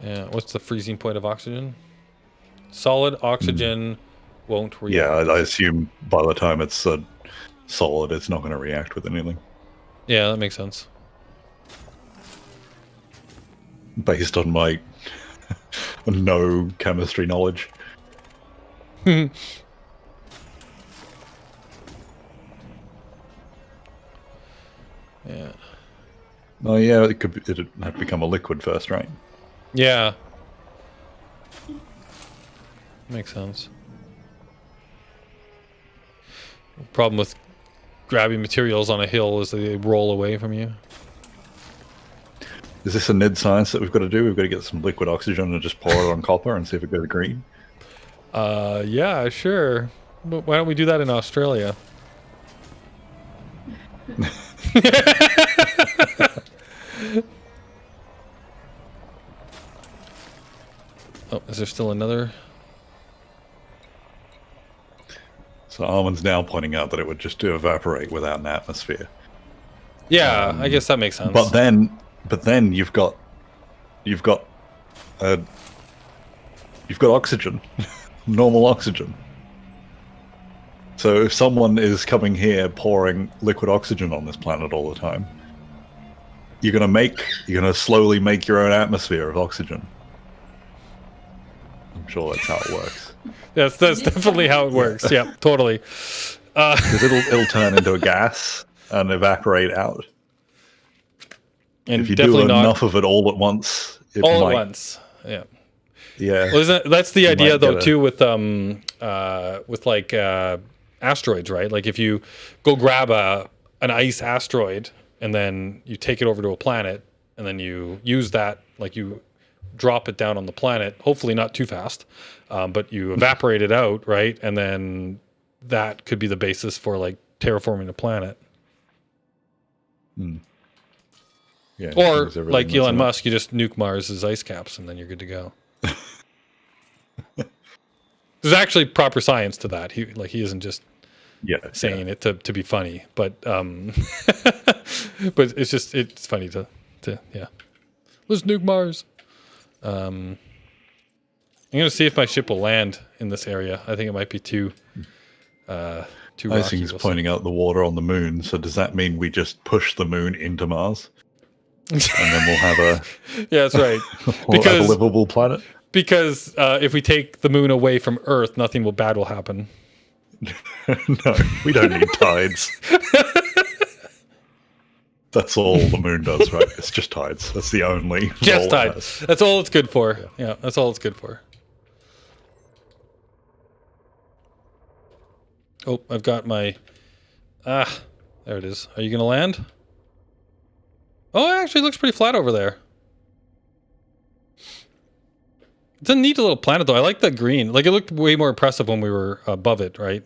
Yeah, what's the freezing point of oxygen? Solid oxygen won't react. Yeah, I assume by the time it's solid, it's not going to react with anything. Yeah, that makes sense. Based on my no chemistry knowledge. Yeah. Oh yeah, it'd have to become a liquid first, right? Yeah. Makes sense. Problem with grabbing materials on a hill is they roll away from you. Is this a Nid science that we've got to do? We've got to get some liquid oxygen and just pour it on copper and see if it goes green? Yeah, sure. But why don't we do that in Australia? Oh, is there still another? So Armin's now pointing out that it would just evaporate without an atmosphere. Yeah, I guess that makes sense. But then you've got oxygen, normal oxygen. So if someone is coming here pouring liquid oxygen on this planet all the time, you're gonna slowly make your own atmosphere of oxygen. I'm sure that's how it works. Yes, that's definitely how it works. Yeah, totally. Because it'll turn into a gas and evaporate out. And If you definitely do not enough of it all at once, it all might. at once. Yeah. Yeah. Well, that's the idea might though get a- too with like asteroids, right? Like if you go grab an ice asteroid and then you take it over to a planet and then you use that, like you drop it down on the planet, hopefully not too fast, but you evaporate it out, right? And then that could be the basis for like terraforming the planet. Yeah, Or use everything like that's Elon in it. Musk, you just nuke Mars's ice caps and then you're good to go. There's actually proper science to that. He isn't just saying it to be funny, but but it's funny to yeah. Let's nuke Mars. I'm gonna see if my ship will land in this area. I think it might be too rocky. Icing's pointing out the water on the moon, so does that mean we just push the moon into Mars? And then we'll have Yeah, that's right. a livable planet? Because if we take the moon away from Earth, nothing bad will happen. No, we don't need tides. That's all the moon does, right? It's just tides. That's the only role Just it tides. has. That's all it's good for. Yeah, that's all it's good for. Oh, I've got my... there it is. Are you going to land? Oh, it actually looks pretty flat over there. It's a neat little planet, though. I like the green. Like, it looked way more impressive when we were above it, right?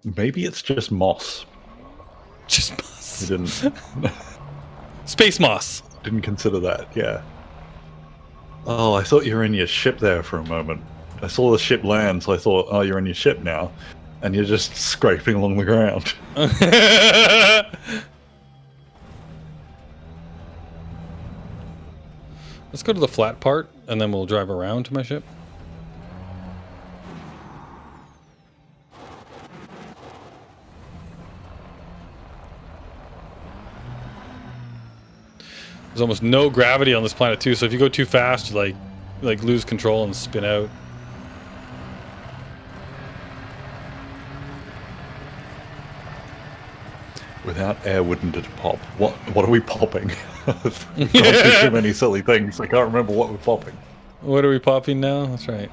Maybe it's just moss. Just moss. We didn't Space moss. didn't consider that, yeah. Oh, I thought you were in your ship there for a moment. I saw the ship land, so I thought, oh, you're in your ship now. And you're just scraping along the ground. Let's go to the flat part, and then we'll drive around to my ship. There's almost no gravity on this planet too, so if you go too fast, you like lose control and spin out. Without air, wouldn't it pop? What are we popping? We've gone through too many silly things. I can't remember what we're popping. What are we popping now? That's right.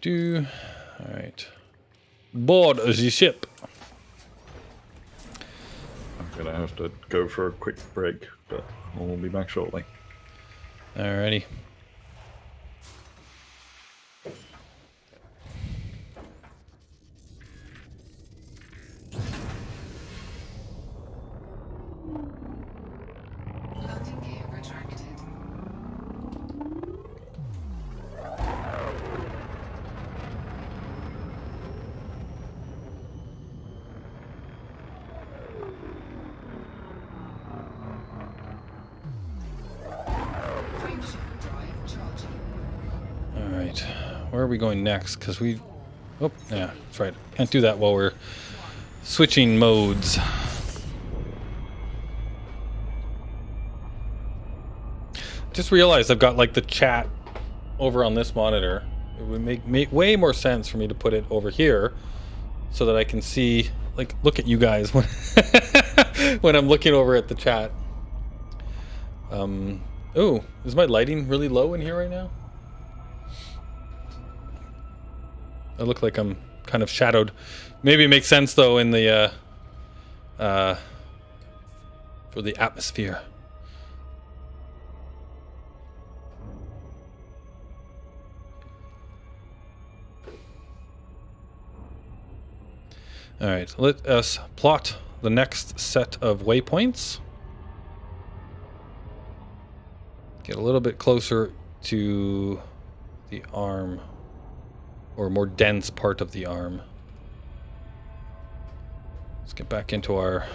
All right. Board the ship. I'm gonna have to go for a quick break, but we'll be back shortly. Alrighty. Landing gear retracted. Frameshift drive charging. Alright. Where are we going next? Because we... Oh, yeah, that's right. Can't do that while we're switching modes. Just realized I've got like the chat over on this monitor. It would make way more sense for me to put it over here so that I can see, like, look at you guys when when I'm looking over at the chat. Oh, is my lighting really low in here right now? I look like I'm kind of shadowed. Maybe it makes sense though in the for the atmosphere. All right, let us plot the next set of waypoints. Get a little bit closer to the arm, or more dense part of the arm. Let's get back into our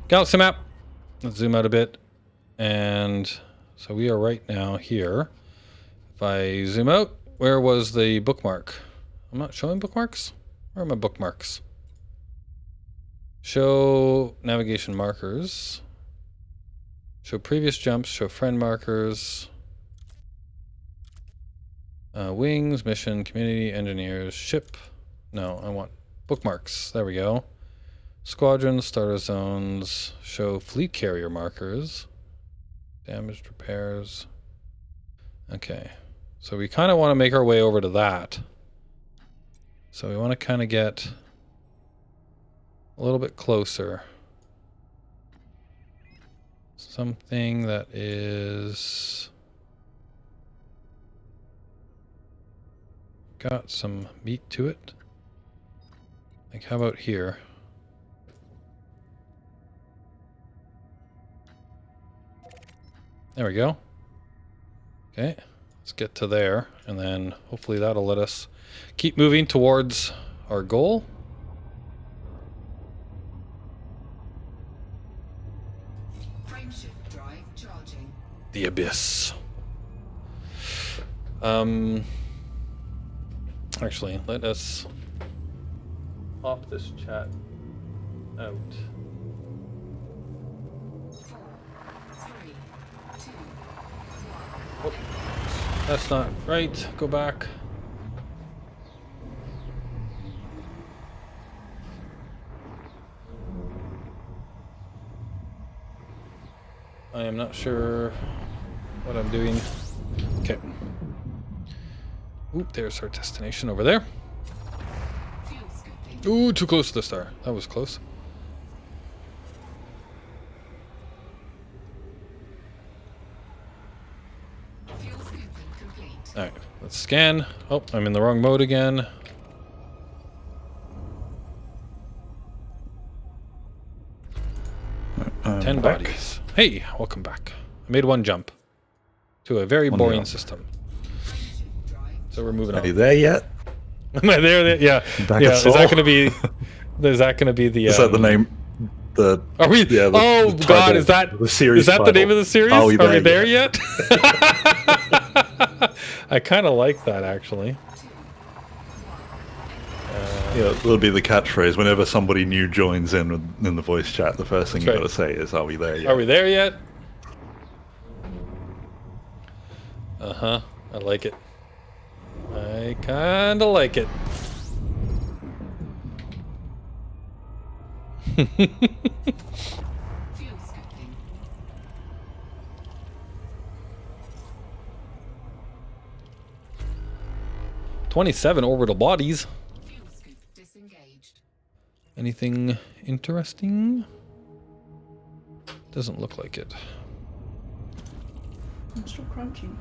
Galaxy map. Let's zoom out a bit. And so we are right now here. If I zoom out, where was the bookmark? I'm not showing bookmarks. Where are my bookmarks? Show navigation markers. Show previous jumps. Show friend markers. Wings, mission, community, engineers, ship. No, I want bookmarks. There we go. Squadrons, starter zones. Show fleet carrier markers. Damaged repairs. Okay. So we kind of want to make our way over to that. So we want to kind of get a little bit closer. Something that is got some meat to it. Like, how about here? There we go. Okay, let's get to there, and then hopefully that'll let us keep moving towards our goal. Frameshift drive charging. The abyss. Actually, let us pop this chat out. 4, 3, 2, Oh, that's not right. Go back. I am not sure what I'm doing. Okay. Oop, there's our destination over there. fuel scooping. Ooh, too close to the star. That was close. Fuel scooping complete. Alright, let's scan. Oh, I'm in the wrong mode again. Ten back. bodies. Hey, welcome back. I made one jump to a very One boring jump. system. Frameshift drive. So we're moving Are you on. there yet? Am I there? Yeah. Back Yeah. at Is that Seoul? going to be? Is that going to be the? Is that the name? The Are we? Yeah, the- oh the God! title, Is that the series? is that the title. name of the series? Are we Are we there there yet? I kind of like that actually. Yeah, it'll be the catchphrase whenever somebody new joins in the voice chat. The first thing you That's got to say is, "Are we there yet?" Are we there yet? Uh-huh. I like it. I kind of like it. Fuel scooping. 27 orbital bodies. Fuel scoop disengaged. Anything interesting? Doesn't look like it. I'm still crunching.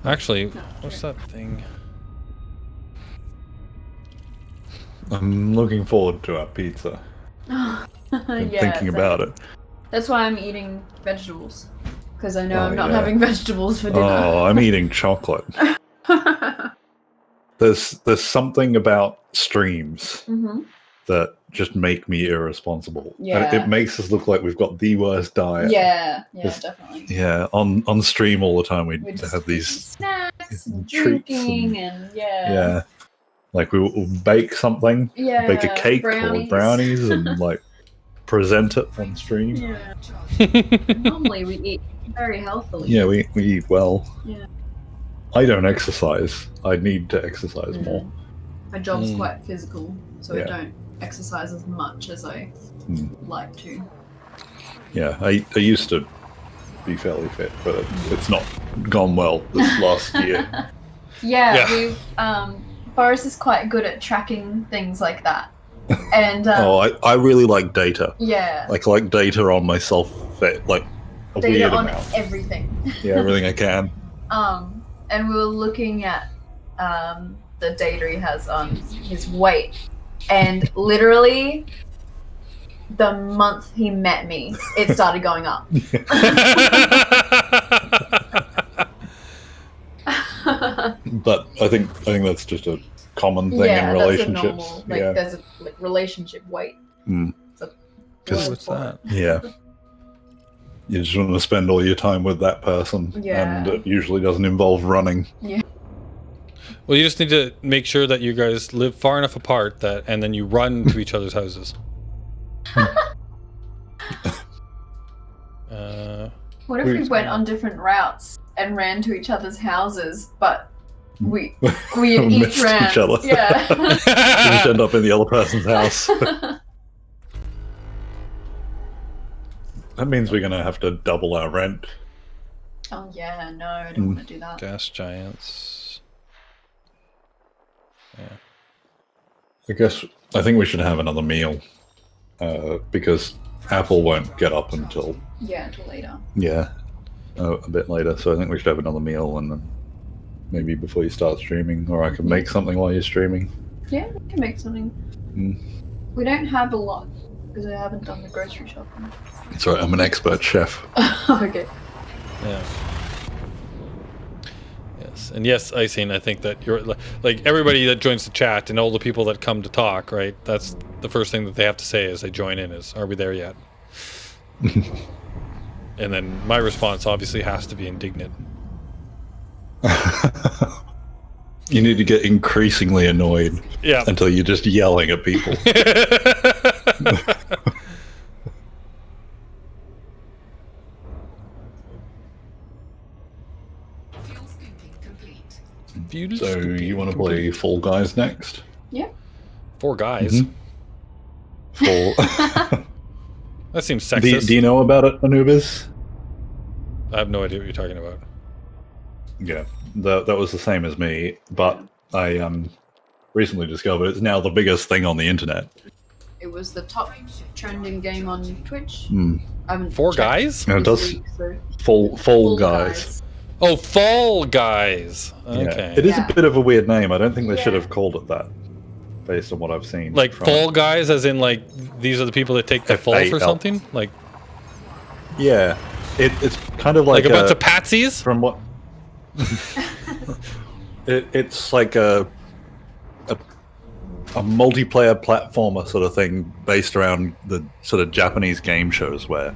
Actually, what's that thing? I'm looking forward to our pizza. Yeah, Thinking about it. That's why I'm eating vegetables. Because I know Oh, I'm not yeah. having vegetables for dinner. Oh, I'm eating chocolate. There's something about streams hmm that just make me irresponsible. And Yeah. it makes us look like we've got the worst diet. Yeah, Just- definitely. Yeah, on stream all the time we We just have these. snacks and treats drinking and Yeah, like we'll bake something, yeah, bake a cake or brownies, and like present it on stream. Yeah. Charging. Normally we eat very healthily. Yeah, we eat well. Yeah. I don't exercise. I need to exercise more. My job's Mm. quite physical, so Yeah. I don't exercise as much as I Mm. like to. Yeah, I used to be fairly fit, but it's not gone well this last year. Yeah, Yeah. Boris is quite good at tracking things like that. And Oh, I really like data. yeah, I collect data on myself, like a data weird on amount. everything. Yeah, everything I can. And we were looking at the data he has on his weight, and literally the month he met me, it started going up. But I think that's just a common thing in yeah, that's a relationships. normal, like Yeah. there's a like, relationship weight. Mm. So 'Cause- What's that? Yeah. You just want to spend all your time with that person, Yeah. and it usually doesn't involve running. Well, you just need to make sure that you guys live far enough apart that, and then you run to each other's houses. What if we went on different routes and ran to each other's houses, but we each Missed ran? each other. Yeah. You just end up in the other person's house. That means we're going to have to double our rent. Oh yeah, no, I don't want to do that. Gas giants. I think we should have another meal. Because Apple won't get up until, Yeah, until later. a bit later. So I think we should have another meal, and then maybe before you start streaming, or I can make something while you're streaming. Yeah, we can make something. We don't have a lot because I haven't done the grocery shopping. It's alright, I'm an expert chef. Okay. Yeah. Yes, and yes, Icing, I think that you're like everybody that joins the chat and all the people that come to talk, right? That's the first thing that they have to say as they join in is, "Are we there yet?" And then my response obviously has to be indignant. You need to get increasingly annoyed Yeah. until you're just yelling at people. Fuel scooping complete. So you want to play Fall Guys next? Yeah. 4 guys. Fall. That seems sexist. Do you know about it, Anubis? I have no idea what you're talking about. Yeah, that was the same as me, but I recently discovered it's now the biggest thing on the internet. It was the top trending game on Twitch. I haven't 4 checked guys? And it this does week, so- Fall Guys. Oh, Fall Guys. Yeah. Okay. It is Yeah. a bit of a weird name. I don't think they should Yeah. have called it that, based on what I've seen. Like from Fall it. Guys, as in like these are the people that take the fall for F-A-L. something? Like Yeah, it's kind of like like a bunch of patsies? from what it's like a multiplayer platformer sort of thing based around the sort of Japanese game shows where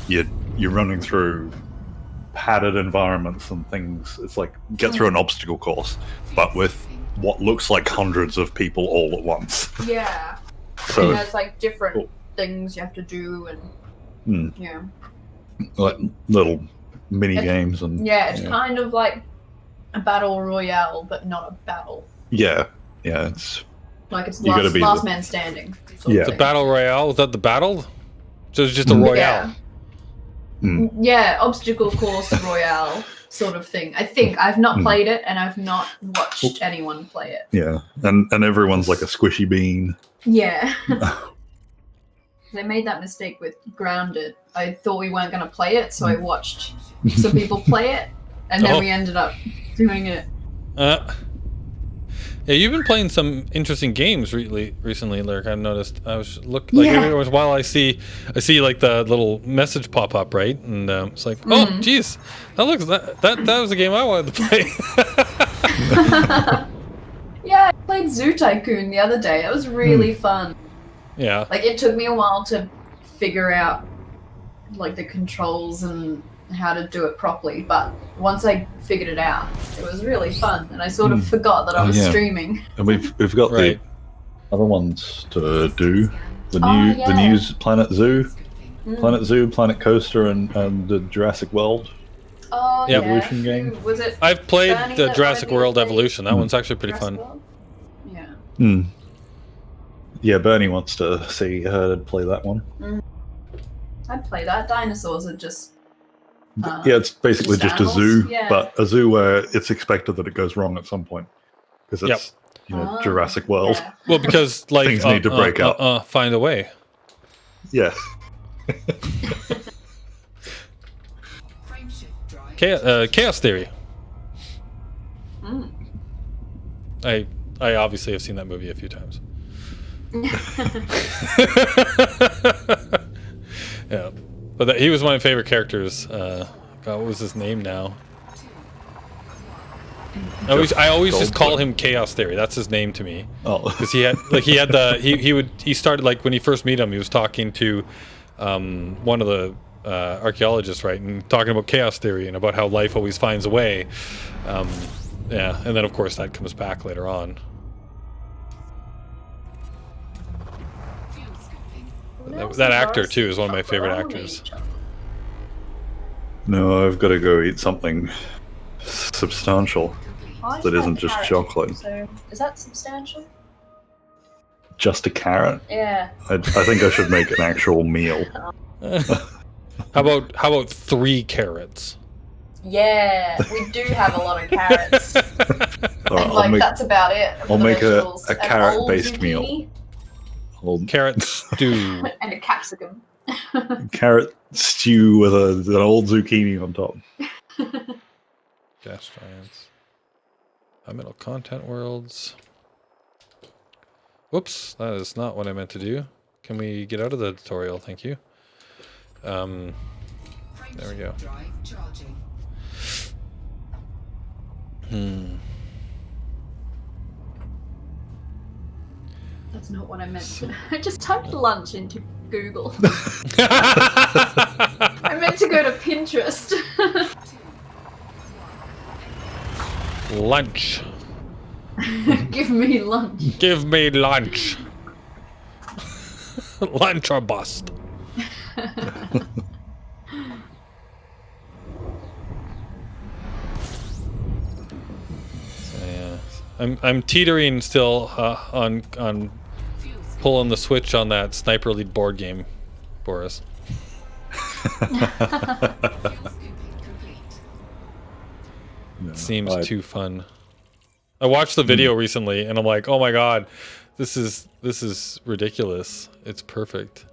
you're running through padded environments and things. It's like get through an obstacle course, but with what looks like hundreds of people all at once. Yeah. So And there's like different Cool. things you have to do, and yeah. like little mini games and Yeah, it's kind of like a battle royale, but not a battle. yeah, it's Like it's You gotta last, be last the- man standing. sort of Yeah. The thing. Battle Royale? Was that the battle? So it's just a Mm. royale. Yeah, obstacle course royale sort of thing. I think I've not played it, and I've not watched anyone play it. yeah, and everyone's like a squishy bean. Yeah. They made that mistake with Grounded. I thought we weren't going to play it, so I watched some people play it, and then Oh. we ended up doing it. Yeah, you've been playing some interesting games recently, Lyric. I've noticed. I was like Yeah. every once in a while I see like the little message pop up, right? And it's like, oh, geez, that was a game I wanted to play. Yeah, I played Zoo Tycoon the other day. It was really fun. Yeah. Like, it took me a while to figure out, like, the controls and how to do it properly, but once I figured it out, it was really fun, and I sort of forgot that I was streaming. And we've got Right. the other ones to do. The Oh, new yeah. Planet Zoo, Planet Coaster, and the Jurassic World. Oh, Yep. yeah. Evolution game. Who- Was it I've played Bernie the that Jurassic wanted me to World play Evolution. That one's actually pretty Jurassic fun. World? Yeah. Hmm. Yeah, Bernie wants to see her play that one. I'd play that. Dinosaurs are just... Yeah, it's basically just a animals? zoo, Yeah. but a zoo where it's expected that it goes wrong at some point because it's Jurassic World. Yeah. Well, because like Things need to break out. Find a way. Yes. Frameshift drive. Chaos Theory. I obviously have seen that movie a few times. Yeah, but he was one of my favorite characters. God, what was his name now? I always just call Goldberg. him Chaos Theory. That's his name to me. Oh, Because he started, like, when you first meet him, he was talking to one of the archaeologists, right, and talking about chaos theory and about how life always finds a way. Yeah, and then of course that comes back later on. That actor too is one of my favorite actors. no, I've got to go eat something substantial I that had isn't just carrot, chocolate. So is that substantial? Just a carrot? Yeah. I think I should make an actual meal. How about 3 carrots? Yeah, we do have a lot of carrots. All right, And like that's about it. for I'll the make a vegetables. An carrot-based old meal. zucchini Carrot stew. and a capsicum. carrot stew with an old zucchini on top. Gas giants. High metal content worlds. Whoops, that is not what I meant to do. Can we get out of the tutorial? Thank you. There we go. That's not what I meant. I just typed lunch into Google. I meant to go to Pinterest. Lunch. Give me lunch. Give me lunch. Lunch or bust. So, yeah. I'm teetering still on pulling the switch on that Sniper Elite board game, Boris. No, Seems too fun. I watched the video recently and I'm like, oh my god, this is ridiculous. It's perfect.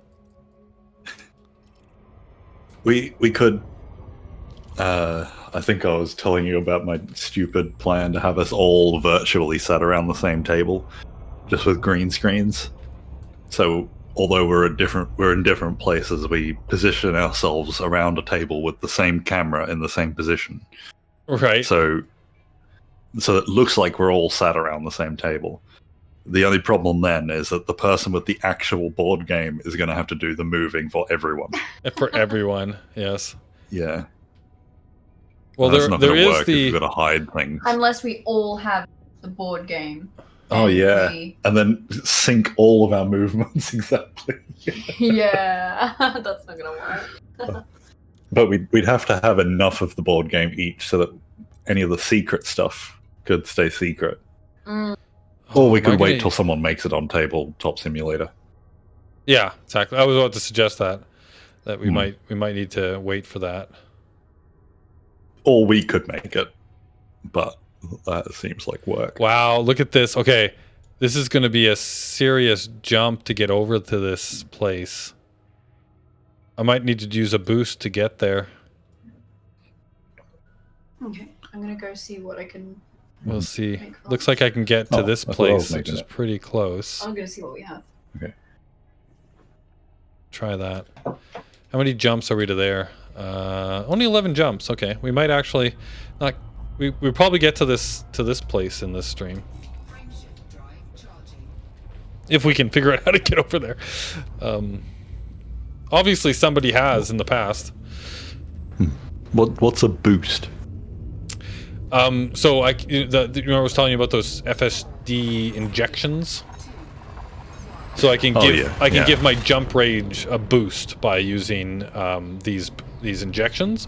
We could. I think I was telling you about my stupid plan to have us all virtually sat around the same table, just with green screens. So although we're in different places, we position ourselves around a table with the same camera in the same position. Right. So it looks like we're all sat around the same table. The only problem then is that the person with the actual board game is going to have to do the moving for everyone. For everyone, yes. Yeah. Well, That's not there gonna is work if the you've got to hide things. Unless we all have the board game. Oh and yeah, we- and then sync all of our movements exactly. Yeah, that's not gonna work. But we'd have to have enough of the board game each so that any of the secret stuff could stay secret. Mm. Or we Am I could wait gonna- till someone makes it on Tabletop Simulator. Yeah, exactly. I was about to suggest that we might need to wait for that. Or we could make it, but that seems like work. Wow, look at this. Okay, this is going to be a serious jump to get over to this place. I might need to use a boost to get there. Okay, I'm gonna go see what I can. We'll see. Make fun. Looks like I can get to Oh, this I thought I was place, which making is it. pretty close. I'm gonna see what we have. Okay. Try that. How many jumps are we to there? Only 11 jumps. Okay, we might actually not. We probably get to this place in this stream if we can figure out how to get over there. Obviously, somebody has in the past. What's a boost? So you remember I was telling you about those FSD injections. So I can give my jump range a boost by using these injections,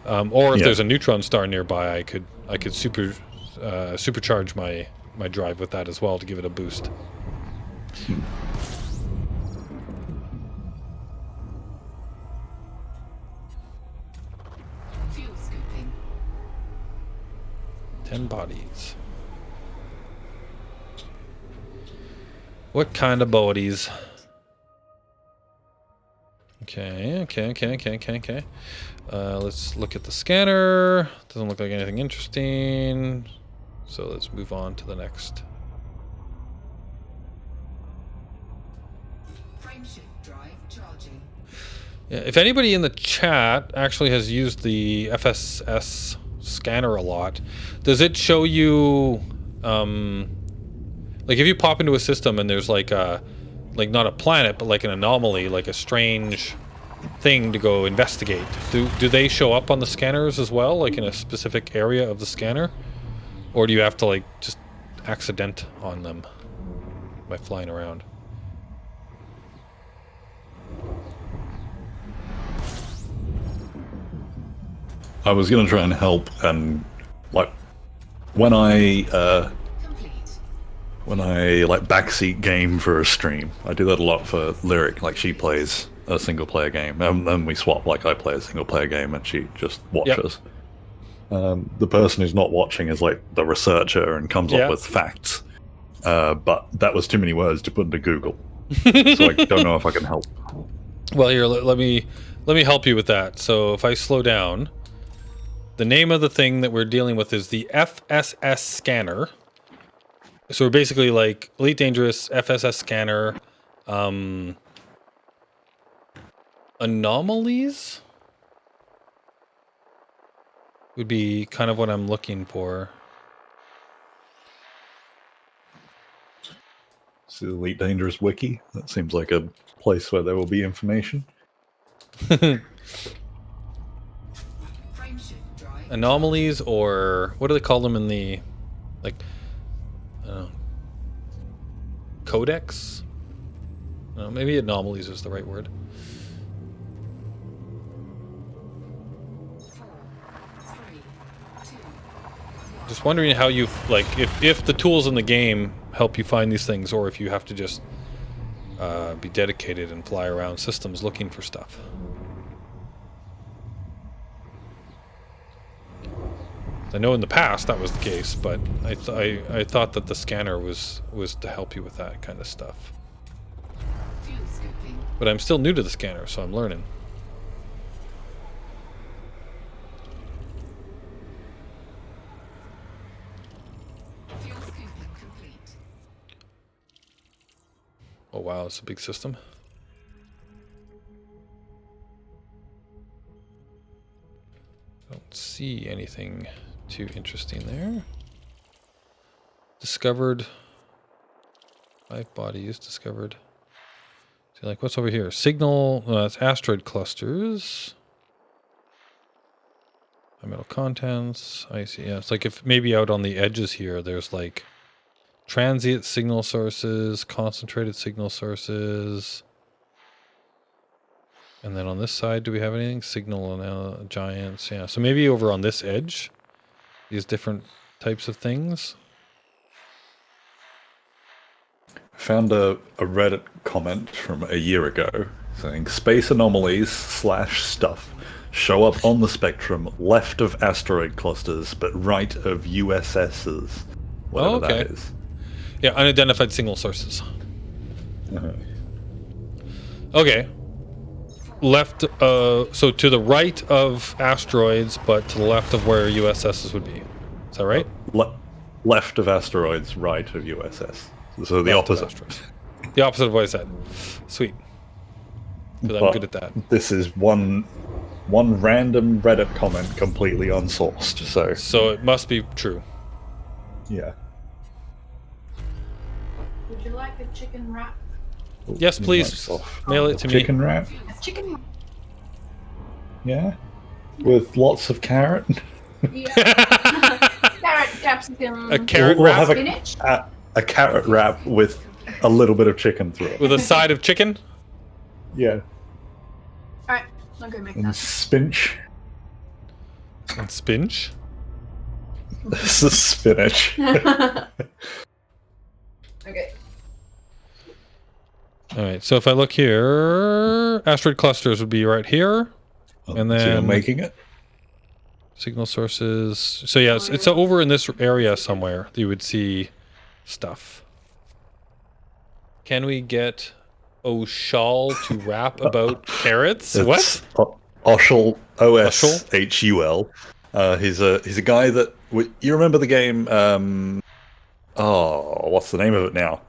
or if there's a neutron star nearby, I could supercharge my drive with that as well to give it a boost. Fuel scooping. 10 bodies. What kind of bodies? Okay. Let's look at the scanner. Doesn't look like anything interesting. So let's move on to the next. Frameshift drive charging. Yeah, if anybody in the chat actually has used the FSS scanner a lot. Does it show you, like if you pop into a system and there's like not a planet, but like an anomaly, like a strange thing to go investigate, do they show up on the scanners as well, like in a specific area of the scanner? Or do you have to like just accident on them by flying around? I was going to try and help, and like when I like backseat game for a stream, I do that a lot for Lyric. Like she plays a single player game, and then we swap. Like I play a single player game, and she just watches. The person who's not watching is like the researcher and comes up with facts. But that was too many words to put into Google, so I don't know if I can help. Well, here, let me help you with that. So if I slow down. The name of the thing that we're dealing with is the FSS scanner. So we're basically like Elite Dangerous, FSS scanner, anomalies would be kind of what I'm looking for. So the Elite Dangerous wiki, that seems like a place where there will be information. Anomalies, or what do they call them in the, like, codex? Maybe anomalies is the right word. Just wondering how you, like, if the tools in the game help you find these things, or if you have to just be dedicated and fly around systems looking for stuff. I know in the past that was the case, but I thought that the scanner was to help you with that kind of stuff. But I'm still new to the scanner, so I'm learning. Oh wow, it's a big system. Don't see anything too interesting there. Discovered. 5 bodies discovered. See, like, what's over here? Signal. It's asteroid clusters. Metal contents. I see. Yeah, it's like if maybe out on the edges here, there's like transient signal sources, concentrated signal sources. And then on this side, do we have anything? Signal and giants. Yeah, so maybe over on this edge, these different types of things. I found a Reddit comment from a year ago saying space anomalies / stuff show up on the spectrum left of asteroid clusters but right of USSs. Whatever that is. Yeah, unidentified signal sources. Okay. Left, so to the right of asteroids, but to the left of where USSs would be. Is that right? Left of asteroids, right of USS. So the opposite. The opposite of what I said. Sweet. Because I'm good at that. This is one random Reddit comment, completely unsourced. So it must be true. Yeah. Would you like a chicken wrap? Yes, please. Mail it to me. Chicken wrap? Chicken. Yeah. With lots of carrot. Yeah. Carrot, capsicum. A carrot We'll wrap? have Spinach. a carrot wrap with a little bit of chicken through it. With a side of chicken? Yeah. Alright, I'll go make And that. spinach. And spinach? This is spinach. Okay. Alright, so if I look here, asteroid clusters would be right here. And So you're then making it? signal sources. So yeah, it's over in this area somewhere that you would see stuff. Can we get Oshal to rap about carrots? What? Oshal, Oshul. He's a guy that you remember the game. What's the name of it now?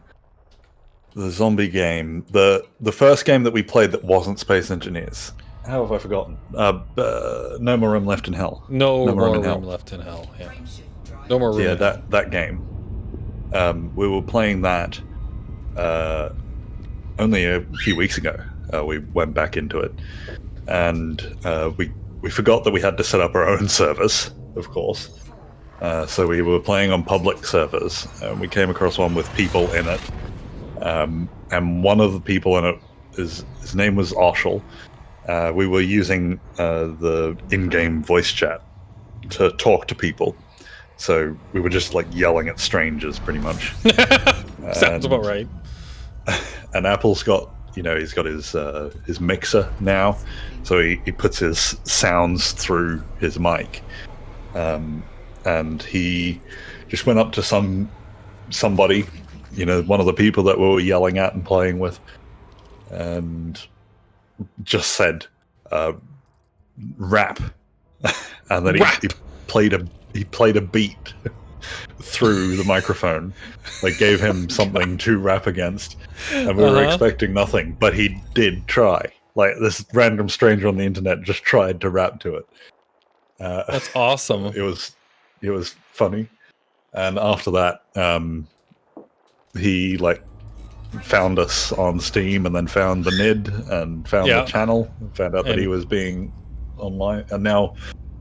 The zombie game. The first game that we played that wasn't Space Engineers. How have I forgotten? No More Room Left in Hell. No No More more Room in room Hell. left in hell. Yeah. No more room. Yeah, in hell. that game. We were playing that only a few weeks ago. We went back into it, and we forgot that we had to set up our own servers, of course. So we were playing on public servers, and we came across one with people in it. And one of the people in it, his name was Oshel. We were using the in-game voice chat to talk to people. So we were just like yelling at strangers, pretty much. Sounds about right. And Apple's got, he's got his mixer now, so he puts his sounds through his mic, and he just went up to somebody, one of the people that we were yelling at and playing with, and just said, "Rap," and then he played a beat through the microphone, like gave him something to rap against, and we were expecting nothing, but he did try. Like, this random stranger on the internet just tried to rap to it. That's awesome. It was funny, and after that, he found us on Steam, and then found the Nid, and found the channel, and found out that he was being online, and now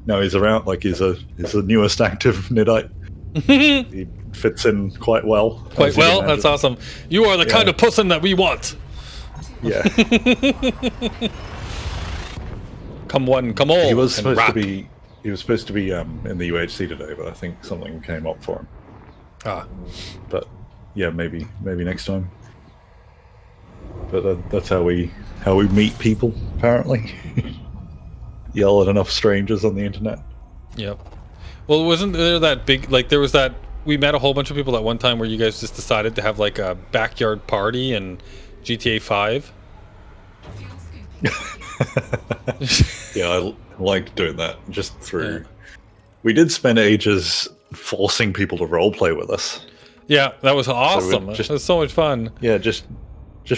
he's around. Like, he's the newest active Nidite. He fits in quite well. That's awesome. You are the kind of person that we want. Yeah. Come one, come all. He was supposed to be. He was supposed to be in the UHC today, but I think something came up for him. But yeah, maybe next time. But that's how we meet people, apparently. Yell at enough strangers on the internet. Yep. Well, wasn't there that big, there was that, we met a whole bunch of people at one time where you guys just decided to have a backyard party in GTA 5? Yeah, I liked doing that just through. Yeah. We did spend ages forcing people to roleplay with us. Yeah, that was awesome. It was so much fun. Yeah, just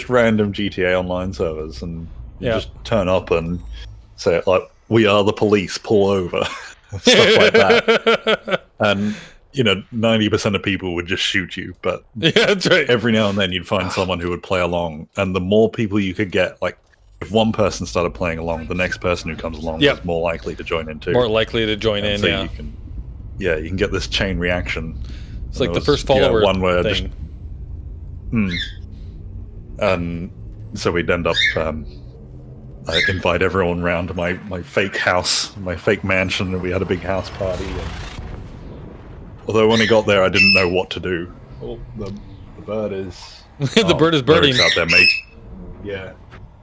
random GTA Online servers, and you just turn up and say, "We are the police, pull over." Stuff like that. And 90% of people would just shoot you, but that's right. Every now and then you'd find someone who would play along, and the more people you could get, if one person started playing along, the next person who comes along was more likely to join in too. More likely to join in, so you can get this chain reaction. It's like the first follower one where thing. And so we'd end up I'd invite everyone around to my fake house, my fake mansion, and we had a big house party. And although when I got there, I didn't know what to do. Oh, the bird is... the bird is birding. Lyric's out there, yeah.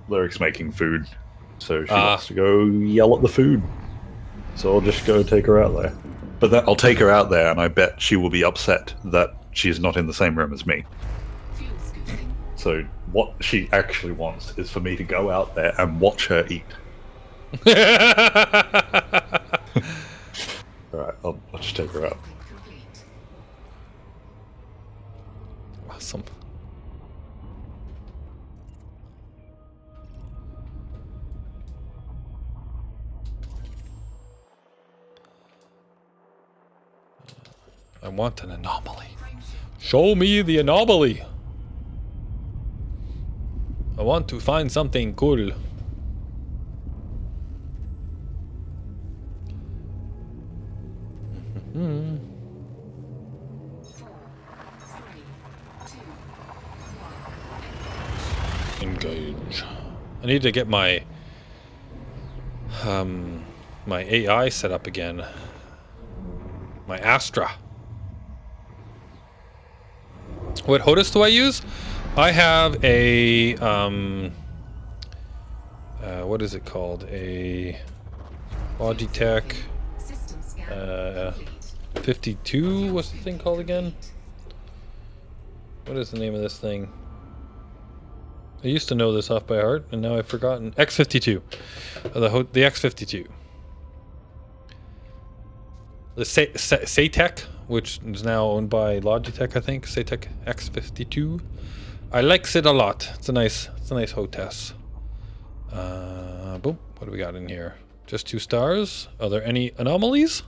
Lyric's making food, so she wants to go yell at the food. So I'll just go take her out there. But I'll take her out there, and I bet she will be upset that she's not in the same room as me. So what she actually wants is for me to go out there and watch her eat. Alright, I'll just take her out. Awesome. I want an anomaly. Show me the anomaly. I want to find something cool. Engage. I need to get my my AI set up again. My Astra. What HOTAS do I use? I have a what is it called? A Logitech 52. What's the thing called again? What is the name of this thing? I used to know this off by heart, and now I've forgotten. X52. The X52. The Saytech, which is now owned by Logitech, I think. Saytech X52. I likes it a lot. It's a nice HOTAS. Boom. What do we got in here? Just 2 stars. Are there any anomalies?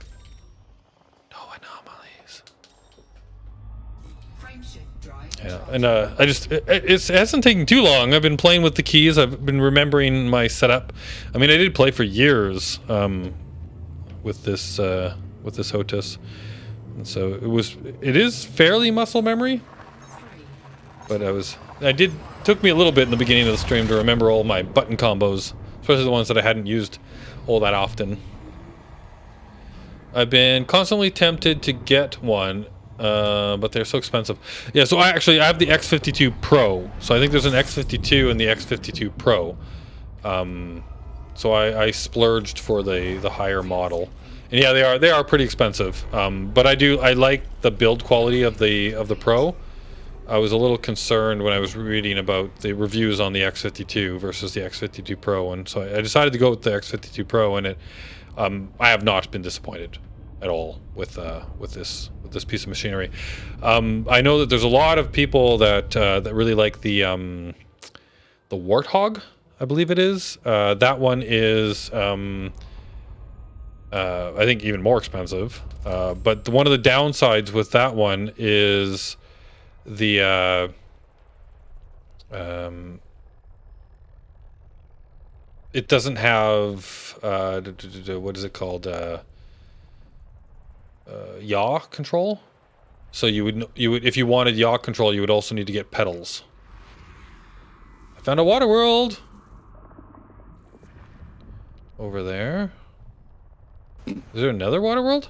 No anomalies. Frameshift drive. Yeah, and it hasn't taken too long. I've been playing with the keys. I've been remembering my setup. I mean, I did play for years with this HOTAS, and so it is fairly muscle memory. But took me a little bit in the beginning of the stream to remember all my button combos, especially the ones that I hadn't used all that often. I've been constantly tempted to get one, but they're so expensive. Yeah, so I have the X52 Pro. So I think there's an X52 and the X52 Pro. So I splurged for the higher model. And yeah, they are pretty expensive. But I like the build quality of the Pro. I was a little concerned when I was reading about the reviews on the X52 versus the X52 Pro, and so I decided to go with the X52 Pro, and I have not been disappointed at all with this piece of machinery. I know that there's a lot of people that really like the Warthog, I believe it is. That one is I think even more expensive. But one of the downsides with that one is the it doesn't have what is it called, yaw control. So you would if you wanted yaw control, you would also need to get pedals. I found a water world over there. Is there another water world?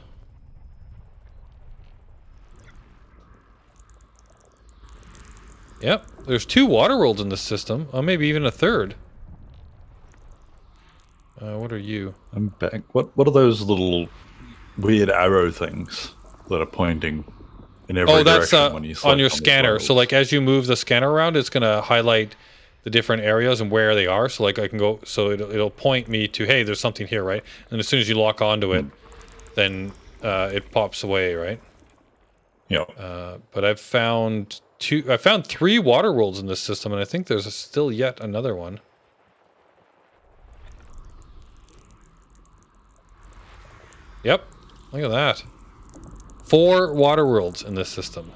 Yep, there's 2 water worlds in this system. Oh, maybe even a third. What are you? I'm back. What are those little weird arrow things that are pointing in every direction when you select on your scanner. So like as you move the scanner around, it's gonna highlight the different areas and where they are. So like I can go, so it'll point me to, hey, there's something here, right? And as soon as you lock onto it, then it pops away, right? Yeah. But I found 3 water worlds in this system, and I think there's still yet another one. Yep, look at that. 4 water worlds in this system.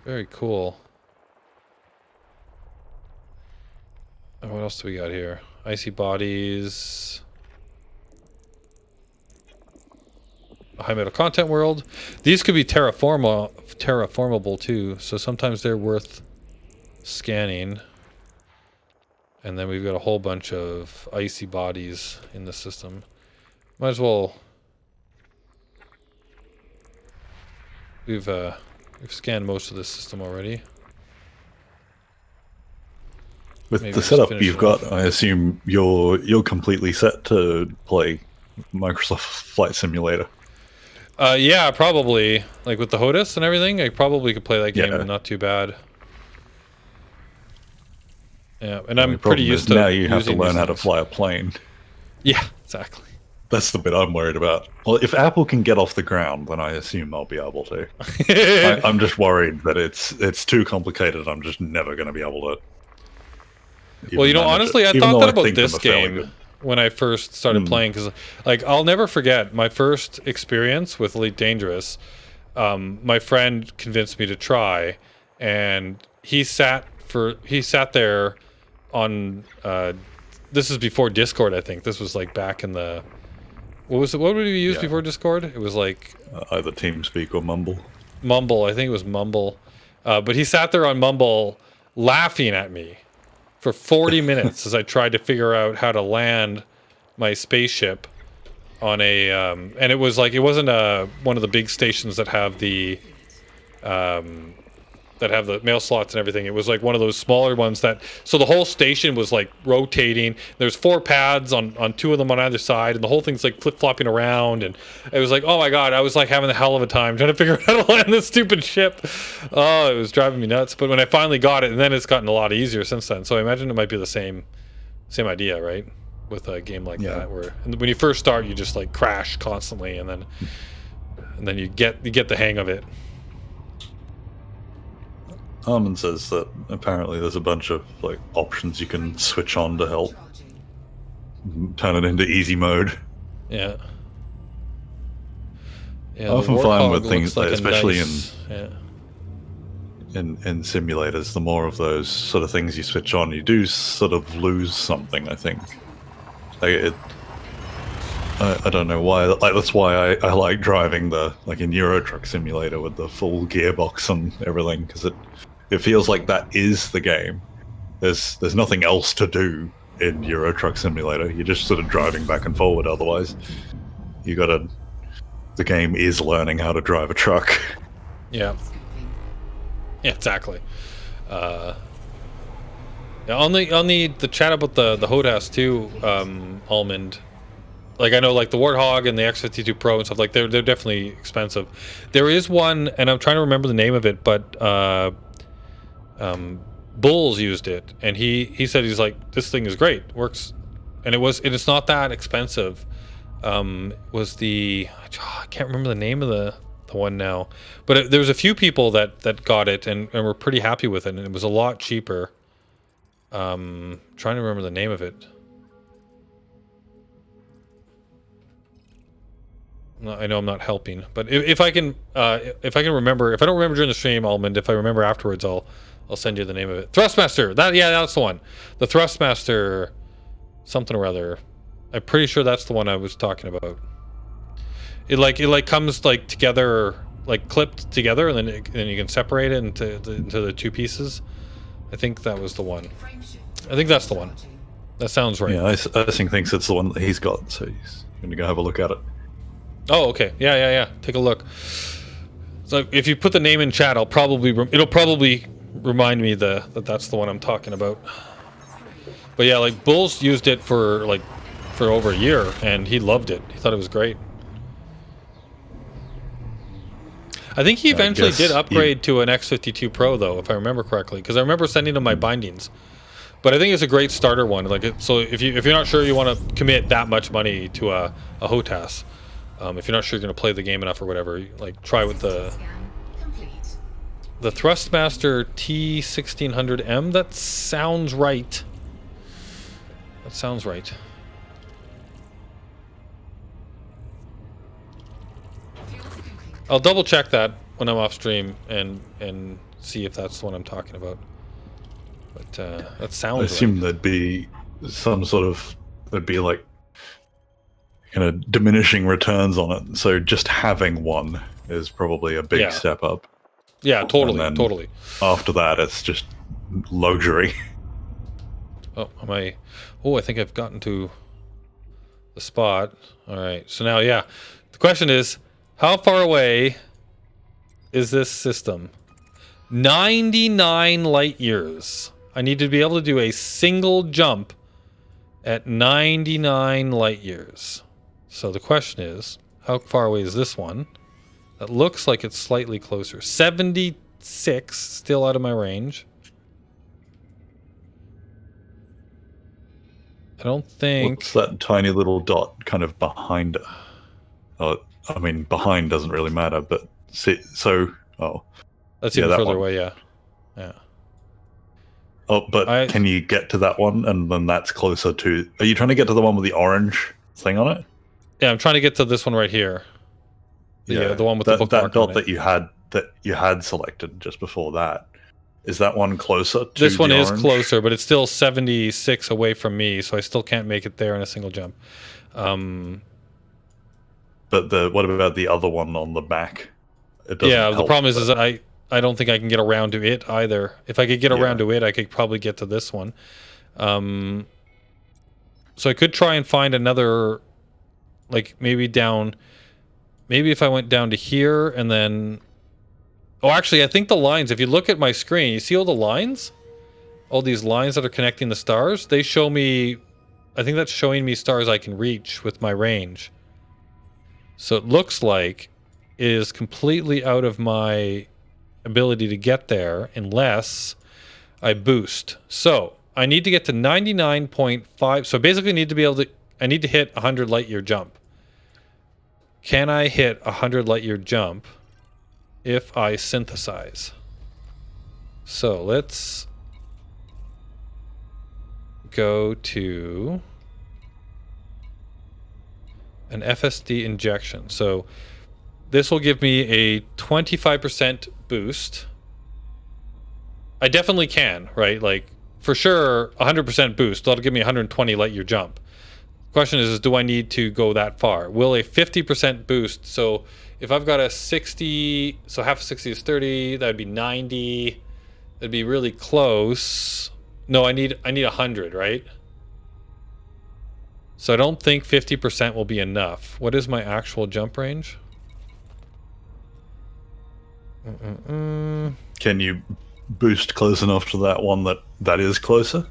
Very cool. And what else do we got here? Icy bodies. A high metal content world. These could be terraformable too, so sometimes they're worth scanning. And then we've got a whole bunch of icy bodies in the system. Might as well. We've scanned most of this system already. With Maybe the just setup finish you've it got, off. I assume you're completely set to play Microsoft Flight Simulator. Yeah, probably. Like with the HOTAS and everything, I probably could play that game Yeah. not too bad. Yeah, and The I'm only pretty problem used is to now you have to using learn these how to things. fly a plane. Yeah, exactly. That's the bit I'm worried about. Well, if Apple can get off the ground, then I assume they'll be able to. I'm just worried that it's too complicated. I'm just never going to be able to. Well, you know, manage honestly, it, I even thought though that I about think this them are fairly game good. when I first started playing, because, like, I'll never forget my first experience with Elite Dangerous. My friend convinced me to try, and he sat there on. This is before Discord, I think. This was like back in the. What would we use Yeah. before Discord? It was like Either TeamSpeak or Mumble. Mumble. I think it was Mumble. But he sat there on Mumble laughing at me for 40 minutes as I tried to figure out how to land my spaceship on a and it was like, it wasn't one of the big stations that have the mail slots and everything. It was like one of those smaller ones so the whole station was like rotating. There's 4 pads on 2 of them on either side, and the whole thing's like flip-flopping around, and it was like, oh my god, I was like having a hell of a time trying to figure out how to land this stupid ship. Oh, it was driving me nuts. But when I finally got it, and then it's gotten a lot easier since then. So I imagine it might be the same idea, right? With a game like that, where when you first start, you just like crash constantly, and then you get the hang of it. Armin says that apparently there's a bunch of like options you can switch on to help turn it into easy mode. Yeah. Yeah, I the often find Warthog with things, looks like a especially nice, yeah. in simulators, the more of those sort of things you switch on, you do sort of lose something. I think. Like I don't know why. Like that's why I like driving in Euro Truck Simulator with the full gearbox and everything, because it feels like that is the game. There's nothing else to do in Euro Truck Simulator. You're just sort of driving back and forward. Otherwise, the game is learning how to drive a truck. Yeah. Yeah, exactly. Yeah, on the chat about the HOTAS too, Almond. Like I know, like the Warthog and the X52 Pro and stuff. Like they're definitely expensive. There is one, and I'm trying to remember the name of it, but Bulls used it, and he said he's like, this thing is great, works, and it's not that expensive. Was the I can't remember the name of the one now, but there was a few people that got it and were pretty happy with it, and it was a lot cheaper. Trying to remember the name of it. I know I'm not helping, but if I can remember, if I don't remember during the stream, Almond, if I remember afterwards, I'll send you the name of it. Thrustmaster. That's the one. The Thrustmaster, something or other. I'm pretty sure that's the one I was talking about. It comes like together, like clipped together, and then you can separate it into the two pieces. I think that was the one. I think that's the one. That sounds right. Yeah, I thinks it's the one that he's got, so he's going to go have a look at it. Oh, okay. Yeah. Take a look. So if you put the name in chat, it'll probably remind me that that's the one I'm talking about. But yeah, like Bulls used it for over a year, and he loved it. He thought it was great. I think he eventually did upgrade to an X52 Pro, though, if I remember correctly, because I remember sending him my bindings. But I think it's a great starter one. So if you're not sure you want to commit that much money to a HOTAS, if you're not sure you're going to play the game enough or whatever, try with the Thrustmaster T1600M. That sounds right. I'll double check that when I'm off stream and see if that's the one I'm talking about. But that sounds. I assume right. there'd be some sort of like kind of diminishing returns on it. So just having one is probably a big step up. Yeah, totally. After that, it's just luxury. Oh, I think I've gotten to the spot. All right. So now, the question is, how far away is this system? 99 light years. I need to be able to do a single jump at 99 light years. So the question is, how far away is this one? That looks like it's slightly closer. 76, still out of my range. I don't think... What's that tiny little dot kind of behind it? Oh, I mean, behind doesn't really matter, but that's even further away, yeah. Oh, but can you get to that one? And then that's closer to... Are you trying to get to the one with the orange thing on it? Yeah, I'm trying to get to this one right here. The one with the bookmark dot on that you had selected just before that. Is that one closer to this one the is orange? closer, but it's still 76 away from me, so I still can't make it there in a single jump. But what about the other one on the back? The problem is that I don't think I can get around to it either. If I could get around to it, I could probably get to this one. So I could try and find another, maybe if I went down to here and then... Oh, actually, I think the lines, if you look at my screen, you see all the lines? All these lines that are connecting the stars? They show me... I think that's showing me stars I can reach with my range. So it looks like it is completely out of my ability to get there unless I boost. So I need to get to 99.5. So basically I need to hit 100 light year jump. Can I hit 100 light year jump if I synthesize? So let's go to an FSD injection. So this will give me a 25% boost. I definitely can, right? Like, for sure, 100% boost. That'll give me 120 light year jump. Question is do I need to go that far? Will a 50% boost, so if I've got a 60, so half of 60 is 30, that would be 90. That'd be really close. No, I need 100, right? So I don't think 50% will be enough. What is my actual jump range? Can you boost close enough to that one that is closer?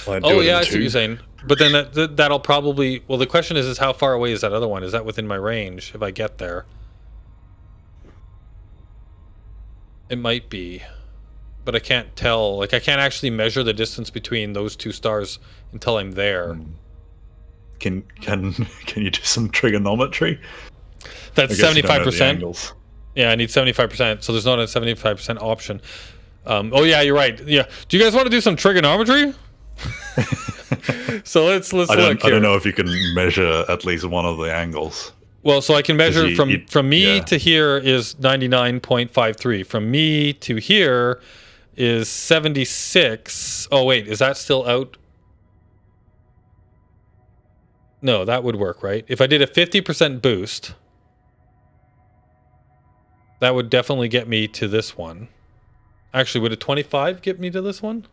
Like, do Oh it yeah, in I see what 2? you're saying. But then that'll probably... Well, the question is how far away is that other one? Is that within my range if I get there? It might be. But I can't tell. Like, I can't actually measure the distance between those two stars until I'm there. Can you do some trigonometry? That's I guess you don't know the 75%. angles. Yeah, I need 75%. So there's not a 75% option. Oh yeah, you're right. Yeah. Do you guys want to do some trigonometry? So let's look here. I don't know if you can measure at least one of the angles. Well, so I can measure from me yeah. to here is 99.53. From me to here is 76. Oh wait, is that still out? No, that would work, right? If I did a 50% boost, that would definitely get me to this one. Actually, would a 25 get me to this one?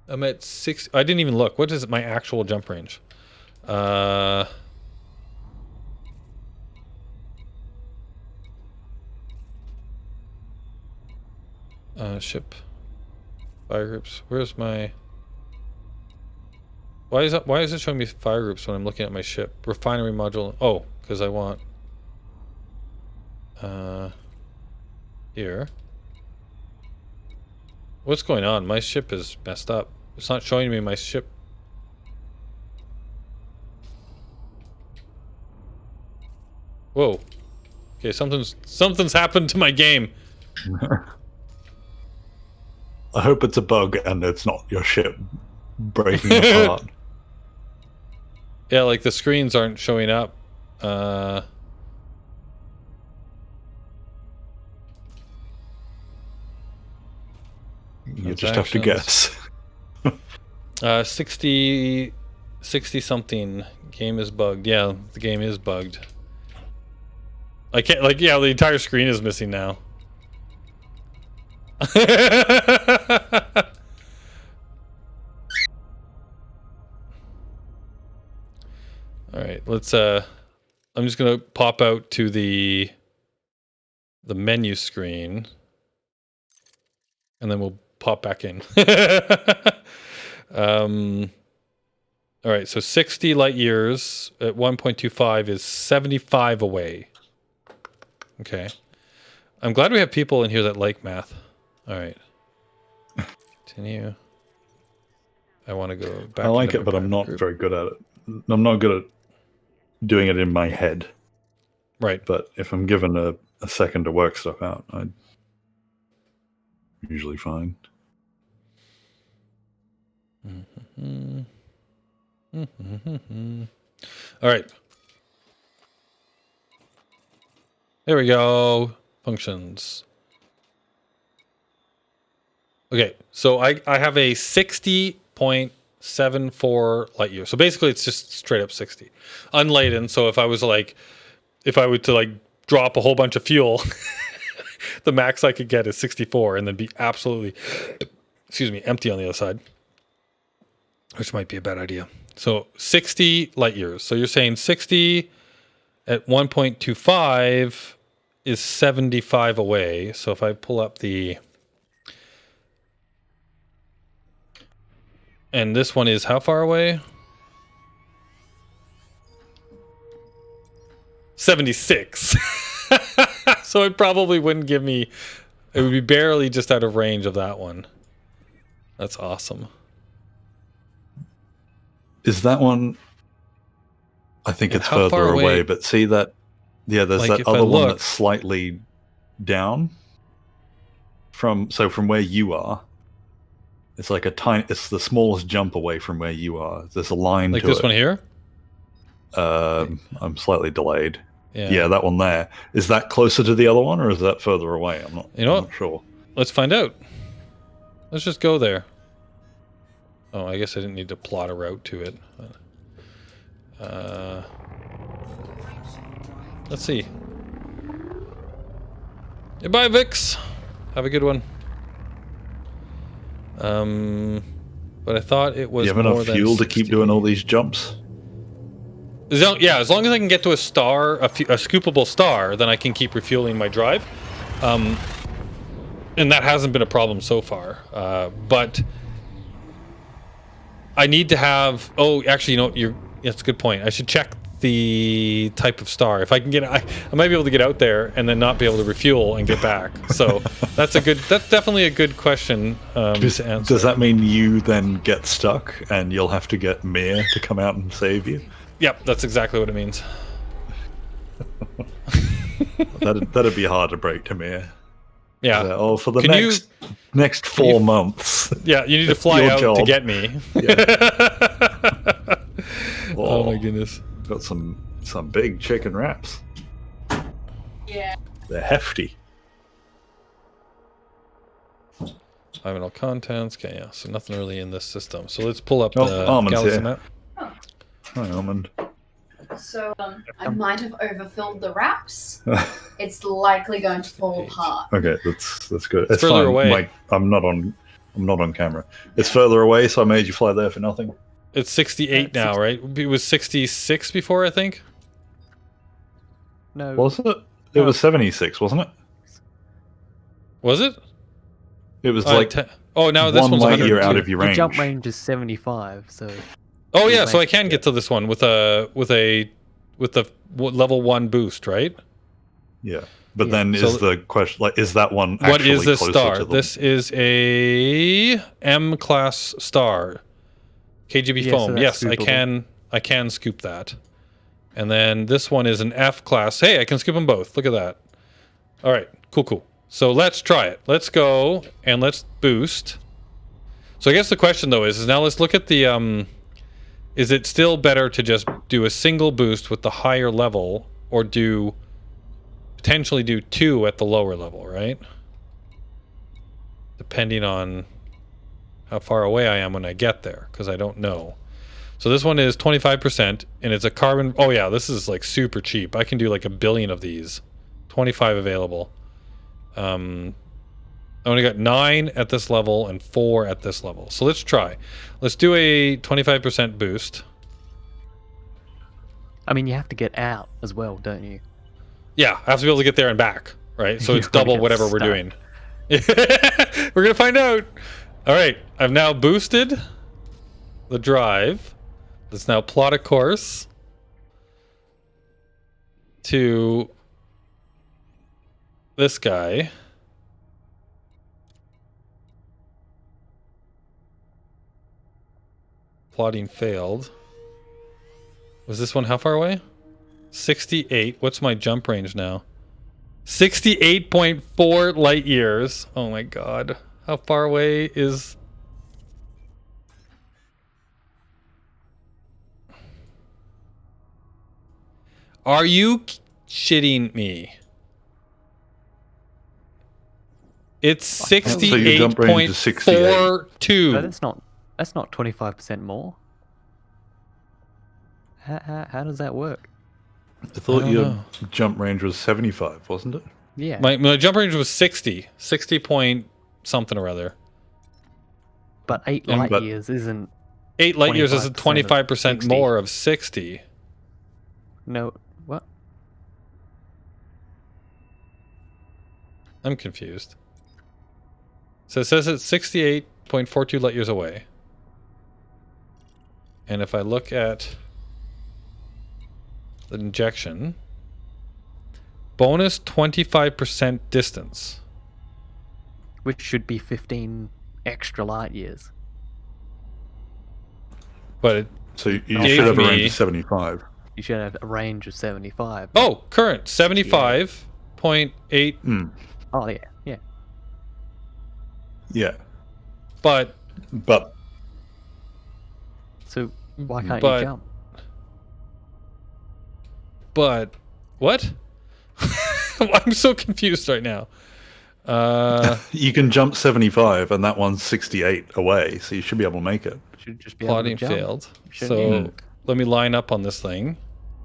I'm at 6. I didn't even look. What is my actual jump range? Ship. Fire groups. Where's my... Why is it showing me fire groups when I'm looking at my ship? Refinery module. Oh, because I want... Here. What's going on? My ship is messed up. It's not showing me my ship. Whoa. Okay, something's happened to my game. I hope it's a bug and it's not your ship breaking apart. Yeah, like the screens aren't showing up. You just have to guess. 60 something. Game is bugged. Yeah, the game is bugged. I can't, like, yeah, the entire screen is missing now. All right, let's I'm just going to pop out to the menu screen and then we'll pop back in. All right, so 60 light years at 1.25 is 75 away. Okay. I'm glad we have people in here that like math. All right. Continue. I want to go back. I like it, but I'm not very good at it. I'm not good at doing it in my head. Right. But if I'm given a second to work stuff out, I'm usually fine. All right. There we go. Functions. Okay, so I have a 60.74 light year. So basically it's just straight up 60. Unladen, so if I were to like drop a whole bunch of fuel, the max I could get is 64 and then be absolutely, empty on the other side. Which might be a bad idea. So 60 light years. So you're saying 60 at 1.25 is 75 away. So if I pull up the... And this one is how far away? 76. So it probably wouldn't give me... It would be barely just out of range of that one. That's awesome. Is that one? I think it's further away, but see that? Yeah, there's like that other one that's slightly down. from where you are, it's like it's the smallest jump away from where you are. There's a line Like to this it. one here? I'm slightly delayed. Yeah. Yeah, that one there. Is that closer to the other one, or is that further away? I'm not sure. Let's find out. Let's just go there. Oh, I guess I didn't need to plot a route to it. Let's see. Goodbye, Vix. Have a good one. But I thought it was You have more enough than fuel to keep 60. doing all these jumps? As long as I can get to a star, a scoopable star, then I can keep refueling my drive. And that hasn't been a problem so far. But I need to have... Oh, actually, that's a good point. I should check the type of star. If I can get... I might be able to get out there and then not be able to refuel and get back. So that's definitely a good question to answer. Does that mean you then get stuck and you'll have to get Mir to come out and save you? Yep, that's exactly what it means. That'd be hard to break to Mir. Yeah. For the Can next 4 months. Yeah, you need to fly out to get me. Yeah. Oh my goodness. Got some big chicken wraps. Yeah. They're hefty. Terminal contents. Okay, yeah. So nothing really in this system. So let's pull up Oh, the Almond's galaxy here. map. Hi, Almond. So I might have overfilled the wraps. It's likely going to fall apart. Okay, that's good. It's further fine. away. I'm not on camera. It's further away, so I made you fly there for nothing. It's 68 now, right? It was 66 before, I think. No. Was it? It was 76, wasn't it? Was it? It was now this one one's light year 102. out of your range. jump range is 75, so... Oh yeah, so I can get to this one with the level 1 boost, right? Yeah, but Yeah. then So- is the question is that one? What Actually is this closer star? To the... This is a M class star. KGB Yeah, so foam. that's Yes, I can scoop that. And then this one is an F class. Hey, I can scoop them both. Look at that. All right, cool. So let's try it. Let's go and let's boost. So I guess the question though is now let's look at the is it still better to just do a single boost with the higher level, or potentially do 2 at the lower level, right? Depending on how far away I am when I get there, because I don't know. So this one is 25%, and it's a carbon... Oh yeah, this is like super cheap. I can do like 1 billion of these. 25 available. I only got 9 at this level and 4 at this level. So let's try. Let's do a 25% boost. I mean, you have to get out as well, don't you? Yeah, I have to be able to get there and back, right? So it's You're gonna double get whatever we're stuck. doing. We're going to find out. All right, I've now boosted the drive. Let's now plot a course to this guy. Plotting failed. Was this one how far away? 68. What's my jump range now? 68.4 light years. Oh my god. How far away is... Are you shitting me? It's So your jump range is 68. 68.42. No, that's not 25% more. How does that work? I thought I don't your know. jump range was 75, wasn't it? Yeah. My jump range was 60 point something or other. But 8 Yeah, light but- years isn't... 8 light years is 25% 25% of more of 60. No, what? I'm confused. So it says it's 68.42 light years away. And if I look at the injection, bonus 25% distance. Which should be 15 extra light years. But it, So you Gave should have a me- range of 75. You should have a range of 75. oh, current 75.8. Hmm. Oh, yeah, yeah. Yeah, But but So why can't But- you jump? what? I'm so confused right now. you can jump 75, and that one's 68 away, so you should be able to make it. Should just be able Plotting to jump. failed. Shouldn't So you? let me line up on this thing.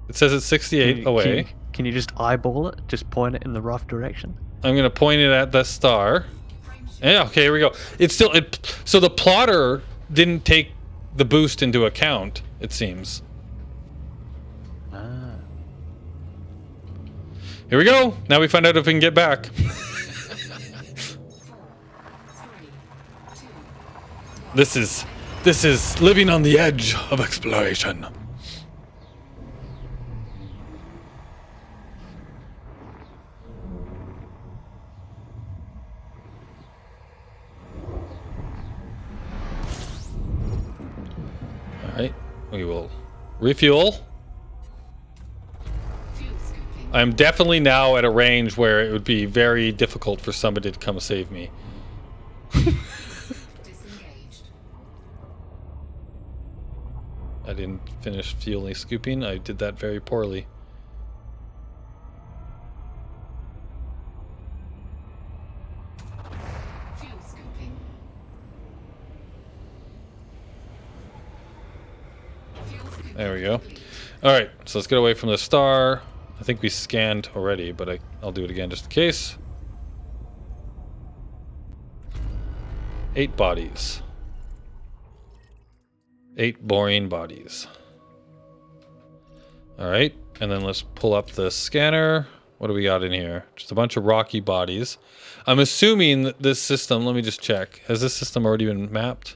It says it's 68 away. Can you just eyeball it? Just point it in the rough direction. I'm gonna point it at the star. Yeah, okay, here we go. It's still so the plotter didn't take the boost into account, it seems. Ah. Here we go. Now we find out if we can get back. This is living on the edge of exploration. All right, we will refuel. I'm definitely now at a range where it would be very difficult for somebody to come save me. I didn't finish fueling scooping. I did that very poorly. There we go. All right, so let's get away from the star. I think we scanned already, but I'll do it again just in case. 8 bodies. 8 boring bodies. All right, and then let's pull up the scanner. What do we got in here? Just a bunch of rocky bodies. I'm assuming that this system, let me just check. Has this system already been mapped?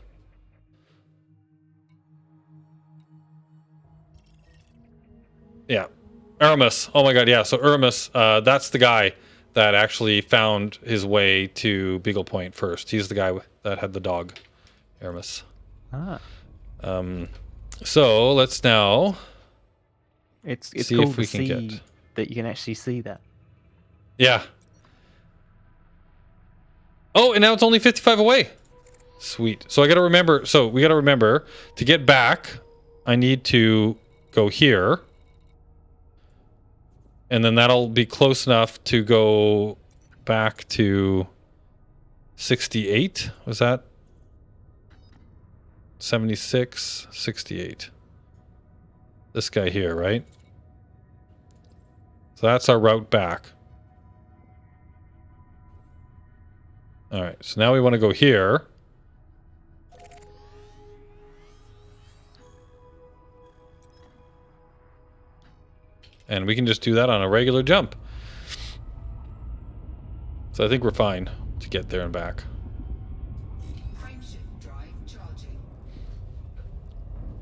Yeah. Aramis. Oh my god, yeah. So Aramis, that's the guy that actually found his way to Beagle Point first. He's the guy that had the dog. Aramis. Ah. So let's now It's see cool if we to can see get... that you can actually see that. Yeah. Oh, and now it's only 55 away. Sweet. So I gotta remember, so we gotta remember, to get back, I need to go here. And then that'll be close enough to go back to 68. Was that 76, 68? This guy here, right? So that's our route back. All right, so now we want to go here. And we can just do that on a regular jump. So I think we're fine to get there and back.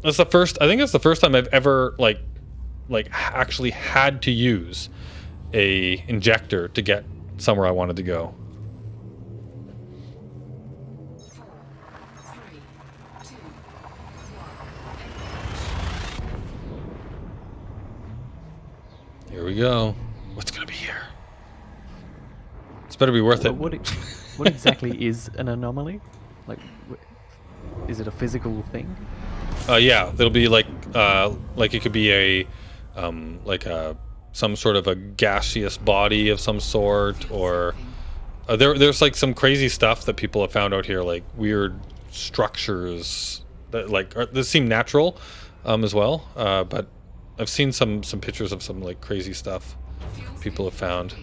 That's the first, I think that's the first time I've ever like actually had to use a injector to get somewhere I wanted to go. Here we go. What's gonna be here? It's better be worth it. What exactly is an anomaly? Like, is it a physical thing? Yeah, it'll be like it could be a some sort of a gaseous body of some sort, or there's like some crazy stuff that people have found out here, like weird structures that that seem natural as well, but I've seen some pictures of some like crazy stuff people have found.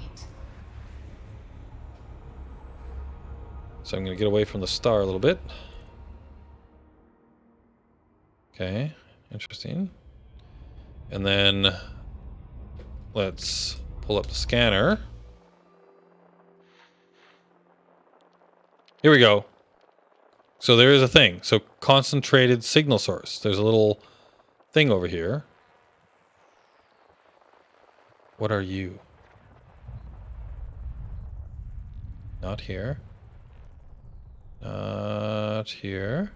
So I'm gonna get away from the star a little bit. Okay, interesting. And then let's pull up the scanner. Here we go. So there is a thing. So concentrated signal source. There's a little thing over here. What are you? Not here. Not here.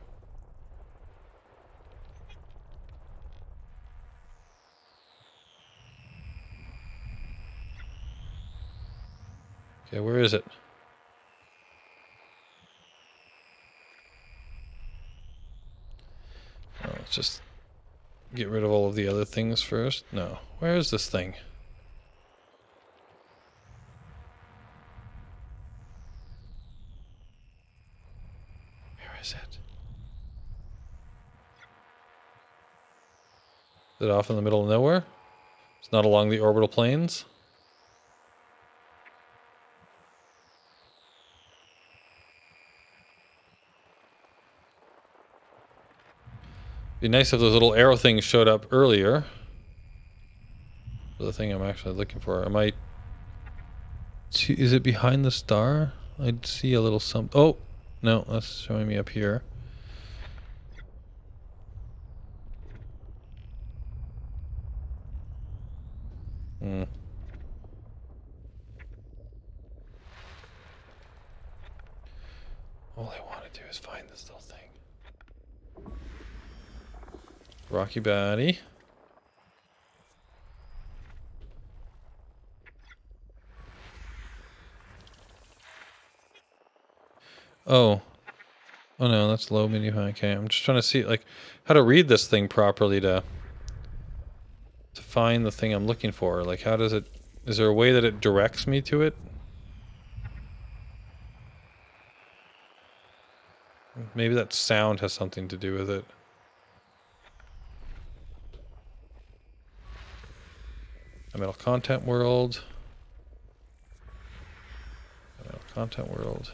Okay, where is it? get rid of all of the other things first. No. Where is this thing? Where is it? Is it off in the middle of nowhere? It's not along the orbital planes? Be nice if those little arrow things showed up earlier. The thing I'm actually looking for. Am I... Is it behind the star? I'd see a little something. Oh! No, that's showing me up here. Hmm. All I want to do is find this little thing. Rocky Batty. Oh. Oh no, that's low, medium, high. Okay, I'm just trying to see like how to read this thing properly to find the thing I'm looking for. Like how does it... Is there a way that it directs me to it? Maybe that sound has something to do with it. A metal content world. A metal content world.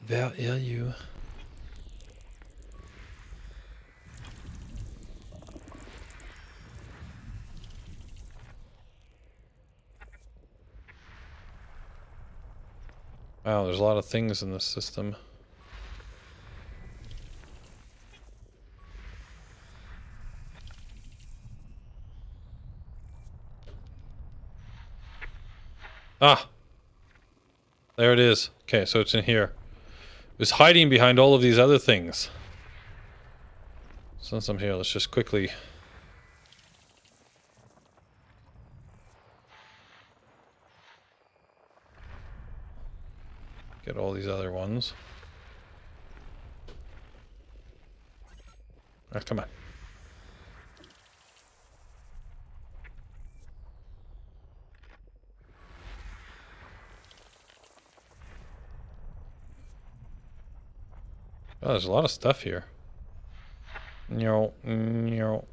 Where are you? Wow, there's a lot of things in this system. Ah! There it is. Okay, so it's in here. It was hiding behind all of these other things. Since I'm here, let's just quickly... get all these other ones. Ah, come on. Oh, there's a lot of stuff here. No, no.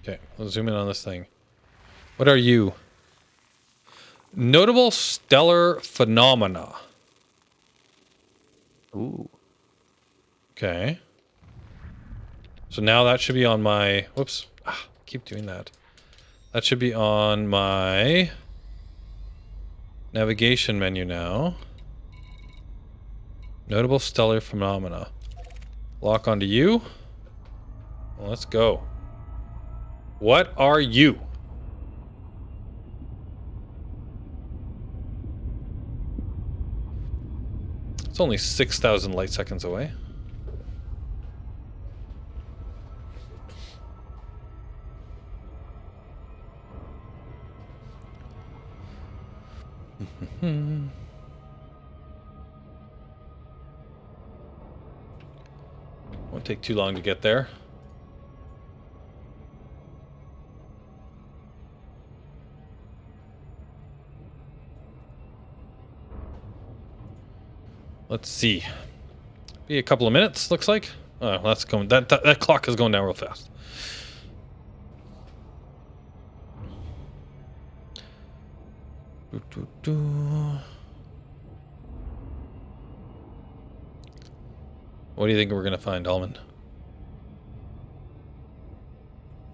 Okay, let's zoom in on this thing. What are you? Notable stellar phenomena. Ooh. Okay. So now that should be on my... Whoops. Ah, keep doing that. That should be on my navigation menu now. Notable stellar phenomena. Lock onto you. Well, let's go. What are you? It's only 6,000 light seconds away. Won't take too long to get there. Let's see. Be a couple of minutes, looks like. Oh, that's going. That clock is going down real fast. What do you think we're gonna find, Almond?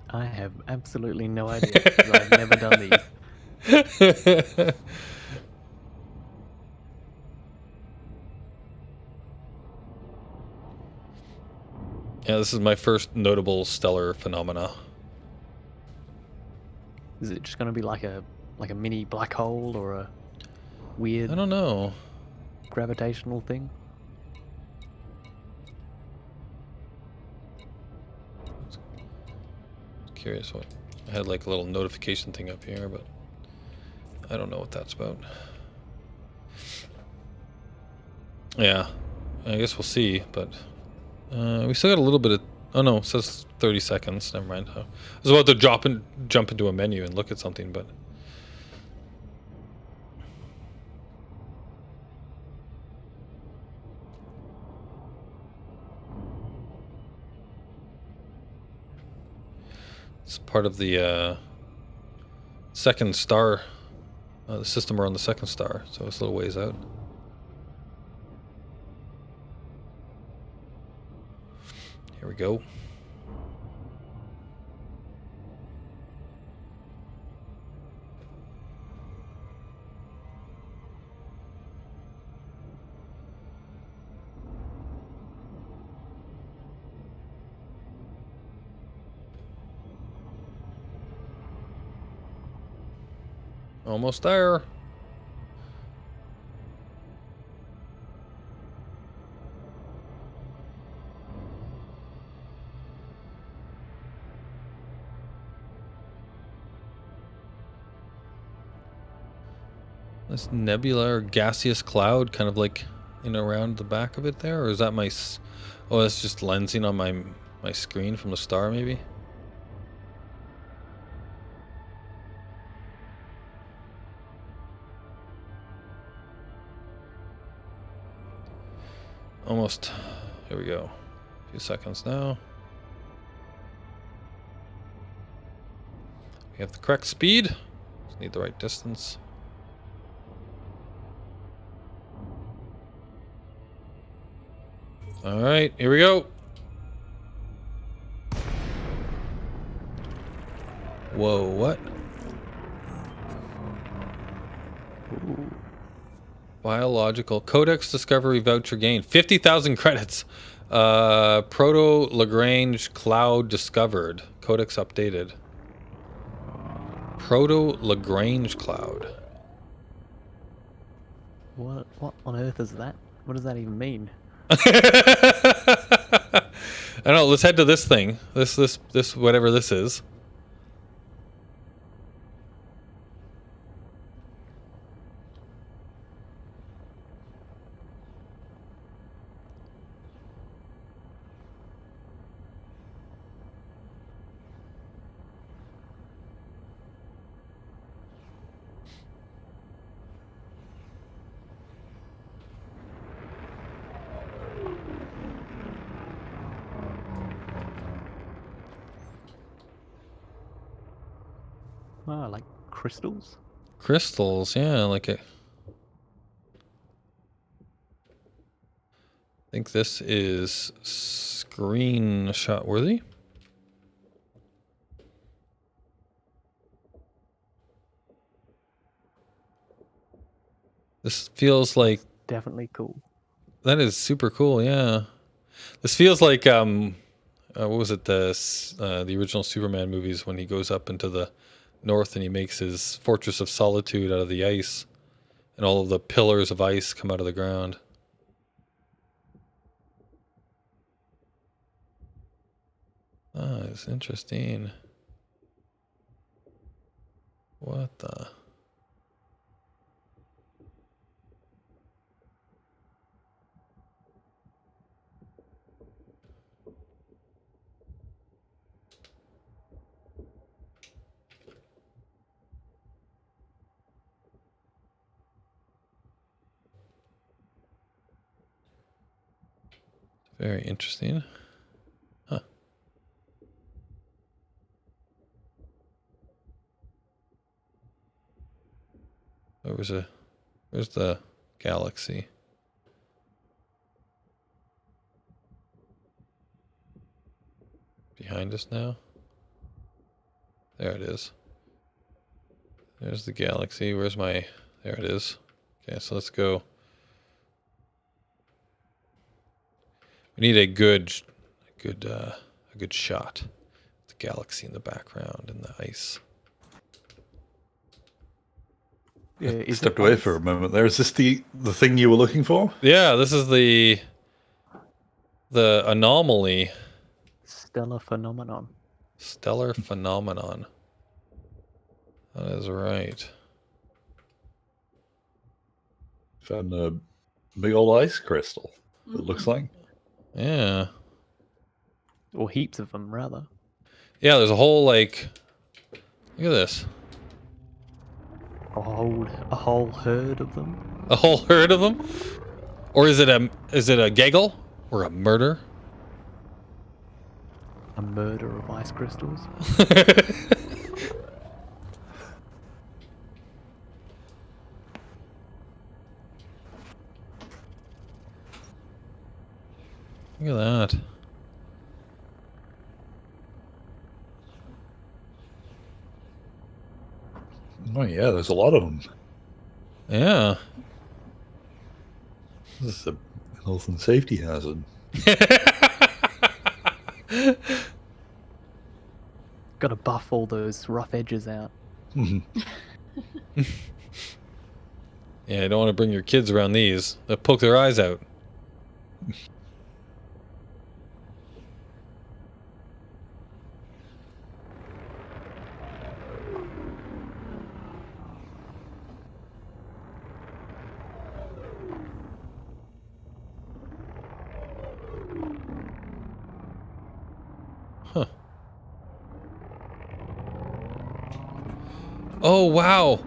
I have absolutely no idea, because I've never done these. Yeah, this is my first notable stellar phenomena. Is it just going to be like a Like a mini black hole or a weird I don't know. gravitational thing? Curious what. I had like a little notification thing up here, but I don't know what that's about. Yeah, I guess we'll see, but we still got a little bit of. Oh no, it says 30 seconds. Never mind. I was about to jump into a menu and look at something, but. It's part of the second star, the system we're on the second star, so it's a little ways out. Here we go. Almost there. This nebula or gaseous cloud kind of like around the back of it there, or is that my oh, that's just lensing on my screen from the star maybe? Almost. Here we go. A few seconds now. We have the correct speed. Just need the right distance. All right, here we go. Whoa, what? Ooh. Biological Codex Discovery Voucher gained 50,000 credits. Proto Lagrange Cloud discovered. Codex updated. Proto Lagrange Cloud. What on earth is that? What does that even mean? I don't know. Let's head to this thing. This whatever this is. Oh, like crystals? Crystals, yeah, like it. I think this is screenshot worthy. This feels like Definitely cool. that is super cool, yeah. This feels like what was it, the original Superman movies when he goes up into the north and he makes his Fortress of Solitude out of the ice and all of the pillars of ice come out of the ground. Ah, it's interesting. What the? Very interesting. Huh. Where's the galaxy? Behind us now? There it is. There's the galaxy. Where's my... There it is. Okay, so let's go. We need a good shot. The galaxy in the background and the ice. Is Stepped it away ice? for a moment there. Is this the thing you were looking for? Yeah, this is the anomaly. Stellar phenomenon. Stellar phenomenon. That is right. Found a big old ice crystal. It looks like. Yeah. Or heaps of them, rather. Yeah, there's a whole, like... Look at this. A whole herd of them. A whole herd of them? Or is it a gaggle? Or a murder? A murder of ice crystals. Look at that. Oh yeah, there's a lot of them. Yeah. This is a health and safety hazard. Gotta buff all those rough edges out. Yeah, you don't want to bring your kids around these. They'll poke their eyes out. Huh. Oh, wow.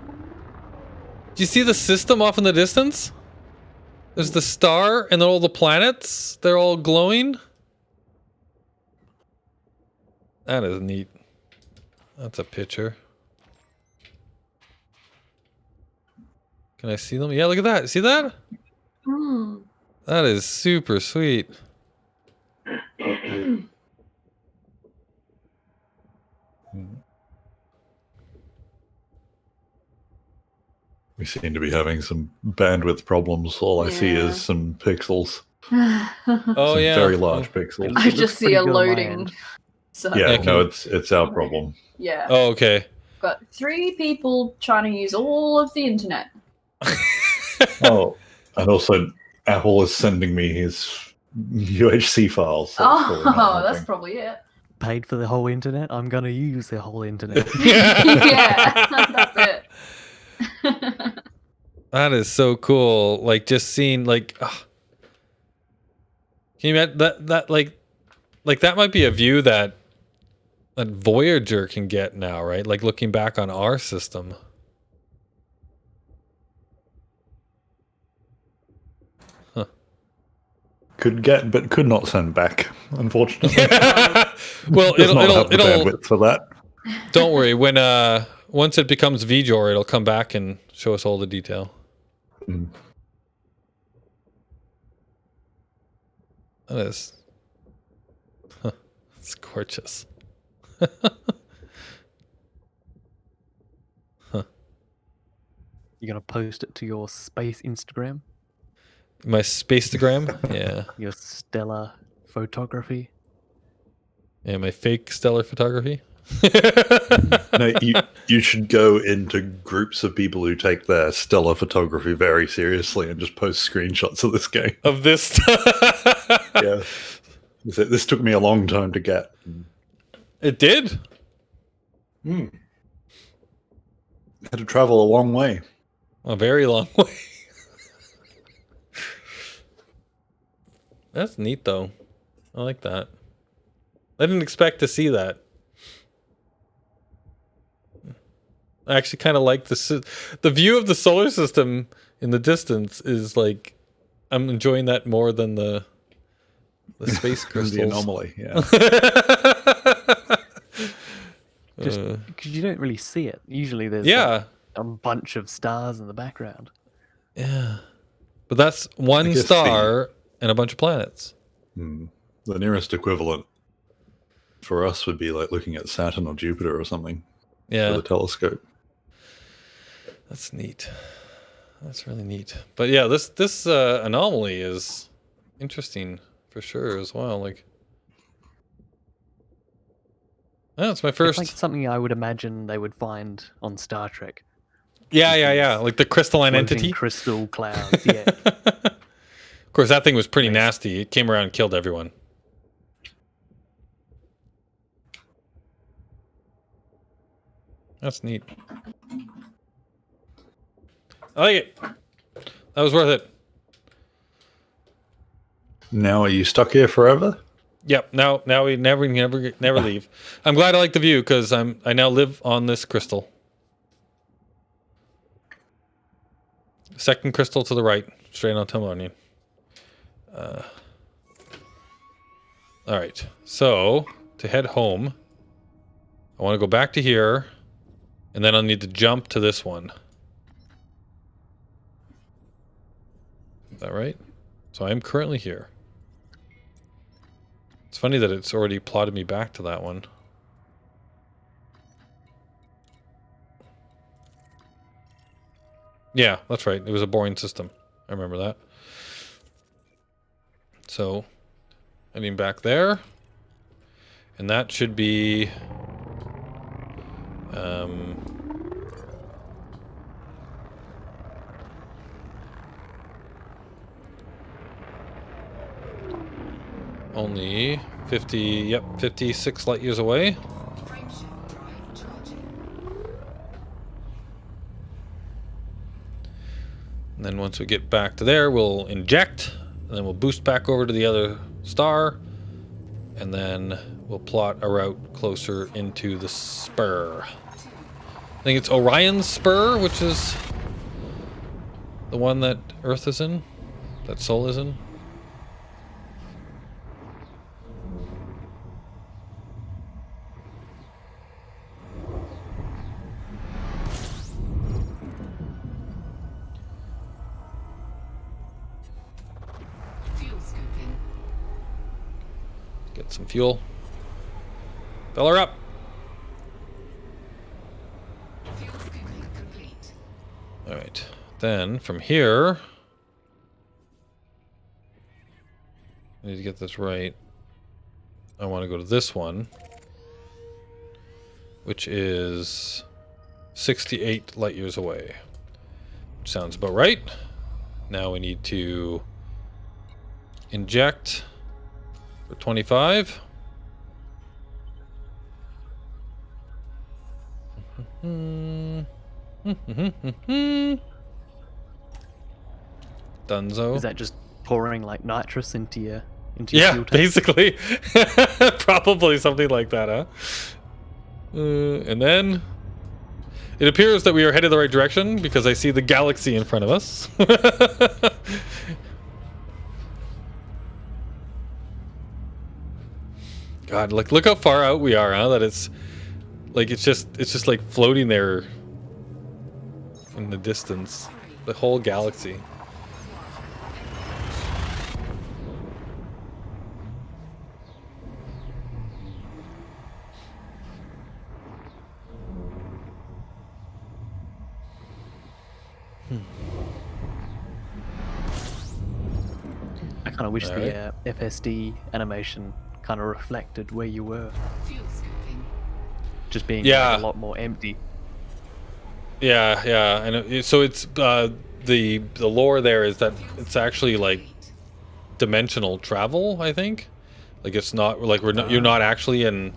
Do you see the system off in the distance? There's the star and then all the planets. They're all glowing. That is neat. That's a picture. Can I see them? Yeah, look at that. See that? That is super sweet. We seem to be having some bandwidth problems. All I see Yeah. is some pixels. Oh, Some yeah. very large pixels. I It looks just see pretty a good on my loading. end. So Yeah, Yeah, no, it's our problem. yeah. Oh, okay. Got 3 people trying to use all of the internet. Oh, and also Apple is sending me his UHC files. So it's probably not Oh, that's helping. probably it. Paid for the whole internet. I'm gonna use the whole internet. Yeah, that's it. That is so cool. Like just seeing like can you imagine that like that might be a view that Voyager can get now, right? Like looking back on our system. Huh. Could get, but could not send back, unfortunately. Well, Does not have the it'll bandwidth for that. don't worry, when once it becomes VJOR, it'll come back and show us all the detail. Mm. That is it's gorgeous. You're gonna post it to your space Instagram, My Spacetagram? Yeah. your stellar photography. Yeah, my fake stellar photography. No, you should go into groups of people who take their stellar photography very seriously and just post screenshots of this game. Of this Yeah, this took me a long time to get. It did? Had to travel a long way. A very long way. That's neat though. I like that. I didn't expect to see that. I actually kind of like the view of the solar system in the distance is like I'm enjoying that more than the space crystals. The anomaly, yeah. Just because you don't really see it. Usually there's Yeah. a bunch of stars in the background. Yeah. But that's one guess star and a bunch of planets. The nearest equivalent for us would be like looking at Saturn or Jupiter or something Yeah. with a telescope. That's neat. That's really neat. But yeah, this anomaly is interesting for sure as well. Like, oh, it's my It's first. like something I would imagine they would find on Star Trek. Yeah. Like the crystalline floating entity. crystal clouds. Yeah. Of course, that thing was pretty Nice. nasty. It came around and killed everyone. That's neat. I like it. That was worth it. Now are you stuck here forever? Yep. Now we never leave. I'm glad I like the view because I now live on this crystal. Second crystal to the right, straight on Timberlane. All right. So to head home, I want to go back to here, and then I'll need to jump to this one. Is that right? So I'm currently here. It's funny that it's already plotted me back to that one. Yeah, that's right. It was a boring system. I remember that. So, heading back there. And that should be... only 56 light years away. Frameshift drive charging. And then once we get back to there, we'll inject, and then we'll boost back over to the other star, and then we'll plot a route closer into the spur. I think it's Orion's spur, which is the one that Earth is in, that Sol is in. Fuel scooping. Get some fuel. Fill her up. Fuel scooping complete. All right. Then from here, I need to get this right. I want to go to this one, which is 68 light years away. Which sounds about right. Now we need to inject for 25. Dunzo. Is that just pouring like nitrous into your Yeah, fuel tank? basically. Probably something like that, huh? And then it appears that we are headed the right direction because I see the galaxy in front of us. God, look how far out we are, huh? That it's just like floating there in the distance. The whole galaxy. I kind of wish Alright. the FSD animation kind of reflected where you were, Fuel scooping. just being Yeah. like, a lot more empty. Yeah, and so it's the lore there is that it's actually like dimensional travel. I think, like it's not like you're not actually in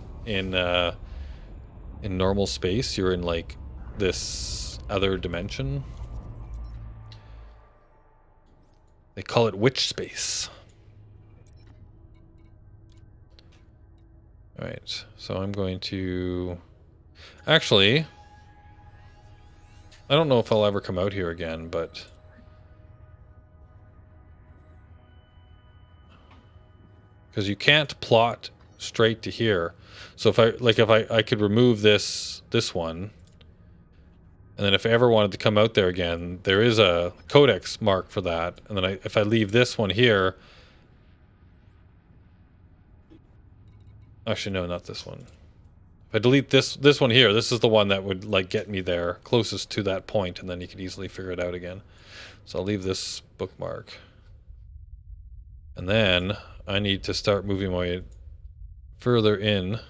normal space. You're in like this other dimension. They call it witch space. All right, so I'm going to actually. I don't know if I'll ever come out here again, but because you can't plot straight to here. So if I could remove this one, and then if I ever wanted to come out there again, there is a codex mark for that. And then if I leave this one here, actually no, not this one. If I delete this one here, this is the one that would like get me there closest to that point, and then you could easily figure it out again. So I'll leave this bookmark. And then I need to start moving my way further in.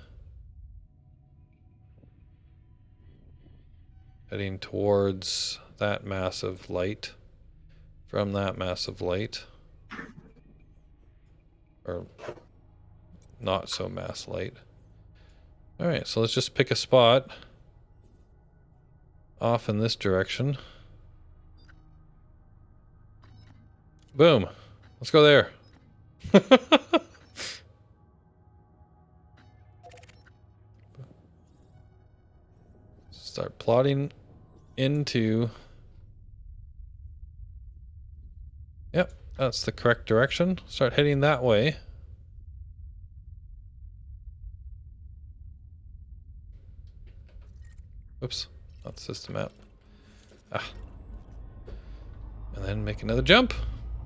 Heading towards that massive light. From that massive light. Or not so mass light. Alright, so let's just pick a spot off in this direction. Boom. Let's go there. Start plotting into... Yep, that's the correct direction. Start heading that way. Oops, not the system map. Ah. And then make another jump.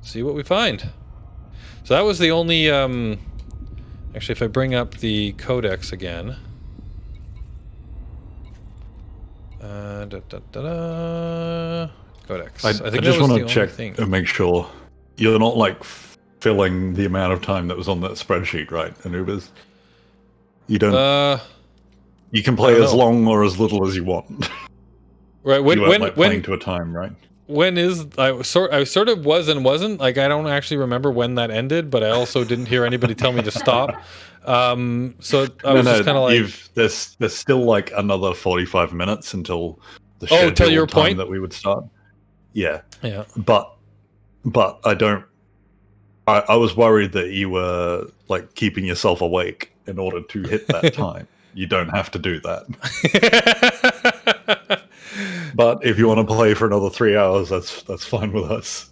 See what we find. So that was the only, actually if I bring up the codex again. Codex. I think just that was want the to check only thing. and make sure you're not like filling the amount of time that was on that spreadsheet, right, Anubis? You don't. You can play as long or as little as you want. Right. You weren't, like, playing to a time, right? When is I sort of was and wasn't, like, I don't actually remember when that ended, but I also didn't hear anybody tell me to stop. So I was just kind of like, there's still like another 45 minutes until the scheduled till your time point that we would start. Yeah. Yeah. But I don't. I was worried that you were like keeping yourself awake in order to hit that time. You don't have to do that. But if you want to play for another 3 hours, that's fine with us.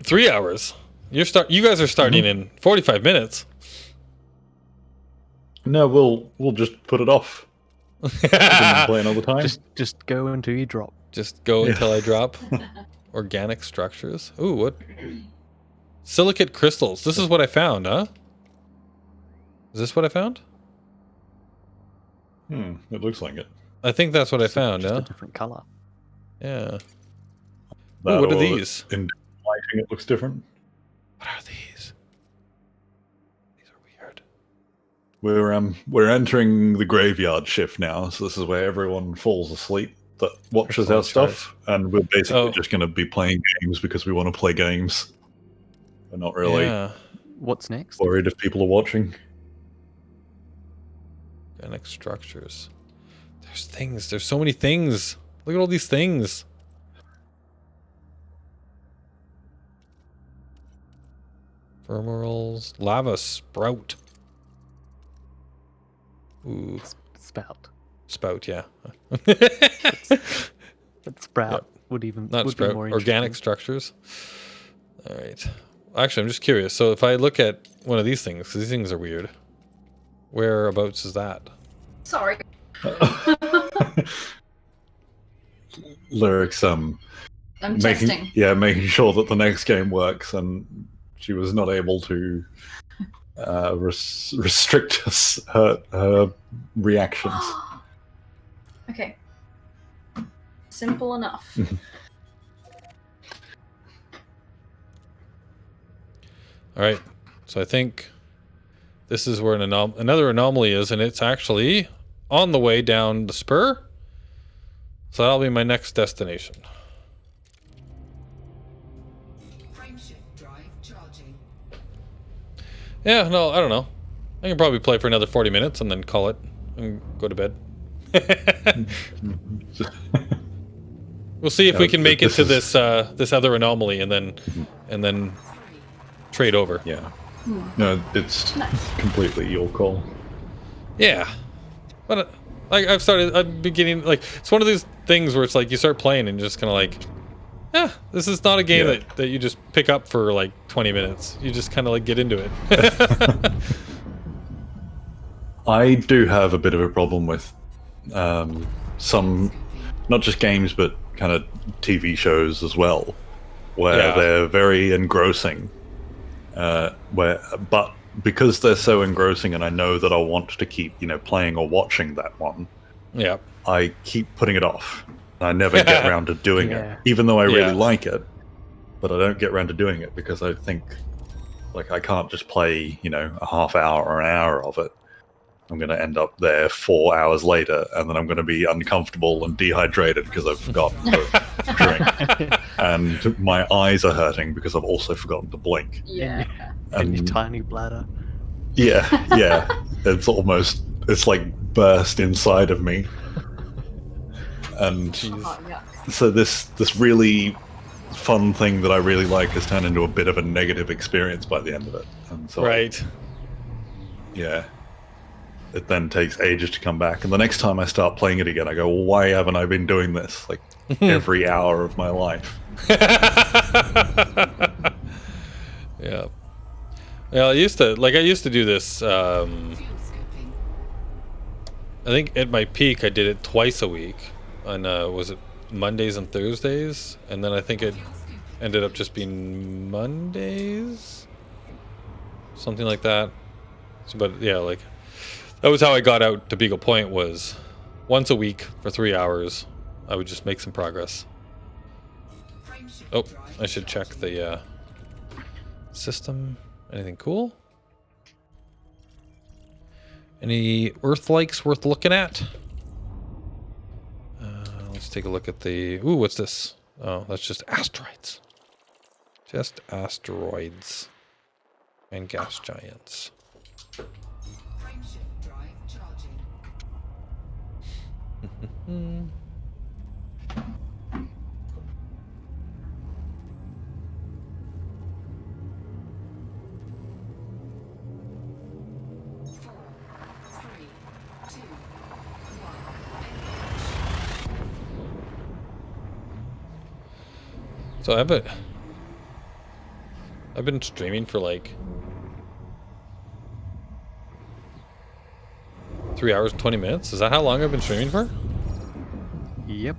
3 hours. You guys are starting in 45 minutes. No, we'll just put it off. Play another time. Just go until you drop. Just go until I drop. Organic structures. Ooh, what? Silicate crystals. This is what I found, huh? Is this what I found? It looks like it. I think that's what I found, Just huh? a different color. Yeah. That Ooh, what are or these? In lighting, it looks different. What are these? These are weird. We're entering the graveyard shift now, so this is where everyone falls asleep that watches our stuff, and we're basically just going to be playing games because we want to play games. We're not really What's next? worried if people are watching. Organic structures. There's things. There's so many things. Look at all these things. Vermerals. Lava sprout. Ooh. Spout. Spout, yeah. But sprout would even Not would sprout. be more Organic interesting. structures. All right. Actually, I'm just curious. So if I look at one of these things, because these things are weird. Whereabouts is that? Sorry. Lyrics, I'm testing. making sure that the next game works, and she was not able to restrict her reactions. Okay. Simple enough. All right. So I think this is where another anomaly is, and it's actually on the way down the spur. So that'll be my next destination. Frameshift drive charging. Yeah, no, I don't know. I can probably play for another 40 minutes and then call it and go to bed. We'll see if we can make it to this other anomaly and then trade over. Yeah. No, it's completely your call. Yeah, but like I'm beginning, like, it's one of these things where it's like you start playing and you're just kind of like, this is not a game that you just pick up for like 20 minutes. You just kind of like get into it. I do have a bit of a problem with some, not just games, but kind of TV shows as well, where they're very engrossing. But because they're so engrossing, and I know that I want to keep, playing or watching that one, I keep putting it off. I never get around to doing it, even though I really like it. But I don't get around to doing it because I think, like, I can't just play, a half hour or an hour of it. I'm going to end up there 4 hours later, and then I'm going to be uncomfortable and dehydrated because I've forgotten to drink. And my eyes are hurting because I've also forgotten to blink. Yeah. And your tiny bladder. Yeah. It's like burst inside of me. And Oh, yuck. so this really fun thing that I really like has turned into a bit of a negative experience by the end of it. And so Right. yeah. It then takes ages to come back. And the next time I start playing it again, I go, well, why haven't I been doing this? Like, every hour of my life. Yeah. Yeah, I used to do this, I think at my peak I did it twice a week. On, was it Mondays and Thursdays? And then I think it ended up just being Mondays? Something like that. So, but yeah, like, that was how I got out to Beagle Point, was once a week for 3 hours. I would just make some progress. Oh, I should check the system. Anything cool? Any Earth likes worth looking at? Let's take a look at the... Ooh, what's this? Oh, that's just asteroids. Just asteroids. And gas giants. Frameshift drive charging. So I've been streaming for like 3 hours and 20 minutes. Is that how long I've been streaming for? Yep.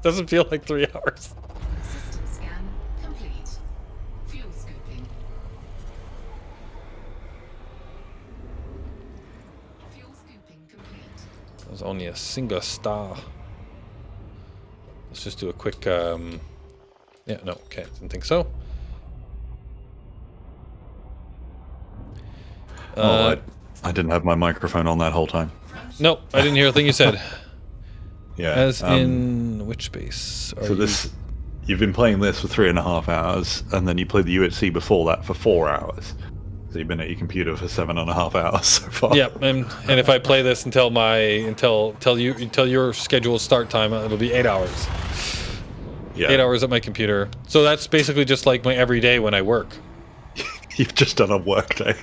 Doesn't feel like 3 hours. System scan complete. Fuel scooping. Fuel scooping complete. It was only a single star. Let's just do a quick, yeah, no, okay, didn't think so. I didn't have my microphone on that whole time. No, I didn't hear a thing you said. Yeah. As in which base? Are So you've been playing this for 3.5 hours, and then you played the UHC before that for 4 hours. So you've been at your computer for 7.5 hours so far. Yep, and if I play this until your scheduled start time, it'll be 8 hours. Yeah. 8 hours at my computer. So that's basically just like my everyday when I work. You've just done a work day.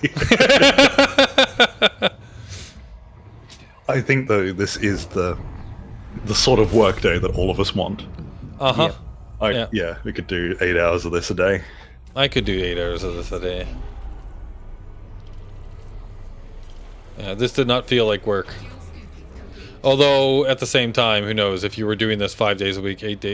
I think though this is the sort of work day that all of us want. Uh-huh. Yeah, we could do 8 hours of this a day. I could do 8 hours of this a day. Yeah, this did not feel like work. Although at the same time, who knows? If you were doing this 5 days a week, 8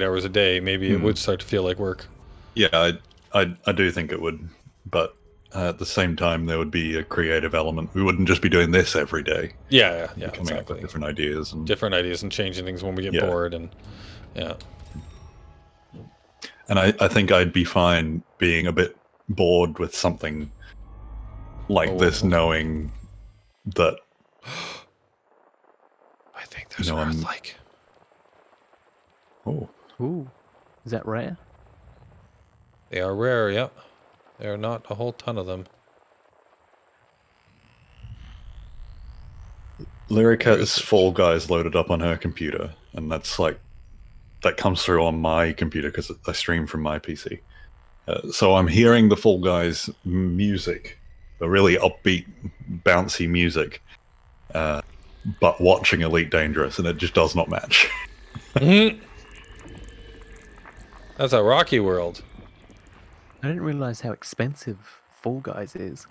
hours a day, maybe it would start to feel like work. Yeah, I do think it would, but at the same time, there would be a creative element. We wouldn't just be doing this every day. Yeah, Coming up exactly. with different ideas and changing things when we get bored, and yeah. And I think I'd be fine being a bit bored with something like this, knowing that. I think there's Earth like. Oh. Ooh. Is that rare? They are rare, yep. There are not a whole ton of them. Lyrica has Fall Guys loaded up on her computer, and that comes through on my computer because I stream from my PC. So I'm hearing the Fall Guys music, the really upbeat, bouncy music, but watching Elite Dangerous, and it just does not match. That's a rocky world. I didn't realize how expensive Fall Guys is.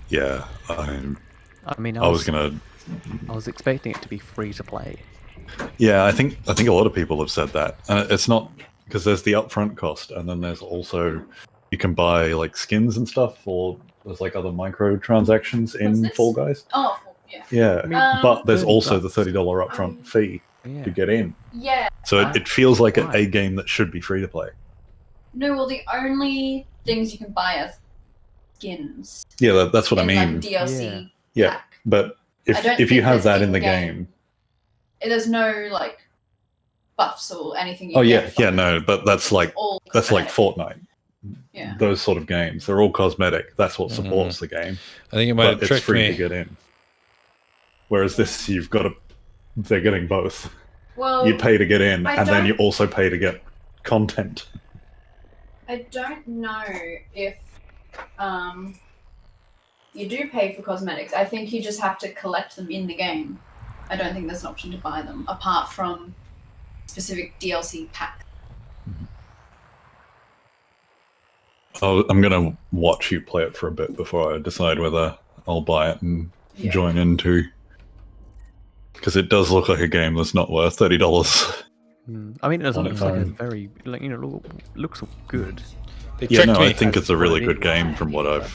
Yeah, I mean, I was gonna. I was expecting it to be free to play. Yeah, I think a lot of people have said that, and it's not because there's the upfront cost, and then there's also you can buy like skins and stuff, or there's like other microtransactions in this? Fall Guys. Oh, yeah. Yeah, but there's also the $30 $30 upfront fee Yeah. to get in. Yeah. So it feels like a game that should be free to play. No, well, the only things you can buy are skins. Yeah, that's what I in, mean. Like DLC Yeah, pack. but I don't if you think have there's that in the in-game. game, There's no like buffs or anything. You oh get yeah, from yeah, it. no, but that's like All cosmetic. Fortnite. Yeah. Those sort of games, they're all cosmetic. That's what supports the game. I think it might have But it's tricked free me. to get in. Whereas this, you've got to. They're getting both. Well, You pay to get in, I and then don't- you also pay to get content. I don't know if you do pay for cosmetics. I think you just have to collect them in the game. I don't think there's an option to buy them apart from specific DLC packs. I'm gonna watch you play it for a bit before I decide whether I'll buy it and Yeah. join into. Because it does look like a game that's not worth $30. I mean, it On looks its like a own. very, like, looks good. They Yeah, tricked no, me. I think it's a really What it good game from what I've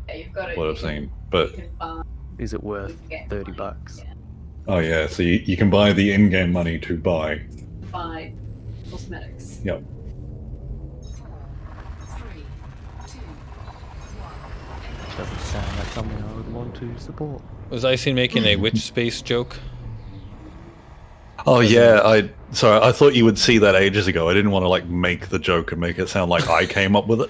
Yeah, you've got to. what I've seen. But You can buy Is it worth with the game $30 money. bucks? Yeah, oh yeah, so you can buy the in-game money to buy. buy cosmetics. Yep. 3, 2, 1. Doesn't sound like something I would want to support. Was Icing making a witch space joke? Oh yeah, I thought you would see that ages ago. I didn't want to like make the joke and make it sound like I came up with it.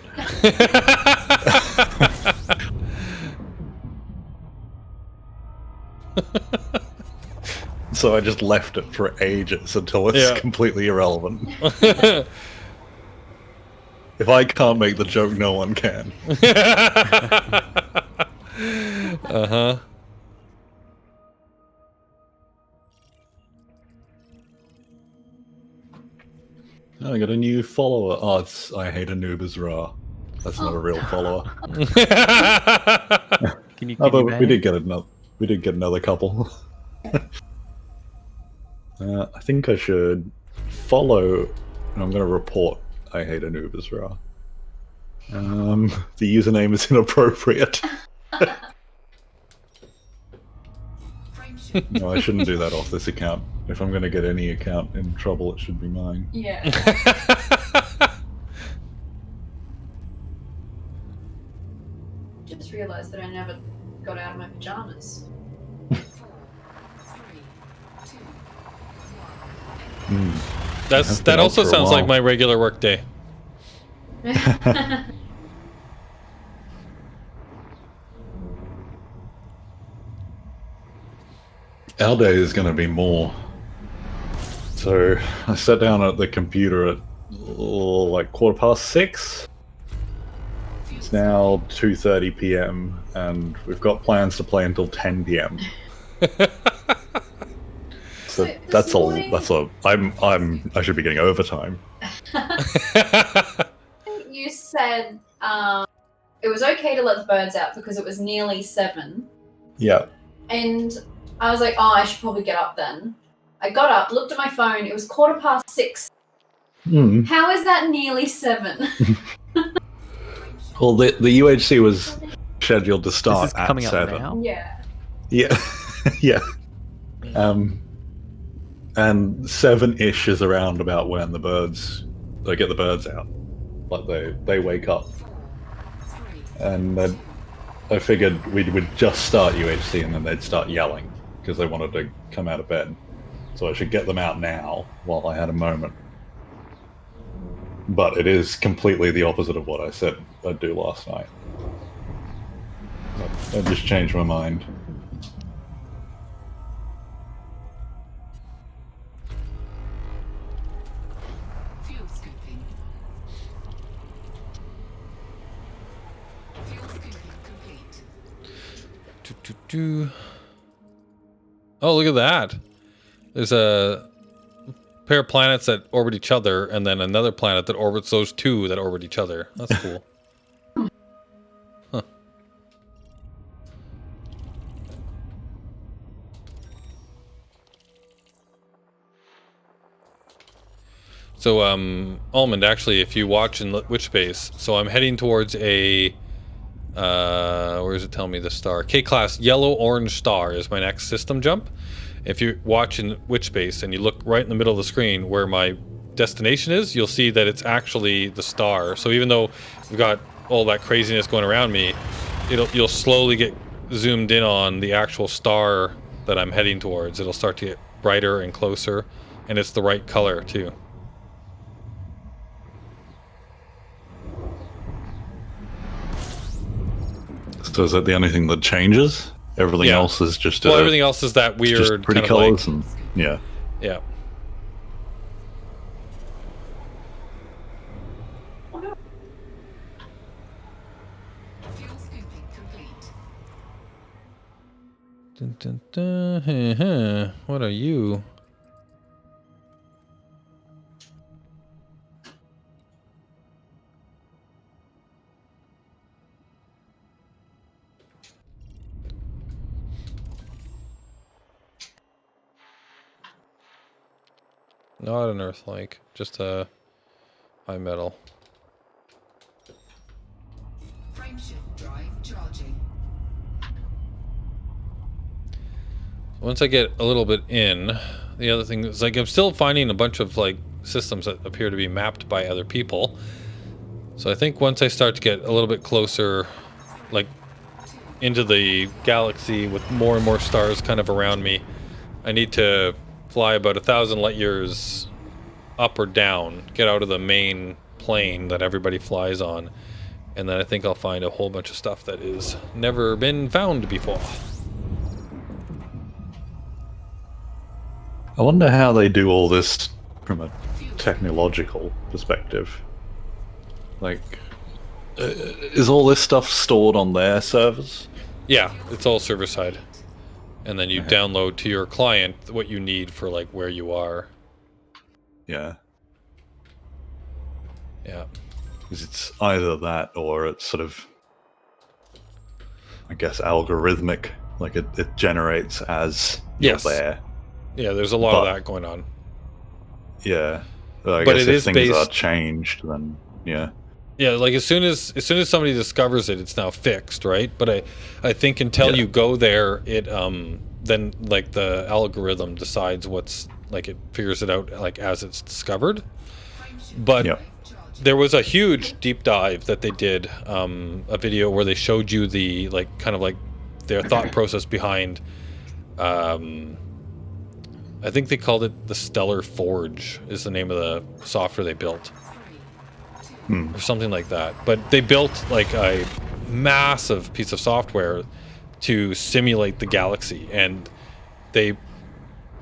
So I just left it for ages until it's Yeah. completely irrelevant. If I can't make the joke, no one can. Uh-huh. Oh, I got a new follower. Oh, it's I hate Anubis Ra. That's not a real follower. Can you? Oh, Can you but ban we it? did get another. We did get another couple. I think I should follow, and I'm going to report. I hate Anubis Ra. The username is inappropriate. Frame shift. No, I shouldn't do that off this account. If I'm going to get any account in trouble, it should be mine. Yeah. Just realised that I never got out of my pajamas. 4, 3, 2, 1. That's been that out also for a sounds like while. my regular work day. Our day is going to be more. So I sat down at the computer at like 6:15. It's now 2:30 p.m. and we've got plans to play until 10 p.m. So This that's morning- I should be getting overtime. You said it was okay to let the birds out because it was nearly 7. Yeah. And I was like, oh, I should probably get up then. I got up, looked at my phone, it was 6:15. Hmm. How is that nearly 7? Well, the UHC was scheduled to This start is at coming up 7. now. Yeah. Yeah, yeah. And 7-ish is around about when they get the birds out. Like they wake up, 3, and then I figured we would just start UHC and then they'd start yelling because they wanted to come out of bed. So I should get them out now while I had a moment. But it is completely the opposite of what I said I'd do last night. I just changed my mind. fuel scooping. Fuel scooping complete. Oh, look at that. There's a pair of planets that orbit each other, and then another planet that orbits those two that orbit each other. That's cool. Huh. So, Almond, actually, if you watch in Witch Space, so I'm heading towards a, where does it tell me the star? K-class yellow-orange star is my next system jump. If you watch in Witch Space and you look right in the middle of the screen where my destination is, you'll see that it's actually the star. So even though we've got all that craziness going around me, you'll slowly get zoomed in on the actual star that I'm heading towards. It'll start to get brighter and closer, and it's the right color too. So is that the only thing that changes? Everything Yeah. else is just Well, everything else is that it's just weird pretty kind of colors like, and yeah. yeah. Fuel scooping complete. Dun, dun, dun. Huh, huh. What are you? Not an Earth-like, just a high metal. Frameshift drive charging. Once I get a little bit in, the other thing is like I'm still finding a bunch of like systems that appear to be mapped by other people. So I think once I start to get a little bit closer, like into the galaxy with more and more stars kind of around me, I need to fly about 1,000 light years up or down, get out of the main plane that everybody flies on, and then I think I'll find a whole bunch of stuff that is never been found before. I wonder how they do all this from a technological perspective. Like, is all this stuff stored on their servers? Yeah, it's all server side. And then you download to your client what you need for like where you are. Yeah. Yeah. Because it's either that or it's sort of, I guess, algorithmic. Like it generates as Yes. you're there. Yeah, there's a lot of that going on. Yeah. I But guess it if is things are based- changed, then yeah. Yeah, like as soon as somebody discovers it, it's now fixed, right? But I think until you go there, it then like the algorithm decides what's like it figures it out like as it's discovered. But Yep. there was a huge deep dive that they did, a video where they showed you the like kind of like their thought process behind I think they called it the Stellar Forge is the name of the software they built. Or something like that. But they built like a massive piece of software to simulate the galaxy, and they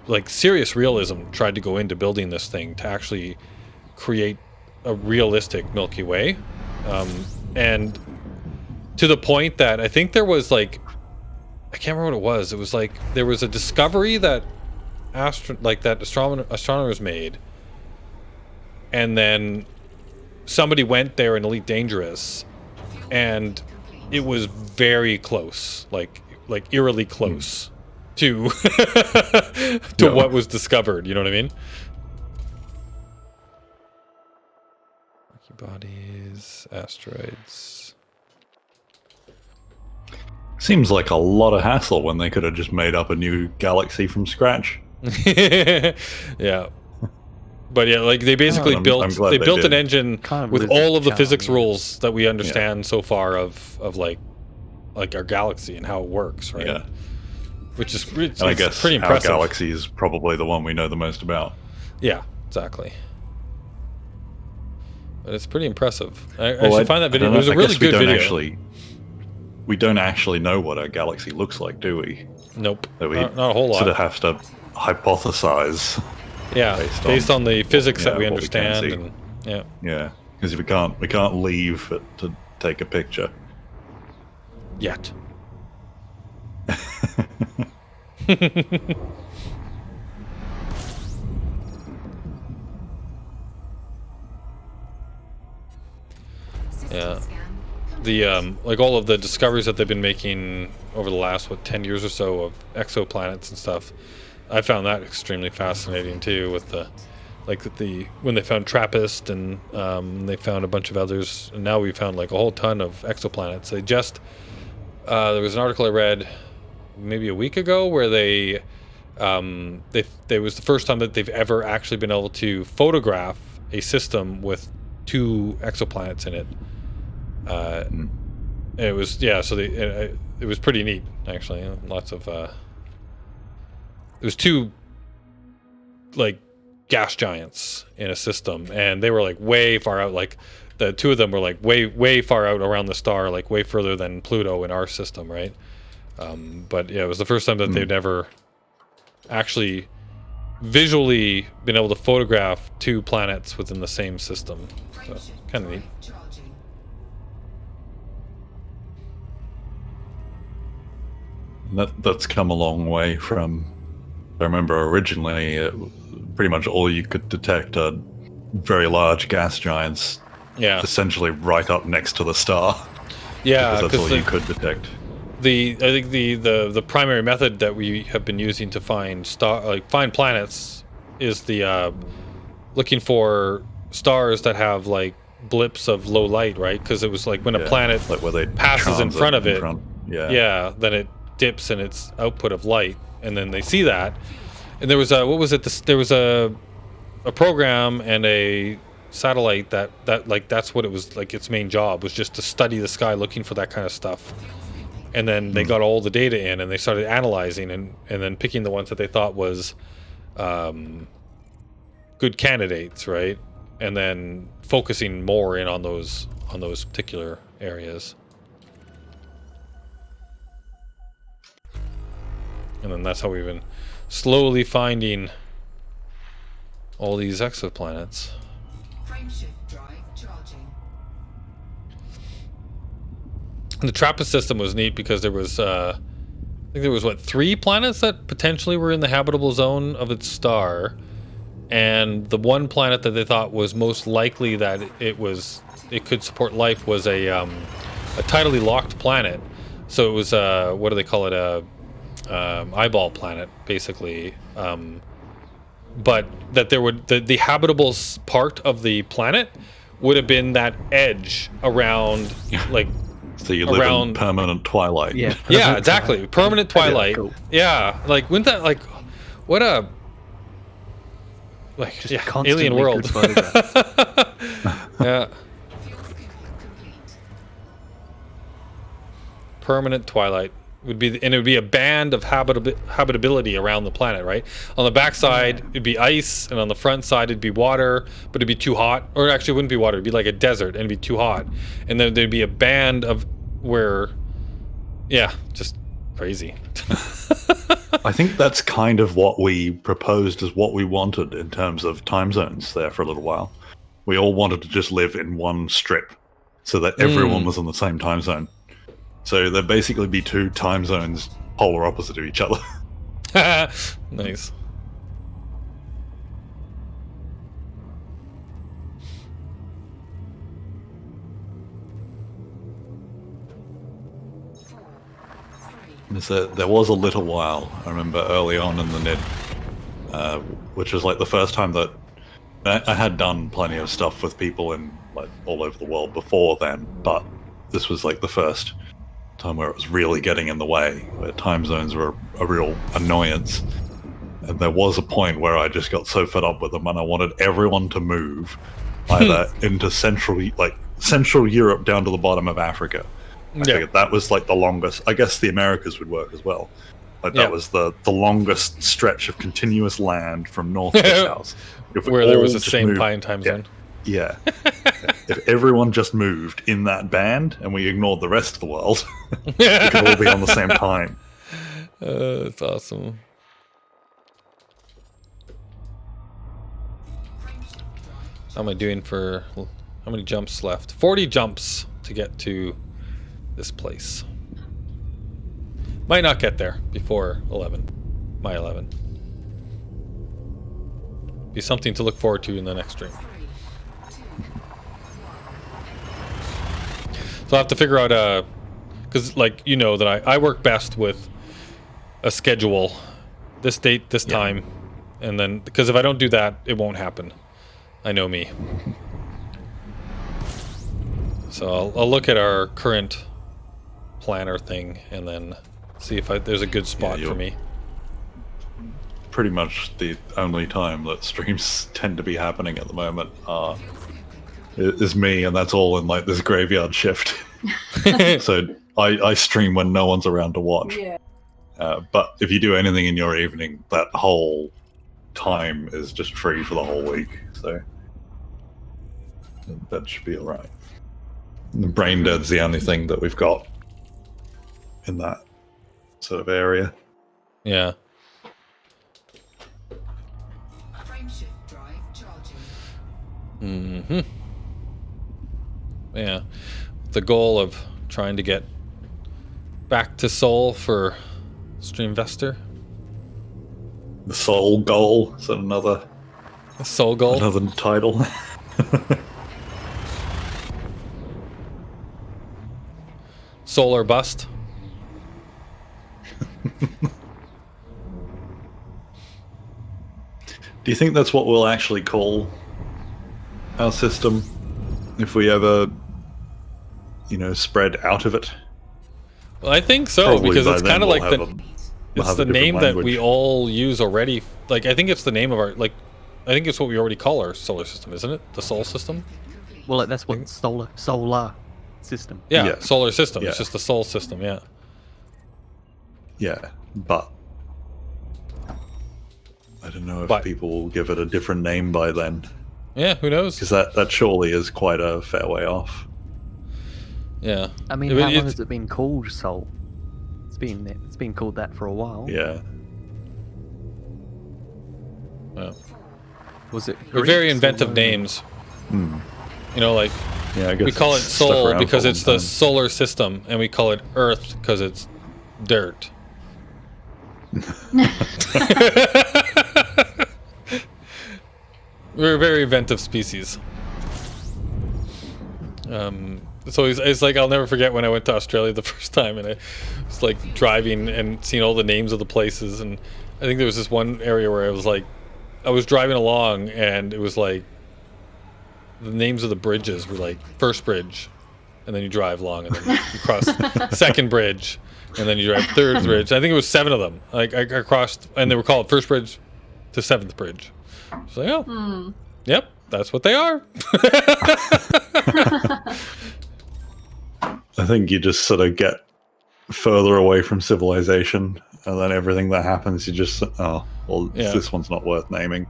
like serious realism tried to go into building this thing to actually create a realistic Milky Way. And to the point that I think there was like, I can't remember what it was. It was like there was a discovery that astronomers made, and then somebody went there in Elite Dangerous, and it was very close, like eerily close to to what was discovered. You know what I mean? Rocky bodies, asteroids. Seems like a lot of hassle when they could have just made up a new galaxy from scratch. Yeah. But yeah, like they basically I'm built glad they built an did. engine Kind of with loses all of the charm, physics yeah. rules that we understand so far of like our galaxy and how it works, right? Yeah. Which is And I guess pretty our impressive. galaxy is probably the one we know the most about. Yeah, exactly. But it's pretty impressive. I Well, should find that video. I It was a don't- I really guess we good don't video. we don't actually know what our galaxy looks like, do we? Nope, That we not a whole lot. sort of have to hypothesize. Yeah, based on the physics that we what we can understand, see. and yeah, Yeah, because we can't leave to take a picture. yet. Yeah. The like all of the discoveries that they've been making over the last 10 years or so of exoplanets and stuff, I found that extremely fascinating too. With the when they found TRAPPIST and they found a bunch of others, and now we found like a whole ton of exoplanets. They just there was an article I read maybe a week ago where they was the first time that they've ever actually been able to photograph a system with 2 exoplanets in it. it was So it was pretty neat actually. Lots of it was two like gas giants in a system, and they were like way far out. Like the two of them were like way far out around the star, like way further than Pluto in our system, right? But yeah, it was the first time that they'd ever actually visually been able to photograph two planets within the same system. So kind of neat. Charging. That's come a long way from. I remember originally, pretty much all you could detect are very large gas giants, Yeah, essentially right up next to the star. yeah, Because that's all you could detect. I think the primary method that we have been using to find find planets is the looking for stars that have like blips of low light, right? Because it was like when a planet like where they passes in transit front of it, Yeah. then it dips in its output of light, and then they see that. And there was what was it? There was a program and a satellite that that's what it was like. Its main job was just to study the sky, looking for that kind of stuff. And then they got all the data in, and they started analyzing and then picking the ones that they thought was good candidates, right? And then focusing more in on those particular areas. And then that's how we've been slowly finding all these exoplanets. Frameshift drive charging. And the TRAPPIST system was neat because there was, I think there was, 3 planets that potentially were in the habitable zone of its star. And the one planet that they thought was most likely that it could support life was a tidally locked planet. So it was, what do they call it? Eyeball planet, basically. But that there would, the habitable part of the planet would have been that edge around, like, So you live in permanent twilight. Yeah. yeah, exactly. Permanent twilight. Cool. Yeah, like wouldn't that like what a like Just yeah, constantly alien world. good photographs. Yeah, Fuel scooping complete. permanent twilight would be, and it would be a band of habitability around the planet, right? On the backside, it'd be ice, and on the front side, it'd be water, but it'd be too hot. Or actually, it wouldn't be water; it'd be like a desert, and it'd be too hot. And then there'd be a band of where, yeah, just crazy. I think that's kind of what we proposed as what we wanted in terms of time zones there for a little while. We all wanted to just live in one strip so that everyone was on the same time zone. So there'd basically be 2 time zones polar opposite of each other. Nice. There was a little while, I remember early on in the Nid, which was like the first time that I had done plenty of stuff with people in like all over the world before then, but this was like the first time where it was really getting in the way, where time zones were a real annoyance. And there was a point where I just got so fed up with them and I wanted everyone to move either into Central Europe down to the bottom of Africa. I figured that was like the longest. I guess the Americas would work as well. Like that was the longest stretch of continuous land from north to south. Where there was the same time zone. Yeah. If everyone just moved in that band and we ignored the rest of the world, we could all be on the same time. That's awesome. How am I doing for... How many jumps left? 40 jumps to get to this place. Might not get there before 11. My 11. Be something to look forward to in the next stream. So I'll have to figure out, because like, you know that I work best with a schedule, this date, this time, and then, because if I don't do that, it won't happen. I know me. So I'll look at our current planner thing and then see if there's a good spot for me. Pretty much the only time that streams tend to be happening at the moment is me, and that's all in like this graveyard shift. So I stream when no one's around to watch. Yeah. But if you do anything in your evening, that whole time is just free for the whole week. So that should be alright. Brain Dead's the only thing that we've got in that sort of area. Yeah. Frameshift drive charging. Mm-hmm. Yeah. The goal of trying to get back to Soul for Streamvester. The Soul Goal is that another Soul goal. another title. Solar bust. Do you think that's what we'll actually call our system if we ever, spread out of it? Well, I think so, Probably because by it's then kind of we'll like have the a- we'll it's have a the different name that we language. all use already. Like, I think it's the name of our, like, I think it's what we already call our solar system, isn't it? The Sol system. Well, that's what solar system. Yeah, Yeah. solar system. Yeah. It's just the Sol system. Yeah. Yeah, but I don't know if But- people will give it a different name by then, Yeah. Who knows? because that surely is quite a fair way off. Yeah. I mean, It- how long it's- has it been called Soul? It's been called that for a while. Yeah. yeah. Was it? They're Greek, very inventive Solar? names. Hmm. You know, like Yeah, I guess we call it it's stuck Sol around because for a it's long the time. solar system, and we call it Earth because it's dirt. We're a very inventive species. So it's like I'll never forget when I went to Australia the first time, and I was like driving and seeing all the names of the places, and I think there was this one area where I was driving along, and it was like the names of the bridges were like first bridge, and then you drive along, and then you cross second bridge, and then you drive third bridge. I think it was 7 of them. Like I crossed, and they were called first bridge to 7th bridge. So yeah, yep, that's what they are. I think you just sort of get further away from civilization, and then everything that happens, you just, Yeah. this one's not worth naming.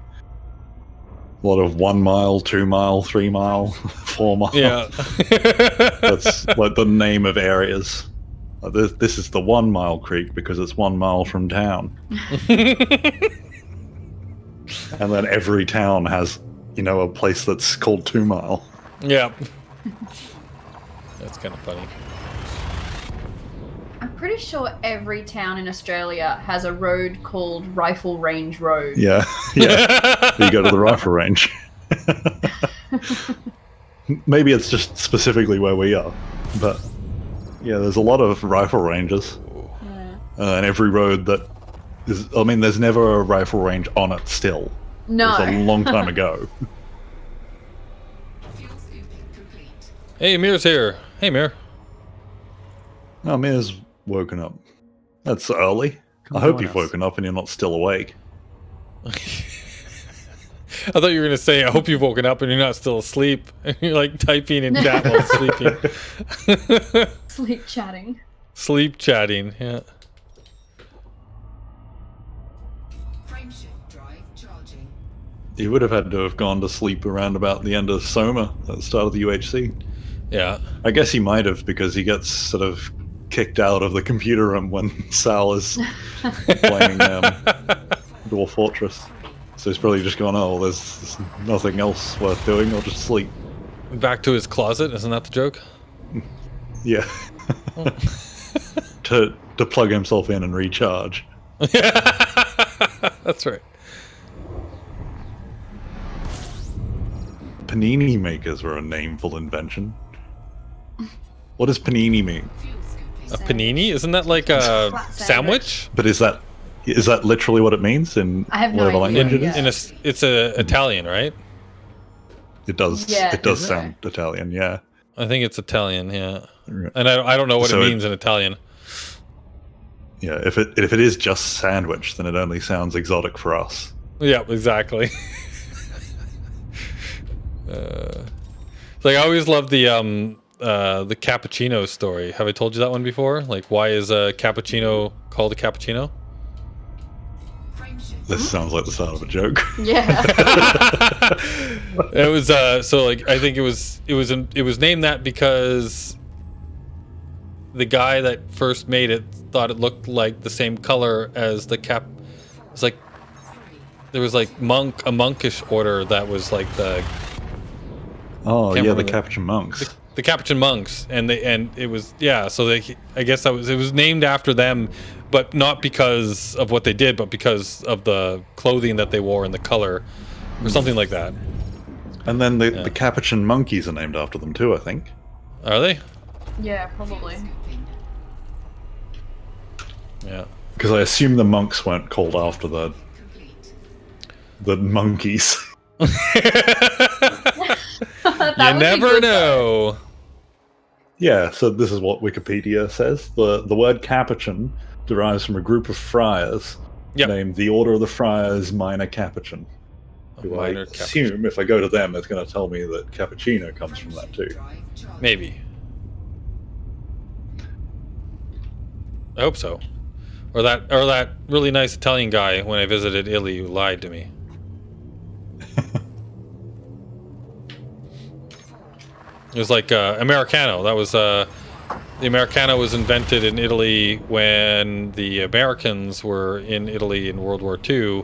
A lot of 1 mile, 2 mile, 3 mile, 4 mile. Yeah. That's like the name of areas. Like, this is the 1 Mile Creek because it's 1 mile from town. And then every town has, a place that's called 2 Mile. Yeah. That's kind of funny. I'm pretty sure every town in Australia has a road called Rifle Range Road. Yeah, yeah. You go to the rifle range. Maybe it's just specifically where we are, but yeah, there's a lot of rifle ranges, and every road that is. I mean, there's never a rifle range on it. Still, No. it was a long time ago. Fuel scooping complete. Hey, Mir's here. Hey, Mir. Oh, Mia's woken up. That's early. Come I hope join you've us. woken up and you're not still awake. I thought you were gonna say, "I hope you've woken up and you're not still asleep." And you're like typing in chat while sleeping. Sleep chatting. Sleep chatting. Yeah. Frameshift drive charging. You would have had to have gone to sleep around about the end of Soma at the start of the UHC. Yeah. I guess he might have, because he gets sort of kicked out of the computer room when Sal is playing Dwarf Fortress. So he's probably just gone, oh, there's nothing else worth doing, I'll just sleep. Back to his closet. Isn't that the joke? Yeah. to plug himself in and recharge. That's right. Panini makers were a nameful invention. What does panini mean? Fuel scooping. A panini? Isn't that like a Flat sandwich? But is that literally what it means in I have no whatever idea. language it is? Yeah. It's a Italian, right? It does. Yeah. It does Is it? sound Italian. Yeah. I think it's Italian. Yeah. Right. And I don't know what So it it- means in Italian. Yeah. If it is just sandwich, then it only sounds exotic for us. Yeah, exactly. Like I always love the the cappuccino story. Have I told you that one before? Like, why is a cappuccino called a cappuccino? This sounds like the start of a joke. Yeah. It was so like I think it was named that because the guy that first made it thought it looked like the same color as the cap. It's like there was like a monkish order that was like the Oh Can't yeah, the remember Capuchin monks. the Capuchin monks, and it was so I guess it was named after them, but not because of what they did, but because of the clothing that they wore and the color, or something like that. And then the Capuchin monkeys are named after them too, I think. Are they? Yeah, probably. Yeah. Because I assume the monks weren't called after the monkeys. You never know. Yeah, so this is what Wikipedia says. The word Capuchin derives from a group of friars named the Order of the Friars Minor Capuchin. Who I assume if I go to them, it's going to tell me that cappuccino comes from that too. Maybe. I hope so. Or that really nice Italian guy when I visited Italy who lied to me. It was like Americano. That was the Americano was invented in Italy when the Americans were in Italy in World War II,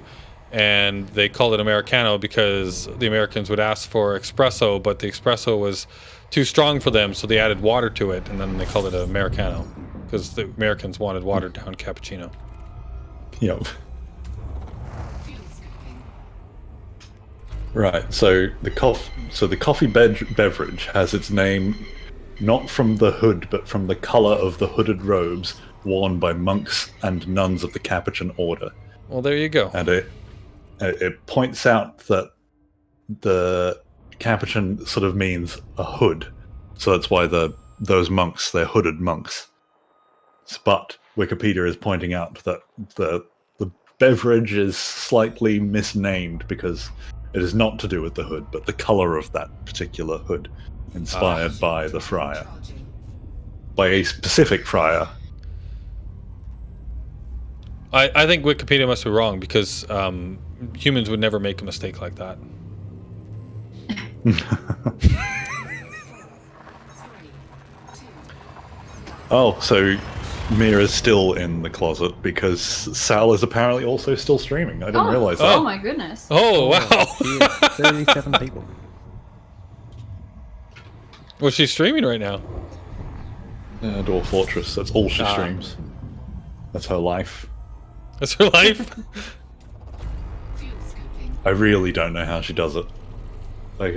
and they called it Americano because the Americans would ask for espresso, but the espresso was too strong for them, so they added water to it, and then they called it Americano because the Americans wanted watered down cappuccino. Yep. Right, so the coffee beverage has its name not from the hood, but from the color of the hooded robes worn by monks and nuns of the Capuchin order. Well, there you go. And it points out that the Capuchin sort of means a hood, so that's why those monks, they're hooded monks. But Wikipedia is pointing out that the beverage is slightly misnamed because it is not to do with the hood, but the color of that particular hood, inspired by the friar. By a specific friar. I think Wikipedia must be wrong because humans would never make a mistake like that. Oh, so Mira's still in the closet because Sal is apparently also still streaming. I didn't realize that. Oh my goodness. Oh, wow. 37 people. What's she streaming right now? Dwarf Fortress, that's all she streams. That's her life. That's her life? I really don't know how she does it. Like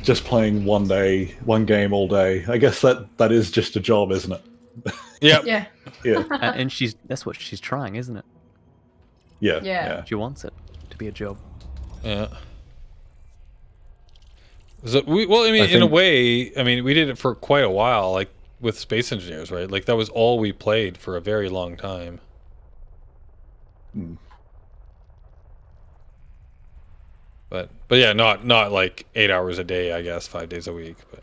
just playing one game all day. I guess that is just a job, isn't it? Yep. Yeah. Yeah. And that's what she's trying, isn't it? Yeah. Yeah. She wants it to be a job. Yeah. So in a way, I mean, we did it for quite a while, like with Space Engineers, right? Like that was all we played for a very long time. Hmm. But yeah, not like 8 hours a day, I guess, 5 days a week. But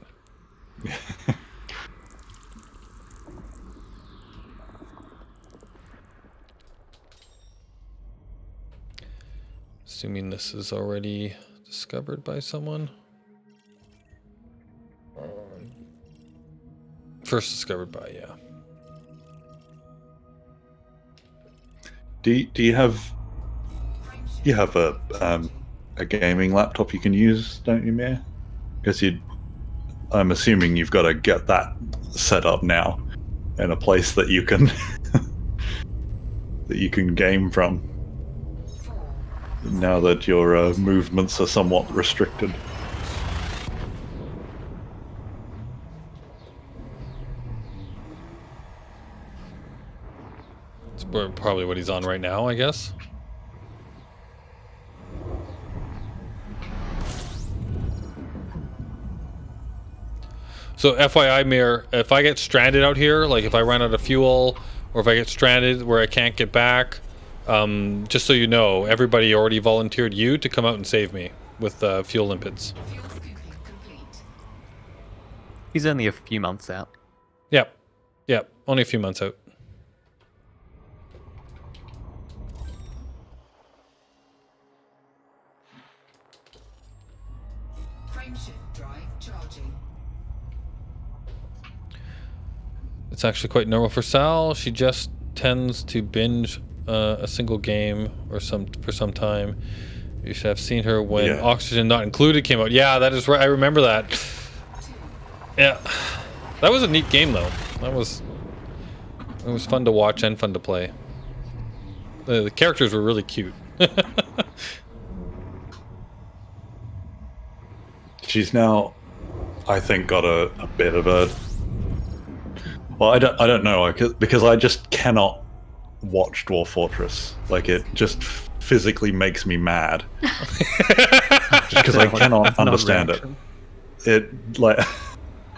assuming this is already discovered by someone. First discovered by, yeah. Do you have a gaming laptop you can use, don't you, Mia? Because I'm assuming you've got to get that set up now in a place that you can that you can game from. Now that your movements are somewhat restricted. It's probably what he's on right now, I guess. So FYI, Mir, if I get stranded out here, like if I run out of fuel, or if I get stranded where I can't get back, just so you know, everybody already volunteered you to come out and save me with fuel limpets. He's only a few months out. Yep. Yep. Only a few months out. Frameshift drive charging. It's actually quite normal for Sal. She just tends to binge a single game for some time. You should have seen her when Yeah. Oxygen Not Included came out. Yeah, that is right. I remember that. Yeah, that was a neat game though. It was fun to watch and fun to play. The characters were really cute. She's now, I think, got a bit of a. Well, I don't know, because I just cannot watch Dwarf Fortress. Like, it just physically makes me mad. Just because I cannot understand it. It, like,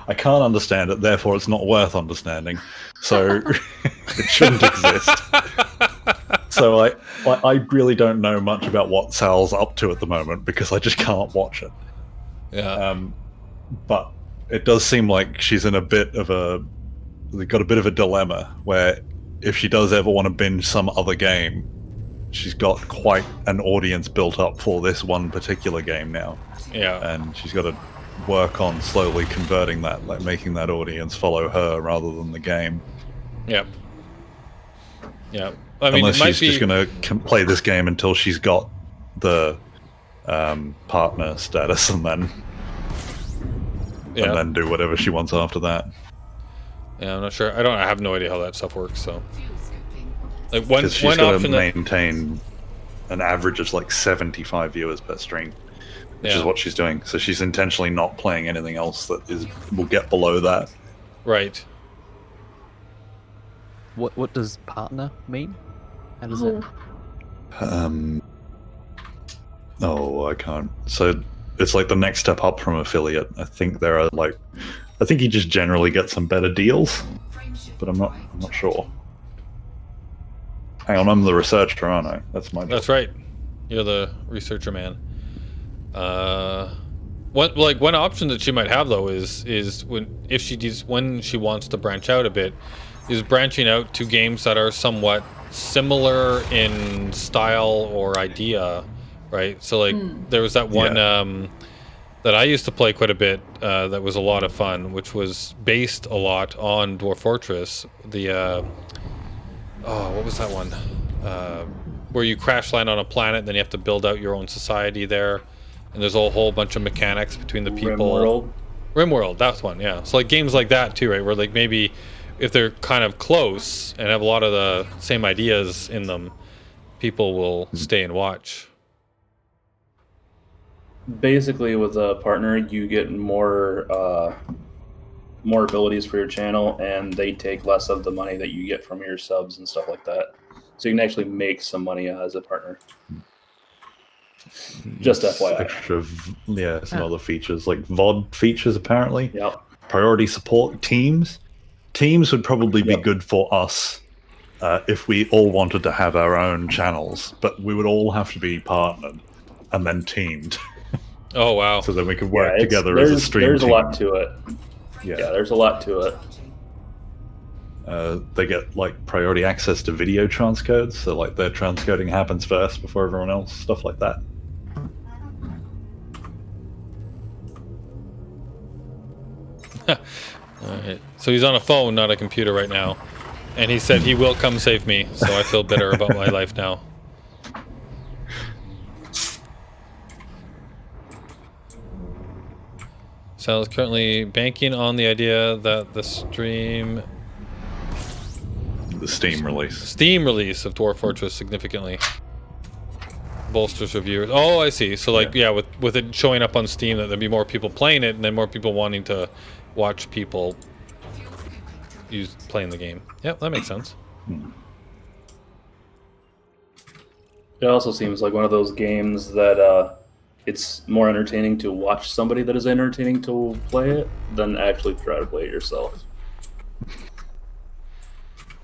I can't understand it, therefore it's not worth understanding. So, it shouldn't exist. So I really don't know much about what Sal's up to at the moment, because I just can't watch it. Yeah. But it does seem like she's in a bit of a... They've got a bit of a dilemma where if she does ever want to binge some other game, she's got quite an audience built up for this one particular game now. Yeah. And she's got to work on slowly converting that, like making that audience follow her rather than the game. Yep. Yeah. I mean, unless it might she's be... just going to play this game until she's got the partner status and then do whatever she wants after that. Yeah, I'm not sure. I have no idea how that stuff works. So, Fuel scooping. like one Because she's one going to option that, maintain an average of like 75 viewers per stream, which is what she's doing. So she's intentionally not playing anything else that will get below that. right. What does partner mean? How does it? I can't. So it's like the next step up from affiliate. I think you just generally get some better deals, Frameshift but I'm not drive sure. Hang on, I'm the researcher, aren't I? That's my job. That's right. You're the researcher man. One option that she might have though is when she wants to branch out a bit, is branching out to games that are somewhat similar in style or idea, right? So like there was that one that I used to play quite a bit that was a lot of fun, which was based a lot on Dwarf Fortress. The what was that one? Where you crash land on a planet, then you have to build out your own society there, and there's a whole bunch of mechanics between the people. RimWorld, that's one, yeah. So like games like that too, right? Where like maybe if they're kind of close and have a lot of the same ideas in them, people will stay and watch. Basically, with a partner, you get more abilities for your channel, and they take less of the money that you get from your subs and stuff like that. So you can actually make some money as a partner. Just FYI. Extra, some other features like VOD features apparently. Yep. Priority support teams. Teams would probably be good for us if we all wanted to have our own channels, but we would all have to be partnered and then teamed. Oh wow! So then we could work together as a stream There's team. a lot to it. Yeah, there's a lot to it. They get like priority access to video transcodes, so like their transcoding happens first before everyone else, stuff like that. Alright. So he's on a phone, not a computer right now. And he said he will come save me, so I feel bitter about my life now. Sal is currently banking on the idea that the Steam release of Dwarf Fortress significantly bolsters reviewers. Oh, I see. So like, with it showing up on Steam, that there'd be more people playing it, and then more people wanting to watch people playing the game. Yep, that makes sense. It also seems like one of those games that it's more entertaining to watch somebody that is entertaining to play it than actually try to play it yourself.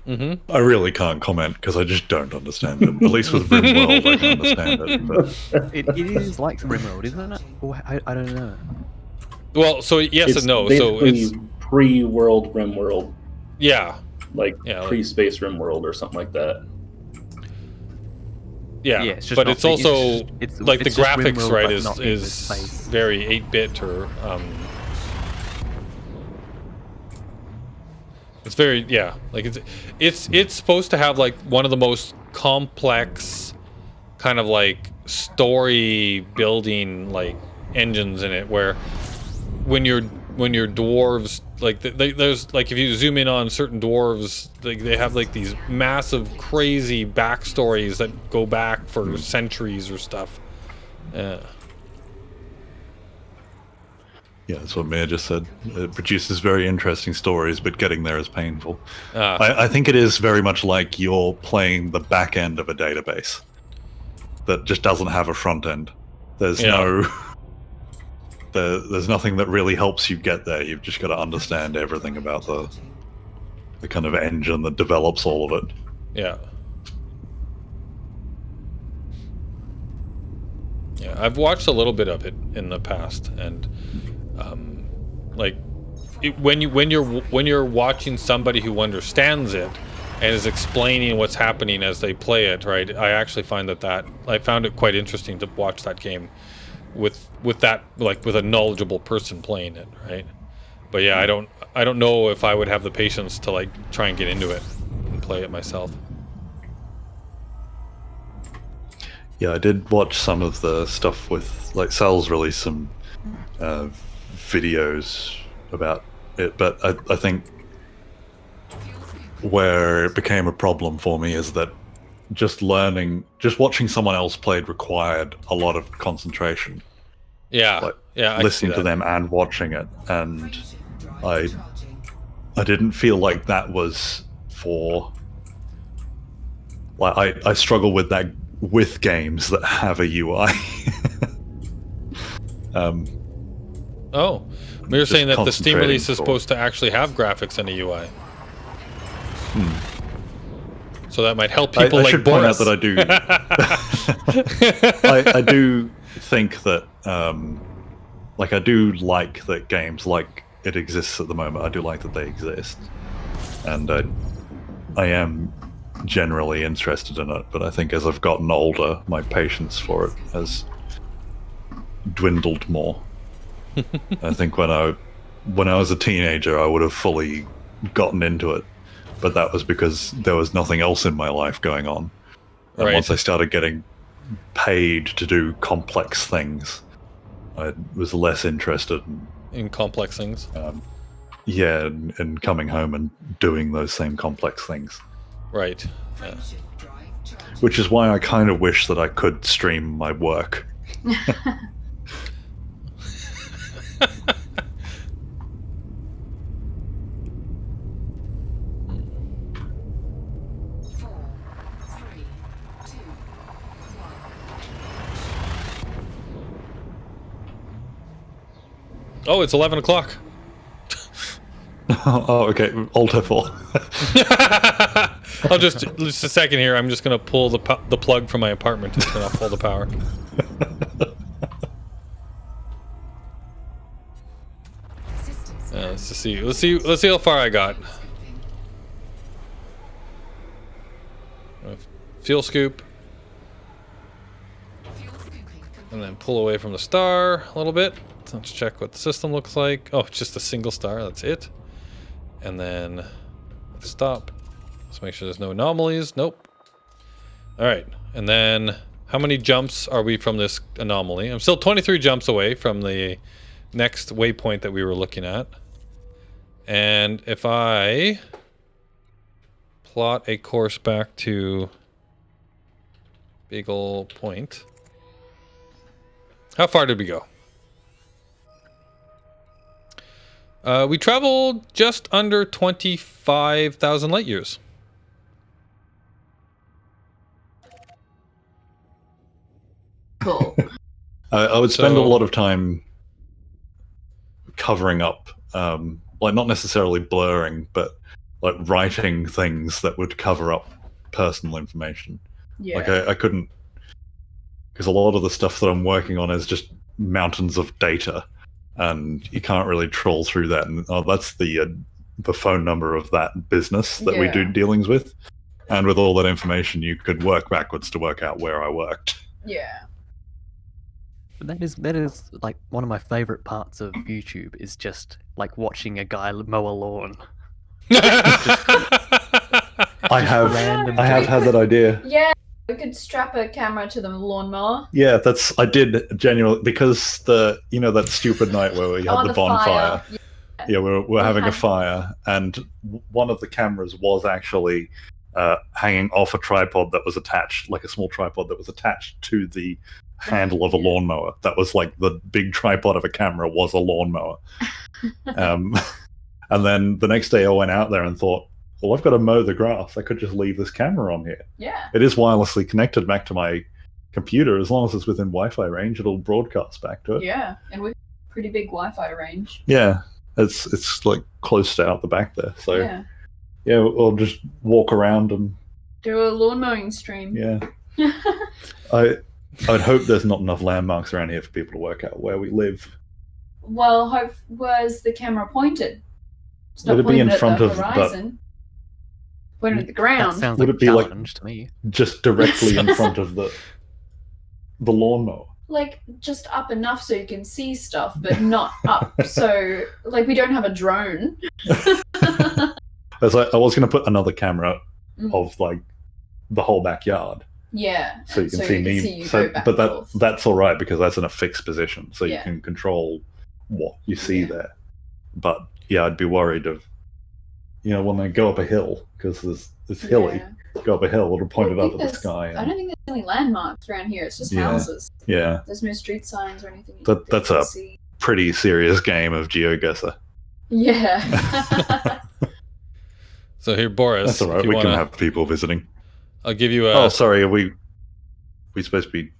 Mm-hmm. I really can't comment because I just don't understand it. At least with RimWorld, I can understand it. But It is like RimWorld, isn't it? Or I don't know. Well, so yes It's and no. So basically it's pre-world RimWorld, yeah, like Yeah, like- pre-space RimWorld or something like that. yeah. Yeah, it's just but not it's the- also it's like the it's just graphics, RimWorld, right? but Is not in this space. very 8-bit or it's very like it's supposed to have like one of the most complex kind of like story building like engines in it, where when you're dwarves, like there's like, if you zoom in on certain dwarves, like they have like these massive crazy backstories that go back for centuries or stuff. Yeah, that's what Mia just said. It produces very interesting stories, but getting there is painful. I think it is very much like you're playing the back end of a database that just doesn't have a front end. There's there's nothing that really helps you get there. You've just got to understand everything about the kind of engine that develops all of it. Yeah, I've watched a little bit of it in the past, and like when you're watching somebody who understands it and is explaining what's happening as they play it, right? I actually find that I found it quite interesting to watch that game with that, like with a knowledgeable person playing it, right? But yeah, I don't know if I would have the patience to like try and get into it and play it myself. Yeah, I did watch some of the stuff with, like, Sal's released some videos about it, but I think where it became a problem for me is that just watching someone else played required a lot of concentration. Yeah, I listening see to that. them and watching it, and I didn't feel like that was for. Like I struggle with that with games that have a UI. Oh, you're saying that the Steam concentrating release is for- supposed to actually have graphics and a UI. So that might help people I like should point out Boris. that I do think that like, I do like that games like it exists at the moment. I do like that they exist, and I am generally interested in it. But I think as I've gotten older, my patience for it has dwindled more. I think when I was a teenager, I would have fully gotten into it, but that was because there was nothing else in my life going on. And Right. once I started getting paid to do complex things, I was less interested In complex things. in coming home and doing those same complex things. Right. Yeah. Frameshift drive charging. Which is why I kind of wish that I could stream my work. Four, three, two, one. Oh, it's 11 o'clock. Oh, okay. Alt F4. I'll just a second here. I'm just gonna pull the plug from my apartment and turn off all the power. Systems. Let's see how far I got. Fuel scoop, Fuel scooping and then pull away from the star a little bit. Let's check what the system looks like. Oh, it's just a single star. That's it. And then let's stop. Let's make sure there's no anomalies. Nope. All right. And then how many jumps are we from this anomaly? I'm still 23 jumps away from the next waypoint that we were looking at. And if I plot a course back to Beagle Point, how far did we go? We traveled just under 25,000 light years. Cool. I would spend a So- lot of time covering up, like, not necessarily blurring, but like writing things that would cover up personal information. Yeah. Like I couldn't, because a lot of the stuff that I'm working on is just mountains of data, and you can't really troll through that. And that's the phone number of that business that we do dealings with. And with all that information, you could work backwards to work out where I worked. Yeah. That is like one of my favorite parts of YouTube is just like watching a guy mow a lawn. I have had that idea. Yeah, we could strap a camera to the lawnmower. Yeah, I did genuinely, because that stupid night where we had the bonfire. Fire. Yeah, we're having a fire, and one of the cameras was actually hanging off a tripod that was attached, like a small tripod that was attached to the handle of a lawnmower. That was like the big tripod of a camera was a lawnmower. And then the next day I went out there and thought, well, I've got to mow the grass. I could just leave this camera on here. Yeah. It is wirelessly connected back to my computer. As long as it's within Wi-Fi range, it'll broadcast back to it. Yeah, and we've pretty big Wi-Fi range. Yeah, it's like close to out the back there. So Yeah. yeah, we'll just walk around and Do a lawn mowing stream. yeah. I would hope there's not enough landmarks around here for people to work out where we live. Well, where's the camera pointed? It's not Would it be in pointed at front the of the- horizon. Pointed at the That ground. sounds Would like it be a like- challenge to me. Just directly in front of the lawnmower. Like just up enough so you can see stuff, but not up. So like we don't have a drone. As I was going to put another camera Mm. of like the whole backyard, Yeah. so you can see me. you So, go back but and forth. that's all right because that's in a fixed position, so Yeah. you can control what you see Yeah. there. But yeah, I'd be worried of, when they go up a hill, because it's hilly. Yeah. Go up a hill, it'll point I it up think at the there's- sky. I don't think there's any landmarks around here. It's just Yeah. houses. Yeah, There's no street signs or anything. That's you can a- see. pretty serious game of GeoGuessr. Yeah. So here, Boris. That's all right. if you We can wanna- have people visiting. I'll give you a. Oh, sorry. Are we supposed to be?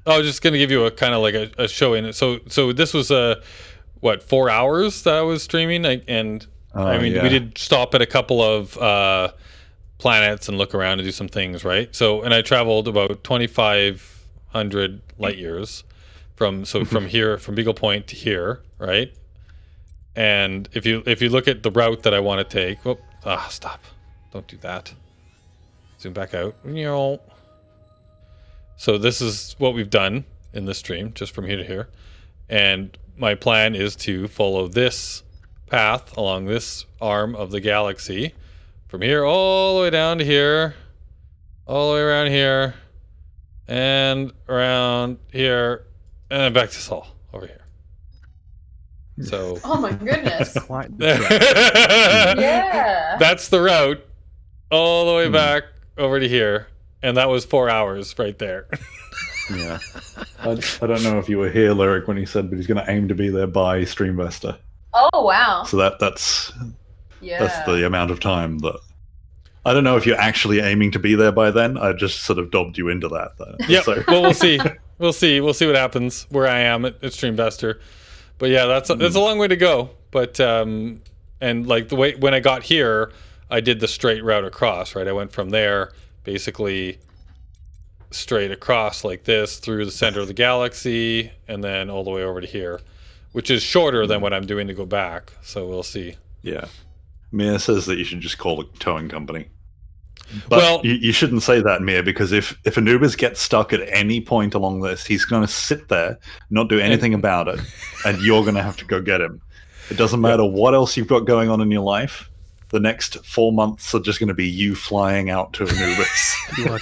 I was just gonna give you a kind of like a show in it. So this was 4 hours that I was streaming, and I mean yeah. we did stop at a couple of planets and look around and do some things, right? So and I traveled about 2,500 light years from here, from Beagle Point to here, right? And if you look at the route that I want to take, stop, don't do that. Zoom back out. So this is what we've done in this stream, just from here to here. And my plan is to follow this path along this arm of the galaxy from here all the way down to here, all the way around here, and around here, and then back to Sol over here. So Oh my goodness. Quite the trek. Yeah. that's the route all the way back over to here. And that was 4 hours right there. Yeah. I don't know if you were here, Lyric, when he said, but he's going to aim to be there by Streamvester. Oh wow. So that's Yeah. the amount of time that. I don't know if you're actually aiming to be there by then. I just sort of dobbed you into that. Yep. So, Well, we'll see. We'll see what happens where I am at Streamvester. But yeah, that's a long way to go. But and like the way when I got here, I did the straight route across. Right, I went from there basically straight across like this through the center of the galaxy, and then all the way over to here, which is shorter than what I'm doing to go back. So we'll see. yeah. Mia says that you should just call a towing company. But Well- you shouldn't say that, Mia, because if Anubis gets stuck at any point along this, he's going to sit there, not do anything about it, and you're going to have to go get him. It doesn't matter what else you've got going on in your life. The next 4 months are just going to be you flying out to Anubis. You are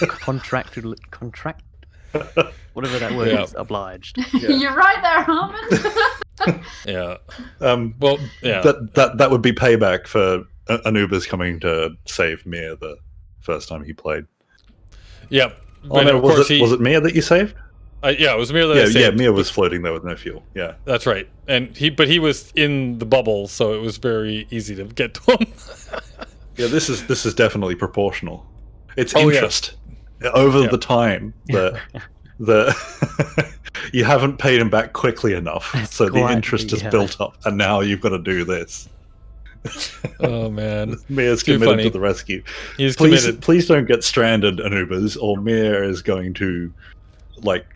whatever that word Yeah. is, obliged. You're right there, Harmon. Yeah. Well, yeah. that would be payback for Anubis coming to save Mia the first time he played. Yep. Oh, But no, of course was it Mia that you saved? yeah, it was Mir that I Yeah, saved. Mia was floating there with no fuel. Yeah. That's right. And he was in the bubble, so it was very easy to get to him. Yeah, this is definitely proportional. It's Oh, yeah. interest over Yeah. the time that you haven't paid him back quickly enough, so the quite interest is the, built up, and now you've got to do this. Oh man. Mia's too committed funny. to the rescue. He's Please, committed. please don't get stranded, Anubis, or Mia is going to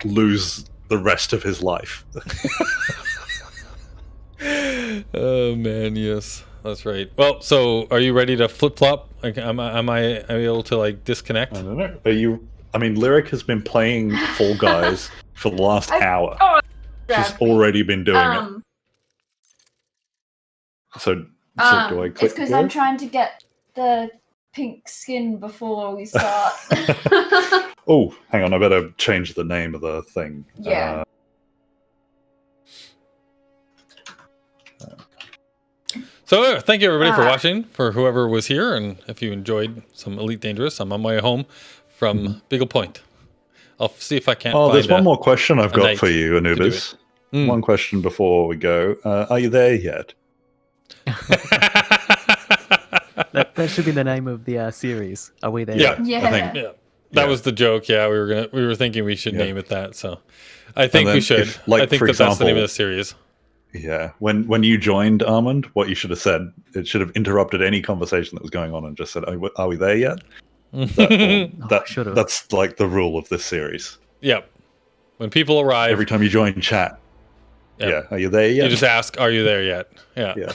lose the rest of his life. Oh man, yes, that's right. Well, so are you ready to flip flop? Like, am I able to like disconnect? I don't know. Are you? I mean, Lyric has been playing Fall Guys for the last hour. Oh, She's grab me. already been doing it. So do I click It's because go? I'm trying to get the pink skin before we start. Oh, hang on. I better change the name of the thing. Yeah. So thank you everybody for watching, for whoever was here, and if you enjoyed some Elite Dangerous, I'm on my way home from Beagle Point. I'll see if I can't find there's one more question I've got night for you, Anubis. One question before we go. Are you there yet? That should be the name of the series. Are we there? Yeah, Yeah. I think that was the joke. Yeah, we were thinking we should name it that. So I think we should. I think that's the name of the series. Yeah, when you joined, Armand, what you should have said, it should have interrupted any conversation that was going on and just said, "Are we there yet?" That's like the rule of this series. Yep. When people arrive, every time you join chat, are you there yet? You just ask, "Are you there yet?" Yeah.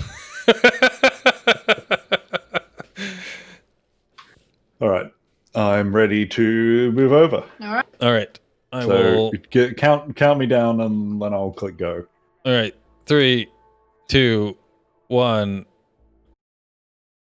All right, I'm ready to move over. All right. I will count me down, and then I'll click go. All right. 3, 2, 1.